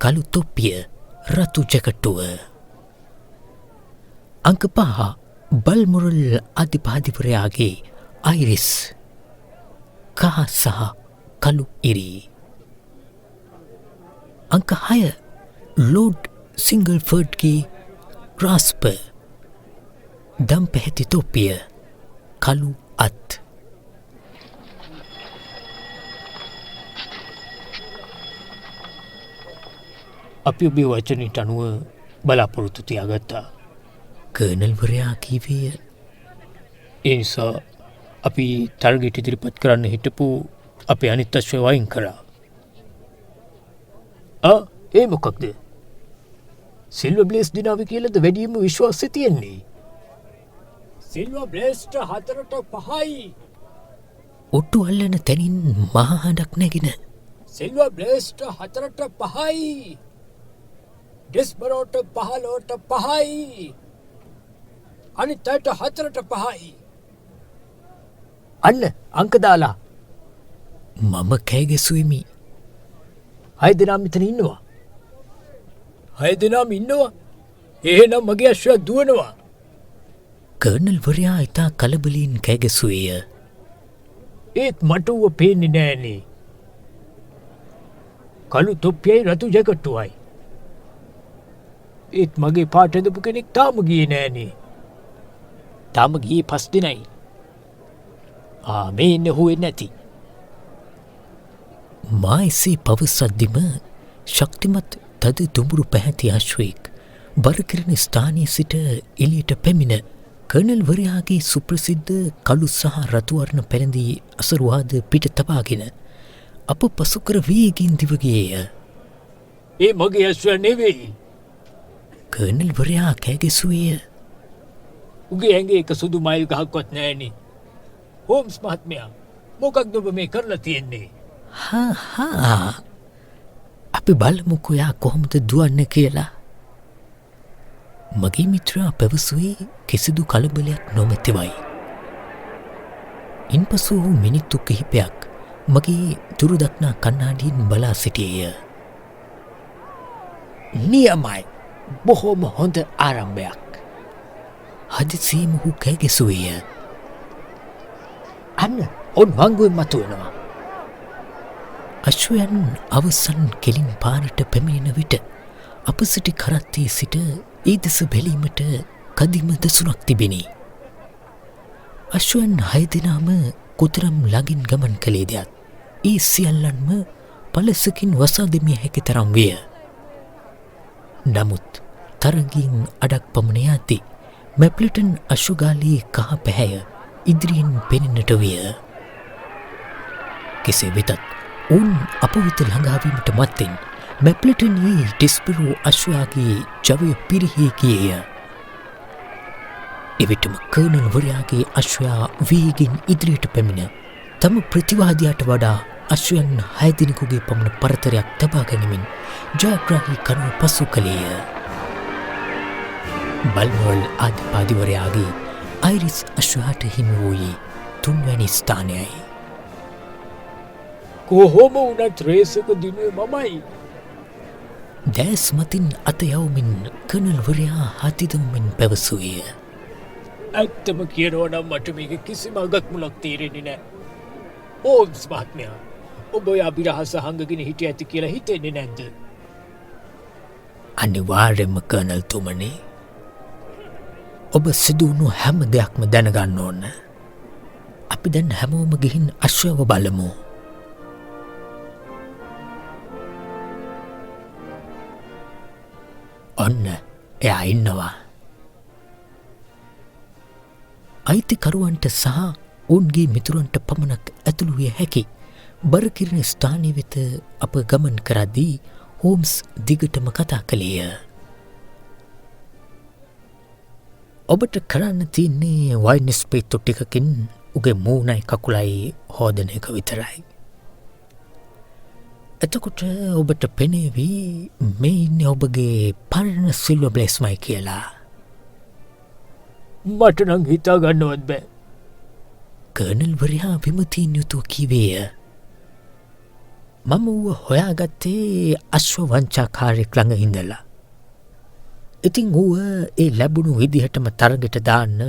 කළු තොප්පිය රතු ජැකට්ටුව. අංක 5 බල්මුරල් අධිපාධිපරයාගේ අයිරිස්. කහ සහ කළු ඉරි. අංක 6 ලෝඩ් සිංගල්ෆර්ඩ්ගේ රාස්ප. දම් පැහැති තොප්පිය කළු අත්. අපි ඔබේ වචනයට අනුව බලාපොරොත්තු තියාගත්තා. කර්නල්වරයා කීවේය. ඒ නිසා අපි තරගයට ඉදිරිපත් කරන්න හිටපු අපේ අනිත් අශ්වය වයින් කරා. ඒ මොකක්ද? සිල්වර් බ්ලේස් දිනාව කියලාද වැඩිම විශ්වාසය තියෙන්නේ? සිල්වර් බ්ලේස්ට 4ට 5යි. ඔට්ටු අල්ලන තැනින් මහා හඬක් නැගෙන. සිල්වර් බ්ලේස්ට 4ට 5යි. ඩිස්බරෝට 15ට 5යි. අනිත් අයට 4ට 5යි. අන්න අංක දාලා මම කෑගැසුවෙමි. 6 දෙනා මෙතන ඉන්නවා. 6 දෙනාම ඉන්නවා. එහෙනම් මගේ අශ්වයා දුවනවා. කර්නල්වරයා ඉතා කලබලයෙන් කෑගැසුවේය. ඒත් මට ඌව පේන්නේ නෑනේ. කළු තොප්පියයි රතු ජැකට්ටුවයි. ඒත් මගේ පාට ඇඳපු කෙනෙක් තාම ගියේ නෑනේ. තාම ගියේ 5 දෙනයි. මේ ඉන්නේ හුවෙන්නේ නැති. මා එසේ පවසද්දිම ශක්තිමත් තද දුඹුරු පැහැති අශ්වයෙක් බරකිරණ ස්ථානයේ සිට එළියට පැමිණ කර්නල්වරයාගේ සුප්‍රසිද්ධ කළු සහ රතු වර්ණ පැළඳී අසරුවාද පිට තබාගෙන අප පසුකර වේගින් දිවගියේය. ඒ මගේ අශ්වයා නෙවෙයි. කර්නල්වරයා කෑගැසුවේය. උගේ ඇඟේ එක සුදු මයිල් ගහක්වත් නෑනේ. හෝම්ස් මහත්මයා, මොකක්ද ඔබ මේ කරලා තියෙන්නේ? අපි බලමුකෝ යා කොහොමද දුවන්නේ කියලා. මගේ මිත්‍රයා පැවසුවේ කිසිදු කලබලයක් නොමැතිවයි. ඉන්පසු මිනිත්තු කිහිපයක් මගේ දුරදක්නා කණ්ණාඩියෙන් බලා සිටියේය. නියමයි. බොහොම හොඳ ආරම්භයක්. හදිසියේම හු කෑගැසුවේය. අන්න ඔවුන් වංගුවෙන් මතුවෙනවා. අශ්වයන් අවසන් කෙලින් පාරට පැමිණෙන විට අප සිටි කරත්තේ සිට ඒ දෙස බැලීමට කදිම දසුනක් තිබෙනි. අශ්වයන් 6 දෙනාම කොතරම් ළඟින් ගමන් කළේදයත් ඒ සියල්ලන්ම පලසකින් වසා දෙමිය හැකි තරම් විය. නමුත් තරගින් අඩක් පමණ යද්දී මැප්ලිටන් අශ්වගාලයේ කහ පැහැය ඉදිරියෙන් පෙනෙන්නට විය. කෙසේ වෙතත් උන් අප වෙත ළඟාවීමට මත්තෙන් මැප්ලිටන්ගේ ඩිස්පිරෝ අශ්වයාගේ ජවය පිරිහී ගියේය. එවිටම කර්නල්වරයාගේ අශ්වයා වේගින් ඉදිරියට පැමිණ තම ප්‍රතිවාදියාට වඩා අශ්වයන් 6 දෙනෙකුගේ පමණ පරතරයක් තබා ගැනීමෙන් ජයග්‍රාහී කරුණු පසු කළේය. බල්මොරල් ආදිපාදිවරයාගේ අයිරිස් අශ්වයාට හිමි වූයේ 3 වැනි ස්ථානයයි. කොහොම වුණත් රේසක දිනුවේ මමයි. දැස් මතින් අත යවමින් කර්නල්වරයා හතිදමෙන් පැවසුවේය. ඇත්තම කියනවා නම් මට මේක කිසිම අගක් මුලක් තේරෙන්නේ නෑ. හෝම්ස් මහත්මයා, ඔබ ඔය අභිරහස හංගගෙන හිටිය ඇති කියලා හිතෙන්නේ නැද්ද? අනිවාර්යයෙන්ම කර්නල්තුමනි. ඔබ සිදුවුණු හැම දෙයක්ම දැනගන්න ඕන. අපි දැන් හැමෝම ගිහින් අශ්වයව බලමු. ඔන්න එයා ඉන්නවා. අයිතිකරුවන්ට සහ ඔවුන්ගේ මිතුරන්ට පමණක් ඇතුළු විය හැකි බරකිරණ ස්ථානය වෙත අප ගමන් කරද්දී හෝම්ස් දිගටම කතා කළේය. ඔබට කරන්න තියන්නේ වයින් ස්ප්‍රීතු ටිකකින් උගේ මූණයි කකුලයි හෝදන එක විතරයි. එතකොට ඔබට පෙනේවී මේ ඉන්නේ ඔබගේ පරණ සිල්වර් බ්ලේස්මයි කියලා. මට නම් හිතා ගන්නවත් බෑ. කර්නල්වරයා විමතියෙන් යුතුව කිවේය. මම ඌව හොයාගත්තේ අශ්ව වංචාකාරයෙක් ළඟ ඉඳලා. ඉතින් ඌව ඒ ලැබුණු විදිහටම තරගෙට දාන්න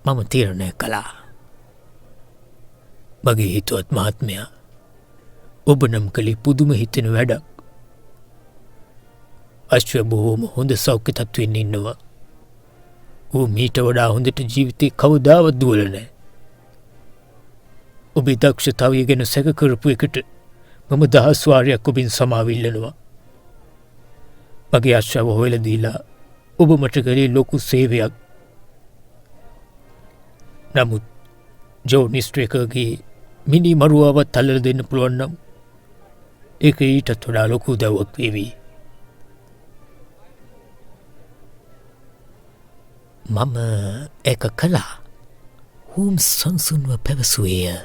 මම තීරණය කළා. මගේ හිතුවත් මහත්මයා, ඔබ නම් කළේ පුදුම හිතෙන වැඩක්. අශ්වය බොහෝම හොඳ සෞඛ්‍ය තත්ත්වයෙන් ඉන්නවා. ඌ මීට වඩා හොඳට ජීවිතේ කවදාවත් දුවල නෑ. ඔබේ දක්ෂතාවය ගැන සැක කරපු එකට මම 10 වාරයක් ඔබෙන් සමාව ඉල්ලනවා. මගේ අශ්වව හොයලා දීලා ඔබ මට කළේ ලොකු සේවයක්. නමුත් ජෝනි ස්ට්‍රේකර්ගේ මිනි මරුවාවත් අල්ලලා දෙන්න පුළුවන් නම් ඒක ඊටත් වඩා ලොකු උදව්වක් වේවි. මම ඒක කළා. හෝම්ස් සංසුන්ව පැවසුවේය.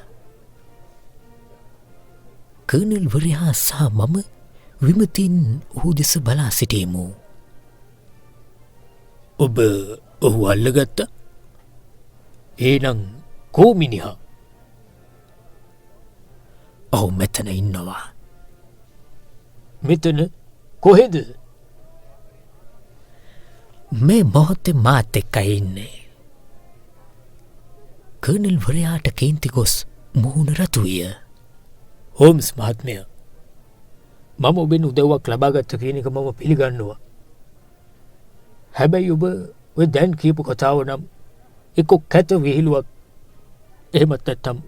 කර්නල්වරයා සහ මම විමතින් ඔහු දෙස බලා සිටීමු. ඔබ ඔහු අල්ලගත්තා? ඒනං කෝමිනිහා ඔහු මෙතන ඉන්නවා. මෙතන කොහෙද? මේ මොහොතේ මාත් එක්කයි ඉන්නේ. කර්නල් වරයාට කේන්ති ගොස් මුහුණ රතු විය. හෝම්ස් මහත්මයා, මම ඔබෙන් උදව්වක් ලබාගත්ත කියන එක මම පිළිගන්නවා. හැබැයි ඔබ ඔය දැන් කියපු කතාව නම් එක්ක කැත විහිළුවක් එහෙමත් නැත්නම්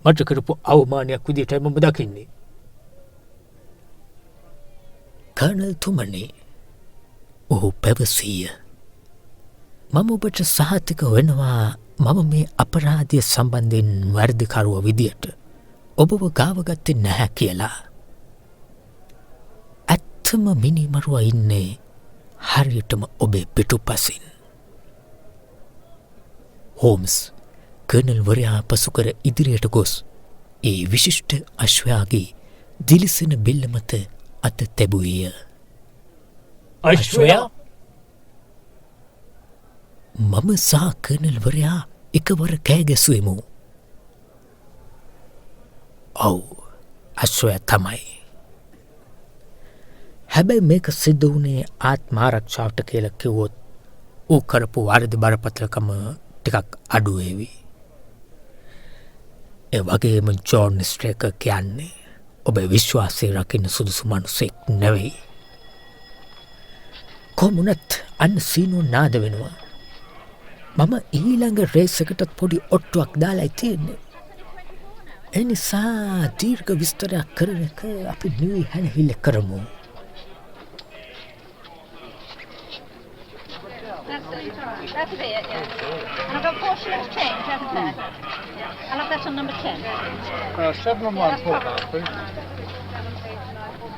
මට කරපු අවමානයක් විදිහටයි මම දකින්නේ. කර්නල් තුමනි, ඔහු පැවසීය. මම ඔබට සහතික වෙනවා මම මේ අපරාධය සම්බන්ධයෙන් වැරදිකරුව විදියට ඔබව ගාවගත්තේ නැහැ කියලා. ඇත්තම මිනිමරුව ඉන්නේ හරියටම ඔබේ පිටුපසින්. හෝම්ස් කර්නල් වරයා පසු කර ඉදිරියට ගොස් ඒ විශිෂ්ට අශ්වයාගේ දිලිසෙන බෙල්ල මත අත තැබුවේය. අශ්වයා? මම සහ කර්නල් වරයා එකවර කෑ ගැසුවෙමු. ඔව්, අශ්වයා තමයි. හැබැයි මේක සිද්ධ වුණේ ආත්මාරක්ෂාවට කියලා කිව්වොත් ඌ කරපු වාරදි බරපතලකම ටිකක් අඩු වේවි. ඒ වගේම ජෝන් ස්ට්‍රේකර් කියන්නේ ඔබේ විශ්වාසය රකින්න සුදුසු මනුස්සෙක් නෙවෙයි. කොමුණත් අන්න සීනෝ නාද වෙනවා. මම ඊළඟ රේස් එකටත් පොඩි ඔට්ටුවක් දාලා තියෙන්නේ. ඒ නිසා දීර්ඝ විස්තරයක් කරන එක අපි නිවි හැනහිල්ල කරමු. That's it, yeah. And I've got 4 shillings change, haven't I? I'll have that on number 10. 7 and 1, please.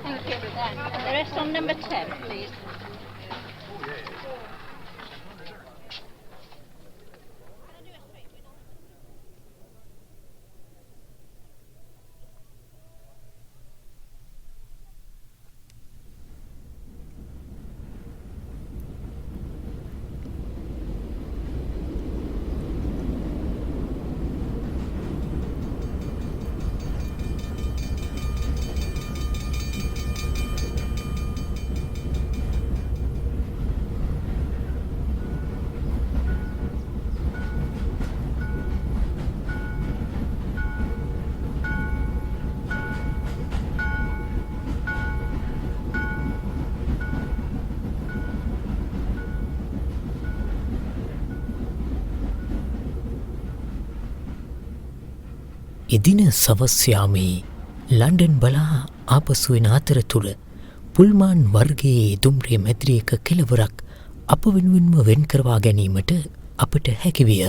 Thank you. And the rest on number 10, please. එදින සවස්යාමේ ලන්ඩන් බලා ආපසුවෙන අතරතුර පුල්මාන් වර්ගයේ දුම්රිය මැද්‍රියක කෙළවරක් අප වෙනුවෙන්ම වෙන් කරවා ගැනීමට අපට හැකිවිය.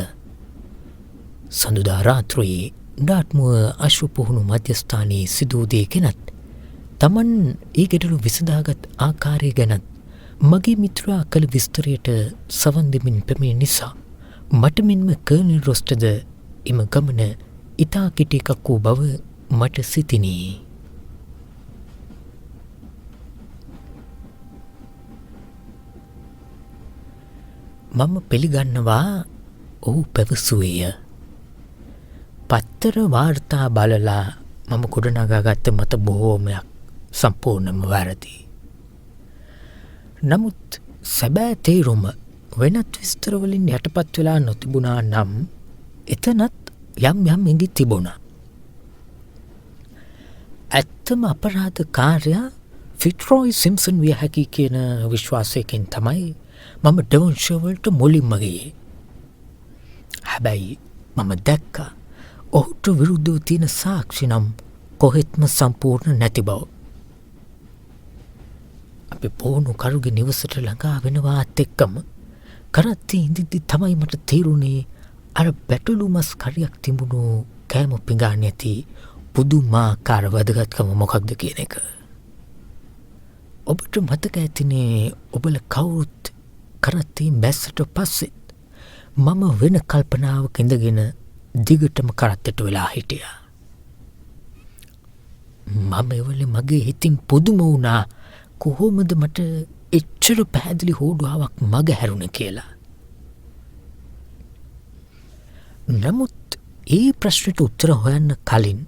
සඳුදා රාත්‍රයේ ඩාට්මුව අශ්ව පුහුණු මධ්‍යස්ථානයේ සිදුවූදේ ගැනත් තමන් ඒ ගැටලු විසඳාගත් ආකාරය ගැනත් මගේ මිත්‍රා කළ විස්තරයට සවන් දෙමින් පැමිණි නිසා මට මෙන්ම කර්නල් රොස්ටද එම ගමන ඉතා කෙටි එකක් වූ බව මට සිතිනි. මම පිළිගන්නවා ඔහු පැවසුවේය. පත්තර වාර්තා බලලා මම ගොඩනගාගත්ත මත බොහෝමයක් සම්පූර්ණම වැරදි. නමුත් සැබෑ තේරුම වෙනත් විස්තරවලින් යටපත් වෙලා නොතිබුණා නම් එතනත් යම් ඉඟි තිබුණා. ඇත්තම අපරාධ කාර්යා ෆිට්රෝයි සිම්සන් විය හැකි කියන විශ්වාසයකින් තමයි මම ඩෙවොන්ෂර්වල්ට මුලින්ම ගියේ. හැබැයි මම දැක්කා ඔහුට විරුද්ධව තියෙන සාක්ෂි නම් කොහෙත්ම සම්පූර්ණ නැති බව. අපි පොහුණු කරුගේ නිවසට ළඟා වෙනවාත් එක්කම කරත්තේ ඉඳිද්දි තමයි මට තේරුණේ අර බැටළු මස් කරියක් තිබුණු කෑම පිඟාන ඇති පුදුමාකාර වැදගත්කම මොකක්ද කියන එක. ඔබට මතක ඇතිනේ ඔබල කවුරුත් කරත්තෙන් බැස්සට පස්සෙත් මම වෙන කල්පනාවක ඉඳගෙන දිගටම කරත්තට වෙලා හිටියා. මම එවල මගේ හිතින් පුදුම වුණා කොහොමද මට එච්චර පැහැදිලි හෝඩුවාවක් මග හැරුණ කියලා. නමුත් ඒ ප්‍රශ්නට උත්තර හොයන්න කලින්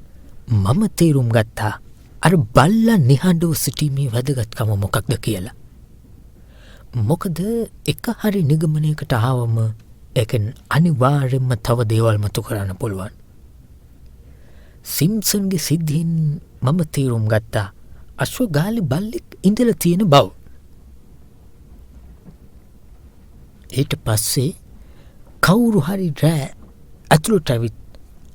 මම තේරුම් ගත්තා අර බල්ලා නිහඬව සිටීමේ වැදගත්කම මොකක්ද කියලා. මොකද එක හරි නිගමනයකට ආවම ඒකෙන් අනිවාර්යෙන්ම තව දේවල් මතු කරන්න පුළුවන්. සිම්සන්ගේ සිද්ධියෙන් මම තේරුම් ගත්තා අශ්වගාලි බල්ලෙක් ඉඳලා තියෙන බව. ඊට පස්සේ කවුරු හරි රෑ ඇතුළට ඇවිත්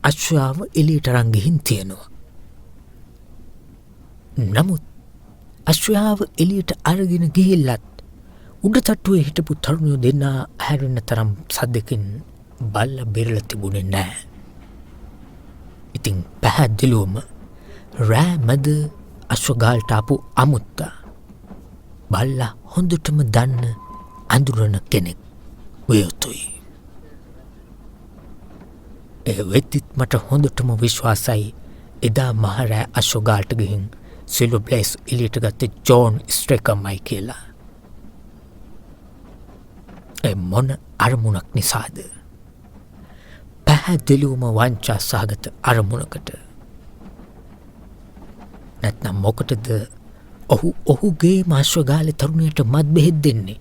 අශ්වාව එළියට අරන් ගිහින් තියෙනවා. නමුත් අශ්වයාව එළියට අරගෙන ගිහිල්ලත් උඩ තට්ටුවේ හිටපු තරුණයෝ දෙන්නා හැරෙන්න තරම් සද්දකින් බල්ලා බෙරලා තිබුණේ නැහැ. ඉතින් පැහැදිලිවම රෑ මැද අශ්වගාලට ආපු අමුත්තා බල්ලා හොඳටම දන්න අඳුරන කෙනෙක් විය යුතුයි. ඒ වෙද්දිත් මට හොඳටම විශ්වාසයි එදා මහරෑ අශ්වගාලට ගිහින් සිල්වර් බ්ලේස් එළියට ගත්තේ ජෝන් ස්ට්‍රේකර්මයි කියලා. ඒ මොන අරමුණක් නිසාද? පැහැදිලිවම වංචා සහගත අරමුණකට. නැත්නම් මොකටද ඔහුගේ අශ්වගාලේ තරුණයට මත් බෙහෙත් දෙන්නේ?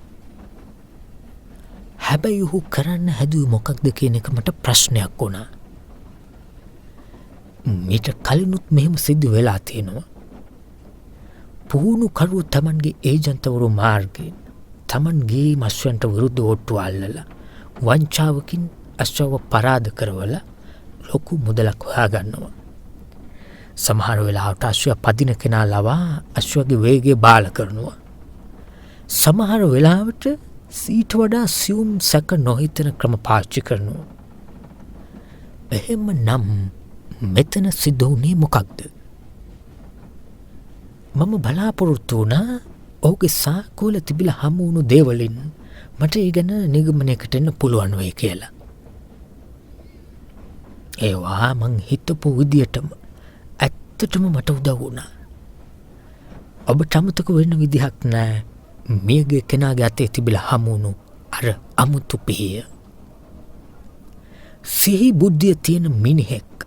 හැබැයි ඔහු කරන්න හැදුවේ මොකක්ද කියන එක මට ප්‍රශ්නයක් වුණා. මීට කලිනුත් මෙහෙම සිද්ධ වෙලා තියෙනවා. පුහුණු කරුවෝ තමන්ගේ ඒජන්තවරු මාර්ගයෙන් තමන්ගේ අශ්වයන්ට විරුද්ධ ඕට්ටු අල්ලලා වංචාවකින් අශ්වව පරාද කරවලා ලොකු මුදලක් හොයාගන්නවා. සමහර වෙලාවට අශ්වය පදින කෙනා ලවා අශ්වගේ වේගය බාල කරනවා. සමහර වෙලාවට සීට වඩා සියුම් සැක නොහිතන ක්‍රම පාවිච්චි කරනවා. එහෙම නම් මෙතන සිද්ධ වුණේ මොකක්ද? මම බලාපොරොත්තු වුණා ඔහුගේ සාකෝල තිබිලා හමු වුණු දේවලින් මට ඒ ගැන නිගමනයකට එන්න පුළුවන් වෙයි කියලා. ඒවා මං හිතපු විදියටම ඇත්තටම මට උදව් වුණා. ඔබට අමතක වෙන්න විදිහක් නෑ මියගේ කෙනාගේ අතේ තිබිලා හමු වුණු අර අමුතු පිහිය. සිහි බුද්ධිය තියෙන මිනිහෙක්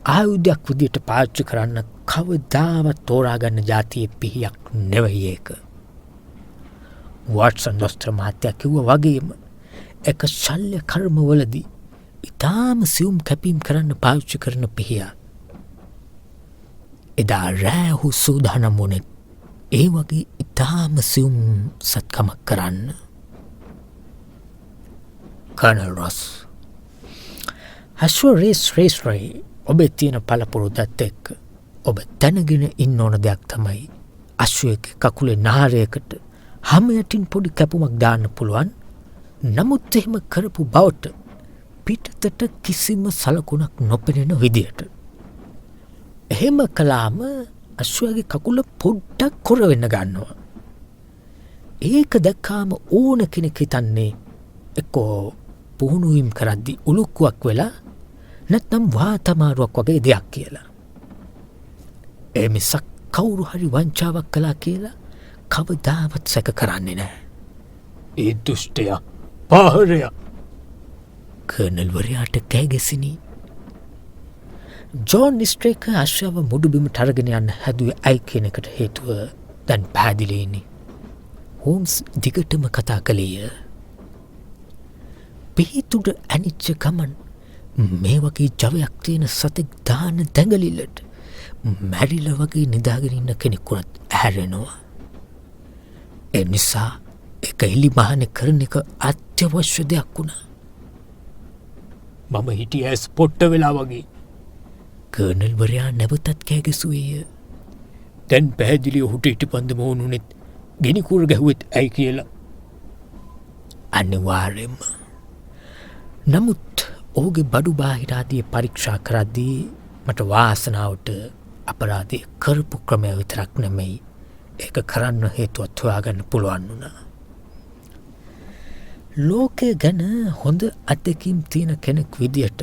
ආයුධයක් විදියට පාවිච්චි කරන්න කවදාවත් තෝරාගන්න ජාතියේ පිහියක් නෙවෙයි ඒක. වොට්සන් දොස්තර මහත්තයා කිව්වා වගේම එක ශල්‍ය කර්මවලදී ඉතාම සියුම් කැපීම් කරන්න පාවිච්චි කරන පිහියක්. එදා රෑ ඔහු සූදානම් වුණේ ඒ වගේ ඉතාම සියුම් සත්කමක් කරන්න. කර්නල් රොස් අශ්ව රේස් ඔබේ තියෙන පළපුරුද්දත් එක්ක ඔබ දැනගෙන ඉන්න ඕන දෙයක් තමයි අශ්වයක කකුලේ නාරයකට හැම යටින් පොඩි කැපුමක් දාන්න පුළුවන්. නමුත් එහෙම කරපු බවට පිටතට කිසිම සලකුණක් නොපෙනෙන විදියට. එහෙම කළාම අශ්වයාගේ කකුල පොඩ්ඩක් කොර වෙන්න ගන්නවා. ඒක දැක්කාම ඕන කෙනෙක් හිතන්නේ එක්කෝ පුහුණුවීම් කරද්දී උලුක්කුවක් වෙලා නැත්නම් වාතමාරුවක් වගේ දෙයක් කියලා. ඒ මිසක් කවුරු හරි වංචාවක් කළා කියලා කවදාවත් සැක කරන්නේ නැහැ. ඒ දුෂ්ටයා පාහරයා කර්නල්වරයාට කෑගැසිනි. ජෝන් ස්ට්‍රේකර් අශ්වව මුඩුබිමට අරගෙන යන්න හැදුවේ ඇයි කියන එකට හේතුව දැන් පැහැදිලිනේ. හෝම්ස් දිගටම කතා කළේය. පිහිතුඩ ඇනිච්ච ගමන් මේ වගේ ජවයක් තියෙන සතෙක් දාන දැඟලිල්ලට මැරිල වගේ නිදාගෙන ඉන්න කෙනෙකුට ඇහැරෙනවා. ඒ නිසා එක එලි මහන කරන එක අත්‍යවශ්‍ය දෙයක් වුණා. මම හිටියේ ස්පොට්ට වෙලා වගේ. කර්නල්වරයා නැවතත් කෑගැසුවේය. දැන් පැහැදිලි ඔහුට හිටපන්දම වුණුනෙත් ගිනිකුර ගැහුවෙත් ඇයි කියලා. අනිවාර්යෙන්ම. නමුත් ඔහුගේ බඩු බාහිරාදිය පරීක්ෂා කරද්දී මට වාසනාවට අපරාධය කරපු ක්‍රමය විතරක් නෙමෙයි ඒක කරන්න හේතුවත් හොයාගන්න පුළුවන් වුණා. ලෝකය ගැන හොඳ අත්දැකීම් තියෙන කෙනෙක් විදියට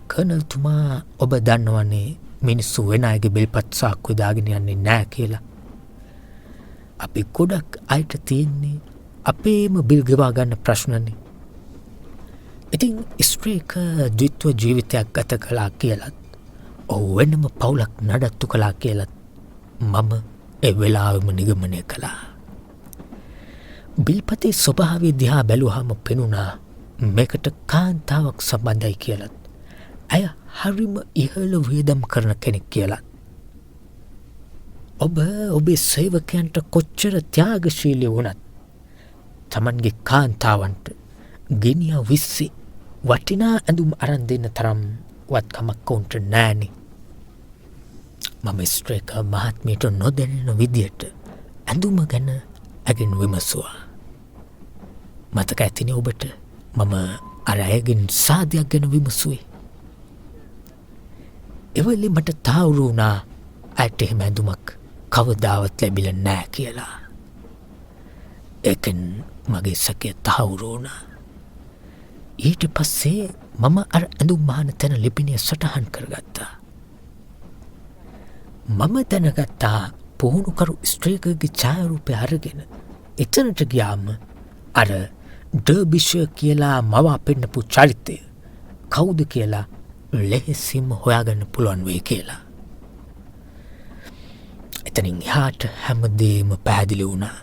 කර්නල්තුමා ඔබ දන්නවනේ මිනිස්සු වෙන අයගේ බෙල්පත් සාක්කුව දාගෙන යන්නේ නෑ කියලා. අපි ගොඩක් අයට තියෙන්නේ අපේම බිල් ගෙවා ගන්න ප්‍රශ්නනේ. ඉතින් ස්ත්‍රීක ද්විත්ව ජීවිතයක් ගත කළා කියලත් ඔහු වෙනම පවුලක් නඩත්තු කළා කියලත් මම ඒ වෙලාවෙම නිගමනය කළා. බිල්පතේ ස්වභාවය දිහා බැලුවහම පෙනුණා මේකට කාන්තාවක් සම්බන්ධයි කියලත් ඇය හරිම ඉහළ වියදම් කරන කෙනෙක් කියලත්. ඔබ ඔබේ සේවකයන්ට කොච්චර ත්‍යාගශීලී වුණත් තමන්ගේ කාන්තාවන්ට ගෙනියා විස්සි වටිනා ඇඳුම් අරන් දෙන්න තරම් වත්කමක් කවුන්ට නෑනේ. මම ස්ත්‍රේක මහත්මයට නොදැනෙන විදියට ඇඳුම ගැන ඇගෙන් විමසුවා. මතක ඇතිනේ ඔබට මම අර ඇයගෙන් සාදයක් ගැන විමසුවේ. එවලි මට තාවුරු වුණා ඇයට එහෙම ඇඳුමක් කවදාවත් ලැබිලා නෑ කියලා. ඒකෙන් මගේ සැකය තහවුරු වුණා. ඊට පස්සේ මම අර ඇඳුම් මහන තැන ලිපිනය සටහන් කරගත්තා. මම දැනගත්තා පුහුණුකරු ස්ත්‍රීකගේ ඡායාරූපය අරගෙන එතනට ගියාම අර ඩර්බිෂර් කියලා මවා පෙන්නපු චරිතය කවුද කියලා ලෙහෙසින්ම හොයාගන්න පුළුවන් වෙයි කියලා. එතනින් එහාට හැමදේම පැහැදිලි වුණා.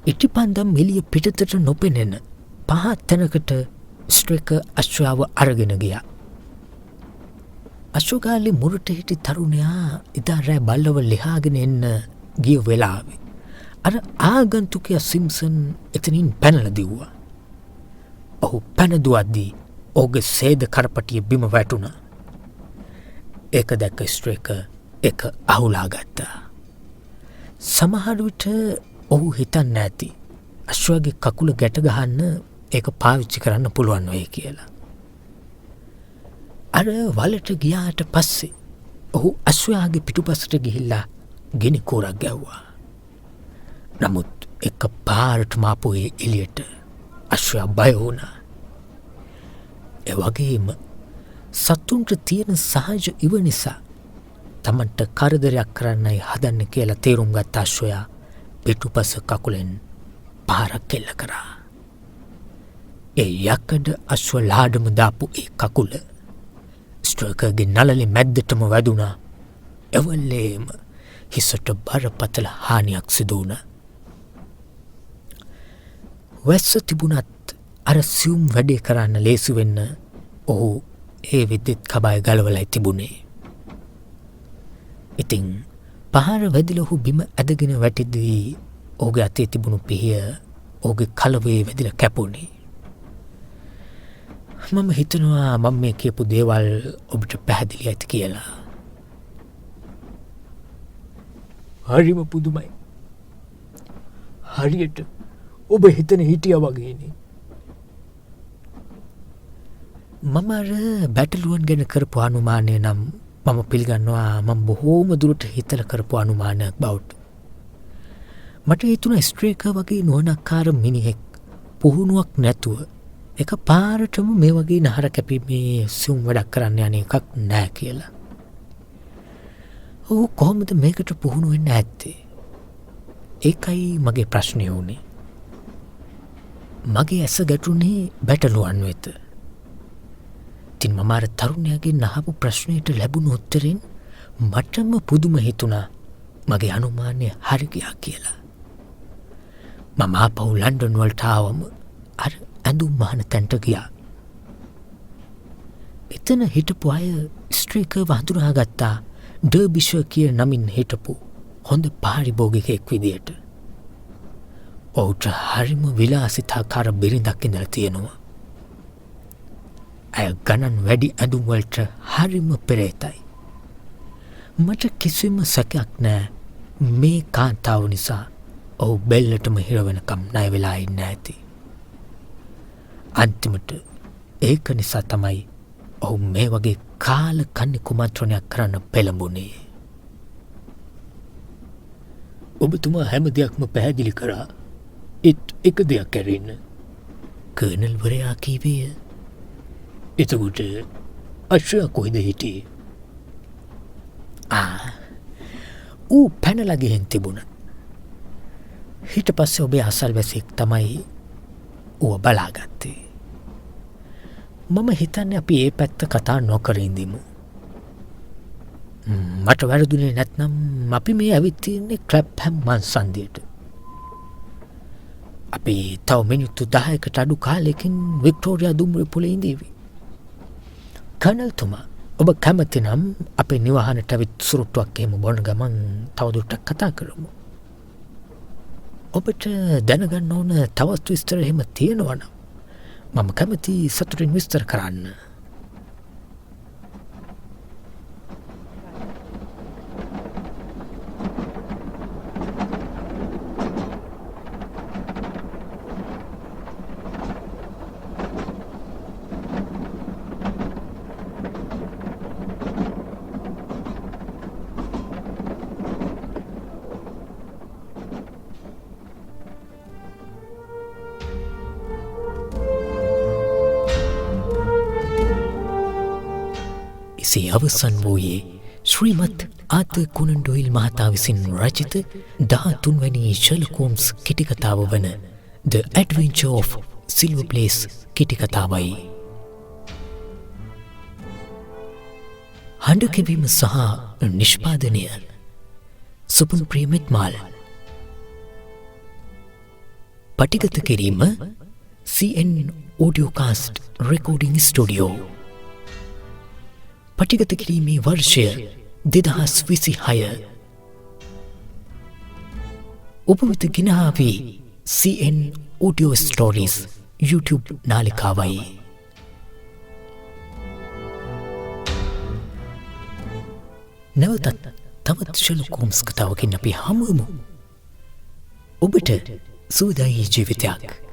ඉටිපන්දම් එළිය පිටතට නොපෙනෙන පහත් තැනකට ස්ත්‍රීක අශ්වයාව අරගෙන ගියා. අශ්වගාලේ මුරට හිටි තරුණයා ඉදා රෑ බල්ලව ලිහාගෙන එන්න ගිය වෙලාවේ අර ආගන්තුකයා සිම්සන් එතනින් පැනලා දිව්වා. ඔහු පැන දුවද්දී ඔහුගේ සේද කරපටිය බිම වැටුණා. ඒක දැක්ක ස්ත්‍රීක එක අහුලා ගත්තා. සමහර විට ඔහු හිතන්නේ නැති අශ්වයාගේ කකුල ගැට ගහන්න ඒක පාවිච්චි කරන්න පුළුවන් වෙයි කියලා. අර වලට ගියාට පස්සේ ඔහු අශ්වයාගේ පිටුපසට ගිහිල්ලා ගිනි කෝරක් ගැව්වා. නමුත් එක පාරටම ආපු ඒ එළියට අශ්වයා බය වුණා. ඒ වගේම සතුන්ට තියෙන සහජ ඉව නිසා තමන්ට කරදරයක් කරන්නයි හදන්න කියලා තේරුම් ගත්ත අශ්වයා පිටුපස කකුලෙන් පාරක් කෙල්ල කරා. ඒ යකඩ අශ්ව ලාඩම දාපු ඒ කකුල ස්ට්‍රේකගේ නළලේ මැද්දටම වැදුනා. එවලේම හිසට බරපතල හානියක් සිදු වුණා. වැස්ස තිබුණත් අර සියුම් වැඩේ කරන්න ලේසි වෙන්න ඔහු ඒ විද්‍යුත් කබාය ගලවලා තිබුණේ. ඉතින් පහර වැදිලා ඔහු බිම ඇදගෙන වැටිද්දී ඔහුගේ අතේ තිබුණු පිහිය ඔහුගේ කලවේ වැදිලා කැපුණේ. මම හිතනවා මම මේ කියපු දේවල් ඔබට පැහැදිලි ඇති කියලා. හරිම පුදුමයි. හරියට ඔබ හිතන හිටියා වගේනේ. මම අර බැටළුවන් ගැන කරපු අනුමානය නම් මම පිළිගන්නවා මම බොහෝම දුරට හිතලා කරපු අනුමානයක් බවට. මට හිතුණා ස්ත්‍රීක වගේ නුවණක්කාර මිනිහෙක් පුහුණුවක් නැතුව එක පාරටම මේ වගේ නහර කැපීමේ සියුම් වැඩක් කරන්න යන එකක් නෑ කියලා. ඔහු කොහොමද මේකට පුහුණු වෙන්න ඇත්තේ? ඒකයි මගේ ප්‍රශ්නය වුණේ. මගේ ඇස ගැටුනේ බැටළුවන් වෙත. ඉතින් මම අර තරුණයාගෙන් අහපු ප්‍රශ්නයට ලැබුණු උත්තරෙන් මටම පුදුම හිතුණා මගේ අනුමානය හරි ගියා කියලා. මම ආපහු ලන්ඩන් වලට ආවම අර ඇඳුම් මහන තැනට ගියා. එතන හිටපු අය ස්ත්‍රීකව හඳුනාගත්තා ඩර්බිෂර් කියන නමින් හිටපු හොඳ පාරිභෝගිකයෙක් විදියට. ඔහුට හරිම විලාසිතාකාර බිරිඳක් ඉඳලා තියෙනවා. ඇය ගණන් වැඩි ඇඳුම් වලට හරිම පෙරේතයි. මට කිසිම සැකයක් නෑ මේ කාන්තාව නිසා ඔහු බෙල්ලටම හිර වෙනකම් ණය වෙලා ඉන්න ඇති. අන්තිමට ඒක නිසා තමයි ඔහු මේ වගේ කාල කන්නි කුමන්ත්‍රණයක් කරන්න පෙළඹුණේ. ඔබතුමා හැම දෙයක්ම පැහැදිලි කරා. එක දෙයක් ඇරෙන්න. කර්නල් වරයා කීවේය. එතකොට අශ්වයා කොහෙද හිටියේ? ඌ පැනලා ගිහින් තිබුණා. ඊට පස්සේ ඔබේ අසල්වැසියෙක් තමයි ඌව බලාගත්තේ. මම හිතන්නේ අපි ඒ පැත්ත කතා නොකර ඉඳිමු. මට වැරදුනේ නැත්නම් අපි මේ ඇවිත් තියෙන්නේ ක්ලැප්හැම් මංසන්දියට. අපි තව මිනිත්තු 10කට අඩු කාලෙකින් වික්ටෝරියා දුම්රිය පොලේ ඉඳීවි. කර්නල්තුමා, ඔබ කැමති නම් අපේ නිවහනට ඇවිත් සුරුට්ටුවක් එහෙම බොන ගමන් තවදුරටත් කතා කරමු. ඔබට දැනගන්න ඕන තවත් විස්තර එහෙම තියෙනවා නම් මම කැමති සතුටින් විස්තර කරන්න. එසේ අවසන් වූයේ ශ්‍රීමත් ආතර් කොනන් ඩොයිල් මහතා විසින් රචිත 13 වැනි ෂර්ලොක් හෝම්ස් කෙටිකතාව වන The Adventure of Silver Blaze කෙටිකතාවයි. හඬකැවීම සහ නිෂ්පාදනය සුපුන් ප්‍රේමෙත්මාල්. පටිගත කිරීම CN Audiocast Recording Studio. පටිගත කිරීමේ වර්ෂය 2026. ඔබ වෙත ගෙනාවේ CN Audio Stories YouTube නාලිකාවයි. නැවතත් තවත් ෂර්ලොක් හෝම්ස් කතාවකින් අපි හමුවෙමු. ඔබට සුවදායී ජීවිතයක්.